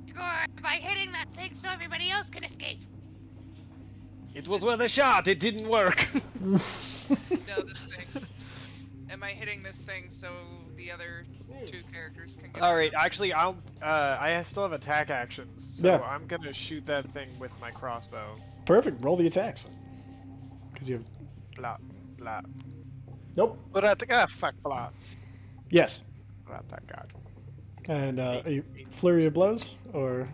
Score by hitting that thing so everybody else can escape. It was worth a shot. It didn't work. No, this thing. Am I hitting this thing so the other two characters can get? All right, actually, I still have attack actions, so Yeah. I'm gonna shoot that thing with my crossbow. Perfect. Roll the attacks. Because you have. Blah blah Nope. But I think fuck. blah. Yes. Blah, that god. And are you flurry of blows or?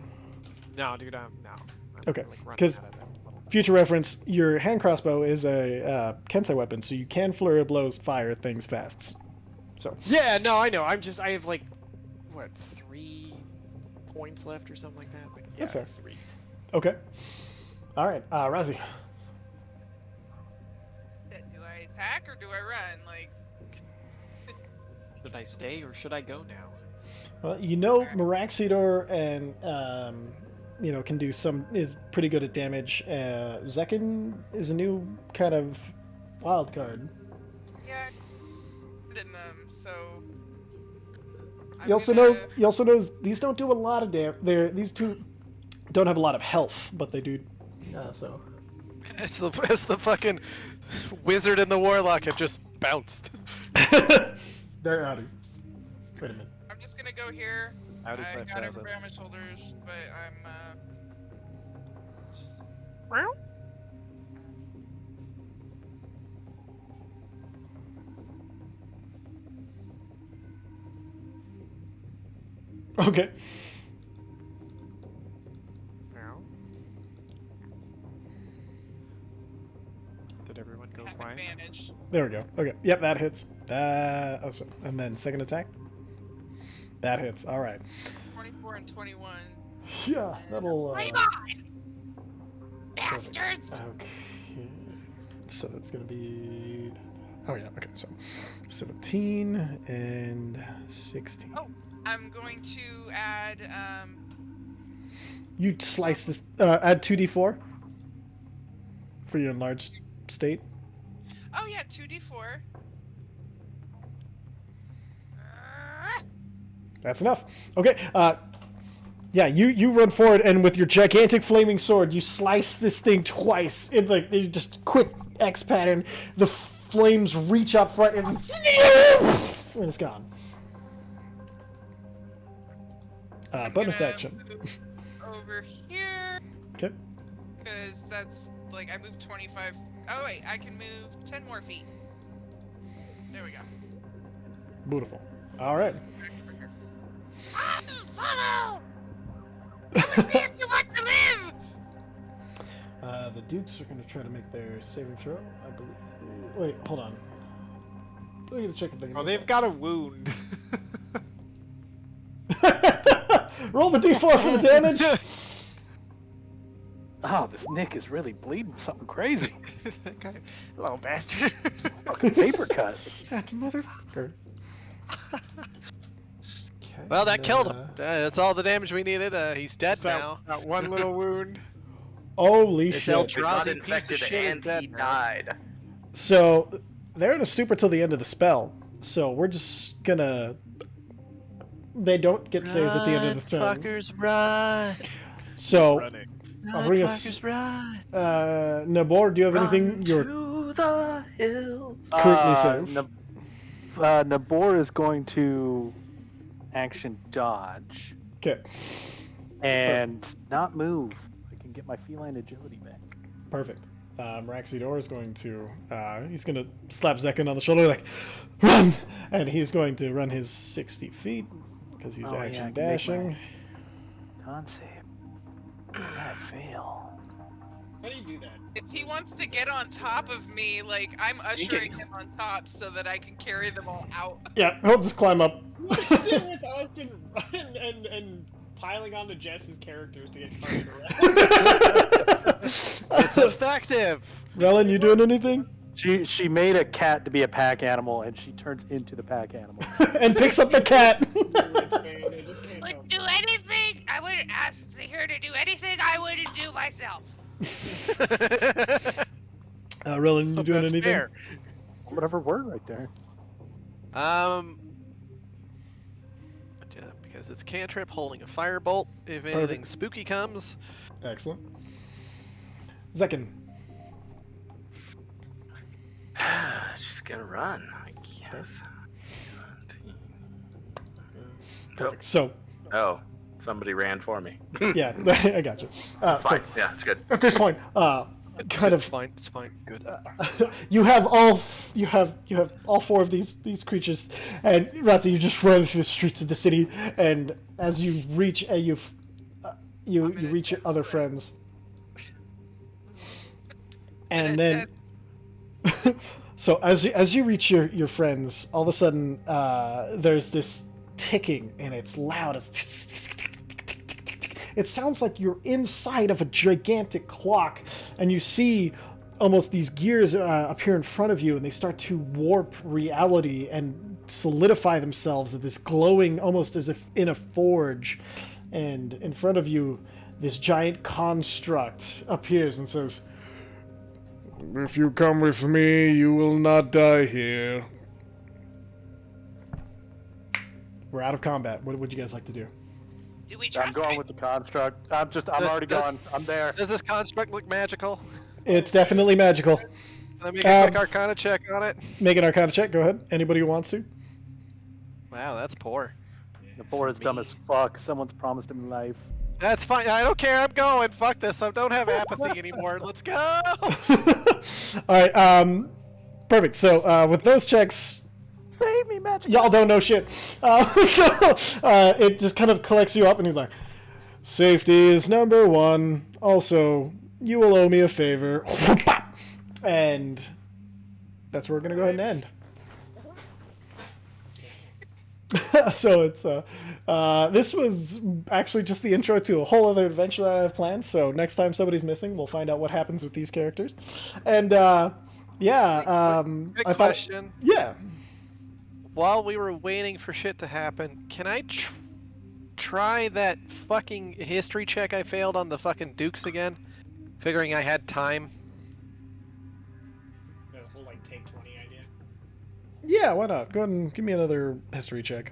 No, dude, no. I'm Okay, like running 'cause- out of that little- Future reference, your hand crossbow is a Kensei weapon, so you can flurry of blows fire things fast. So, Yeah, no, I know. I have like, what, 3 points left or something like that. Like, That's yeah, fair. 3. okay. All right, Razi. Do I attack or do I run? Like, Should I stay or should I go now? Well, you know Maraxidor and can do is pretty good at damage. Zekin is a new kind of wild card. yeah, in them. So. You also know these don't do a lot of damage. These two don't have a lot of health, but they do. So. It's the fucking wizard and the warlock have just bounced. They're out of. Wait a minute. I'm just gonna go here. Out of I got 5,000. everybody on my shoulders, but I'm. Okay. Now. Did everyone go Have quiet? advantage. There we go. Okay. Yep, that hits. And then second attack. That hits. All right. 24 and 21. Yeah, that'll. Flame on! Bastards! Okay. So that's gonna be. Oh yeah. Okay. So 17 and 16. Oh, I'm going to add. You slice this. Add 2d4 for your enlarged state. Oh yeah, 2d4. That's enough. Okay. Yeah, you run forward and with your gigantic flaming sword, you slice this thing twice in like just quick X pattern. The flames reach up front and it's gone. I'm Bonus gonna action. move over here. Okay. Because that's like I moved 25. Oh wait, I can move 10 more feet. There we go. Beautiful. All right. Back over here. Follow! Come with me if you want to live! The Dukes are going to try to make their saving throw, I believe. Wait, hold on. I'm going to check if they can. Oh, they've got a wound. Roll the d4 for the damage. Oh, this Nick is really bleeding something crazy. That guy, little bastard. Fucking paper cut. That motherfucker. Okay, Well, that and killed then, him. That's all the damage we needed. He's dead that, now. that one little wound. Holy This shit. Eldrazi Got piece of infected shit is and dead he now. died. So they're in a stupor till the end of the spell. So we're just gonna. They don't get saves at the end of the turn. Fuckers, run! So Running. I'll Run, bring us. fuckers, run! Nabor, do you have anything you're to the hills. currently safe? Nabor is going to action dodge Okay, and not move. I can get my feline agility back. perfect. Raxidor is going to. He's going to slap Zekin on the shoulder like, run! And he's going to run his 60 feet because he's Oh, yeah, I action can make dashing. Con save. I fail. How do you do that? If he wants to get on top of me, like I'm ushering him on top so that I can carry them all out. Yeah, he'll just climb up. What is it with us and piling onto Jess's characters to get carted around? It's effective. Rellin, you doing anything? She made a cat to be a pack animal, and she turns into the pack animal. And picks up the cat. They just can't help Wouldn't do anything. I wouldn't ask her to do anything I wouldn't do myself. Rellin, you doing That's anything? fair. Whatever word right there. Yeah, because it's cantrip holding a firebolt. If anything spooky comes, Excellent. Zekin. Just gonna run, I guess. Perfect. So, Oh, somebody ran for me. yeah, I got you. So, Fine. Yeah, it's good. at this point, kind it's of, fine. It's fine. Good. you have all four of these creatures, and Razi, you just run through the streets of the city, and as you reach, you reach your other friends, and then. So as you reach your friends, all of a sudden there's this ticking, and it's loud. It sounds like you're inside of a gigantic clock, and you see almost these gears appear in front of you, and they start to warp reality and solidify themselves at this glowing, almost as if in a forge. And in front of you, this giant construct appears and says, "If you come with me, you will not die here." We're out of combat. What would you guys like to do? Do we I'm trust going it? with the construct. I'm already gone. I'm there. Does this construct look magical? It's definitely magical. Can I make a quick Arcana check on it? Make an Arcana check. Go ahead. Anybody who wants to. Wow, that's poor. The boar is dumb as fuck. Someone's promised him life. That's fine. I don't care. I'm going. Fuck this. I don't have apathy anymore. Let's go. All right. Perfect. So with those checks, Save me, magic. y'all don't know shit. It just kind of collects you up, and he's like, "Safety is number one. Also, you will owe me a favor." And that's where we're gonna go ahead and end. So it's this was actually just the intro to a whole other adventure that I have planned. So next time somebody's missing, we'll find out what happens with these characters. And yeah, Good I thought, question. yeah. While we were waiting for shit to happen, can I try that fucking history check I failed on the fucking Dukes again? Figuring I had time. The whole like take 20 idea. Yeah, why not? Go ahead and give me another history check.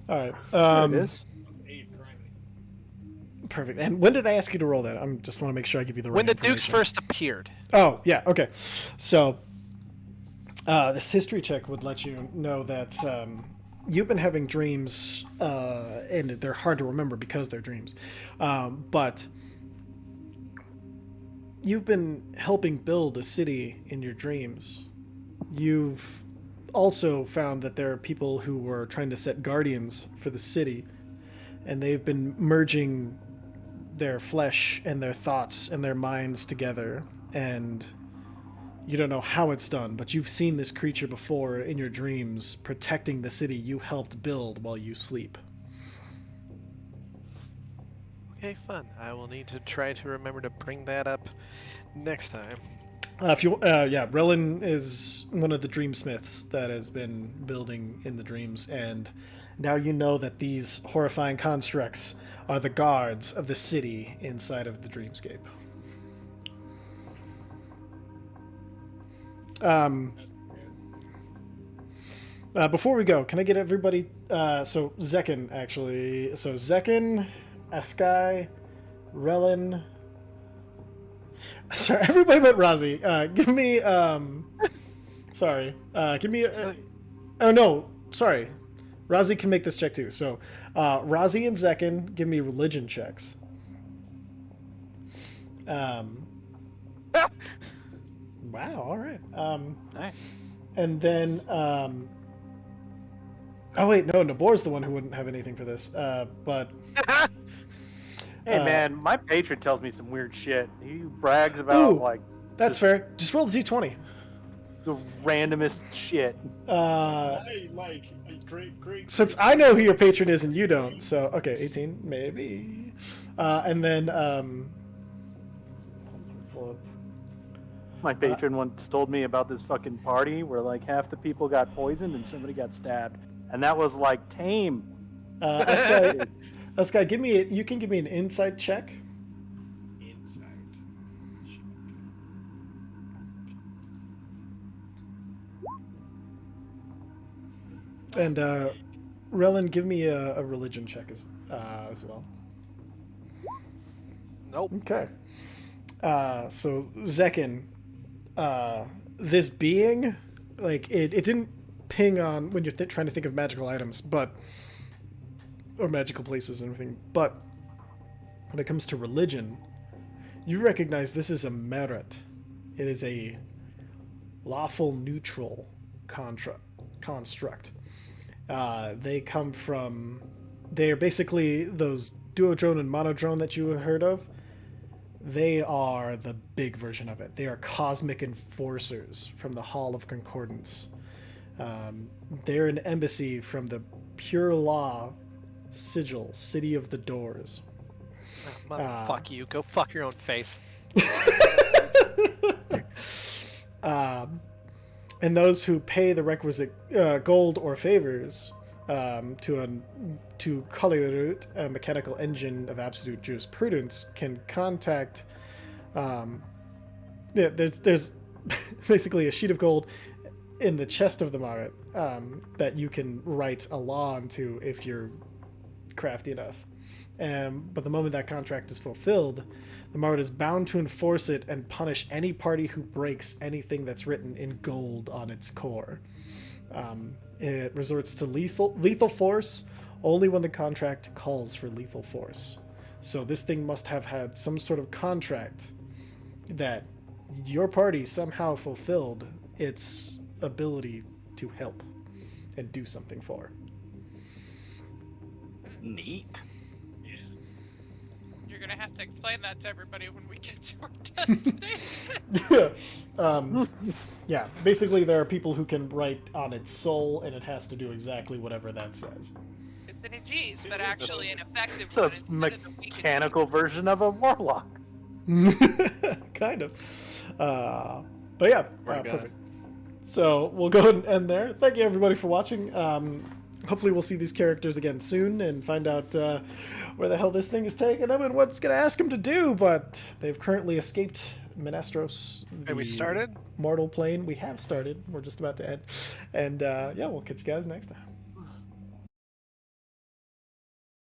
All right. There it is. 8 priming. Perfect. And when did I ask you to roll that? I just want to make sure I give you the right When the Dukes information. first appeared. Oh, yeah, okay. So, this history check would let you know that you've been having dreams, and they're hard to remember because they're dreams. But you've been helping build a city in your dreams. You've also found that there are people who were trying to set guardians for the city, and they've been merging their flesh and their thoughts and their minds together, and you don't know how it's done, but you've seen this creature before in your dreams protecting the city you helped build while you sleep. Okay, fun. I will need to try to remember to bring that up next time. Rellin is one of the dreamsmiths that has been building in the dreams, and now you know that these horrifying constructs are the guards of the city inside of the dreamscape. Before we go, can I get everybody? So Zekin, actually. So Zekin, Askai, Rellin. Sorry, everybody but Razi. Give me. Sorry. Give me. Oh no, sorry. Razi can make this check too. So, Razi and Zekin, give me religion checks. Wow. All right. Nice. And then. Oh wait, no. Nabor's the one who wouldn't have anything for this. But. Hey man, my patron tells me some weird shit. He brags about Ooh, like that's just fair. Just roll the d20. the randomest shit. Great. Since I know who your patron is and you don't, so okay, 18 maybe, and then pull up. My patron once told me about this fucking party where like half the people got poisoned and somebody got stabbed, and that was like tame. This guy, give me. You can give me an insight check. Insight. And Relin, give me a religion check as well. Nope. Okay. So Zekin, this being, like it didn't ping on when you're trying to think of magical items, or magical places and everything. But when it comes to religion, you recognize this is a merit. It is a lawful neutral construct. They come from. They are basically those duodrone and monodrone that you heard of. They are the big version of it. They are cosmic enforcers from the Hall of Concordance. They're an embassy from the pure law sigil, City of the Doors. Oh, motherfuck you. Go fuck your own face. And those who pay the requisite gold or favors to Kalerut, a mechanical engine of absolute jurisprudence, can contact. There's basically a sheet of gold in the chest of the Marit that you can write a law onto if you're crafty enough. But the moment that contract is fulfilled, the Marit is bound to enforce it and punish any party who breaks anything that's written in gold on its core. It resorts to lethal force only when the contract calls for lethal force. So this thing must have had some sort of contract that your party somehow fulfilled its ability to help and do something for. Neat. You're gonna have to explain that to everybody when we get to our destination. Yeah, basically there are people who can write on its soul, and it has to do exactly whatever that says. It's an Aegis, but actually an effective It's a one. instead of the weakened mechanical version of a warlock. Kind of. But yeah, perfect. So we'll go ahead and end there. Thank you everybody for watching. Hopefully we'll see these characters again soon and find out where the hell this thing is taking them and what's going to ask them to do. But they've currently escaped Menestros. And we started? Mortal plane. We have started. We're just about to end. And yeah, we'll catch you guys next time.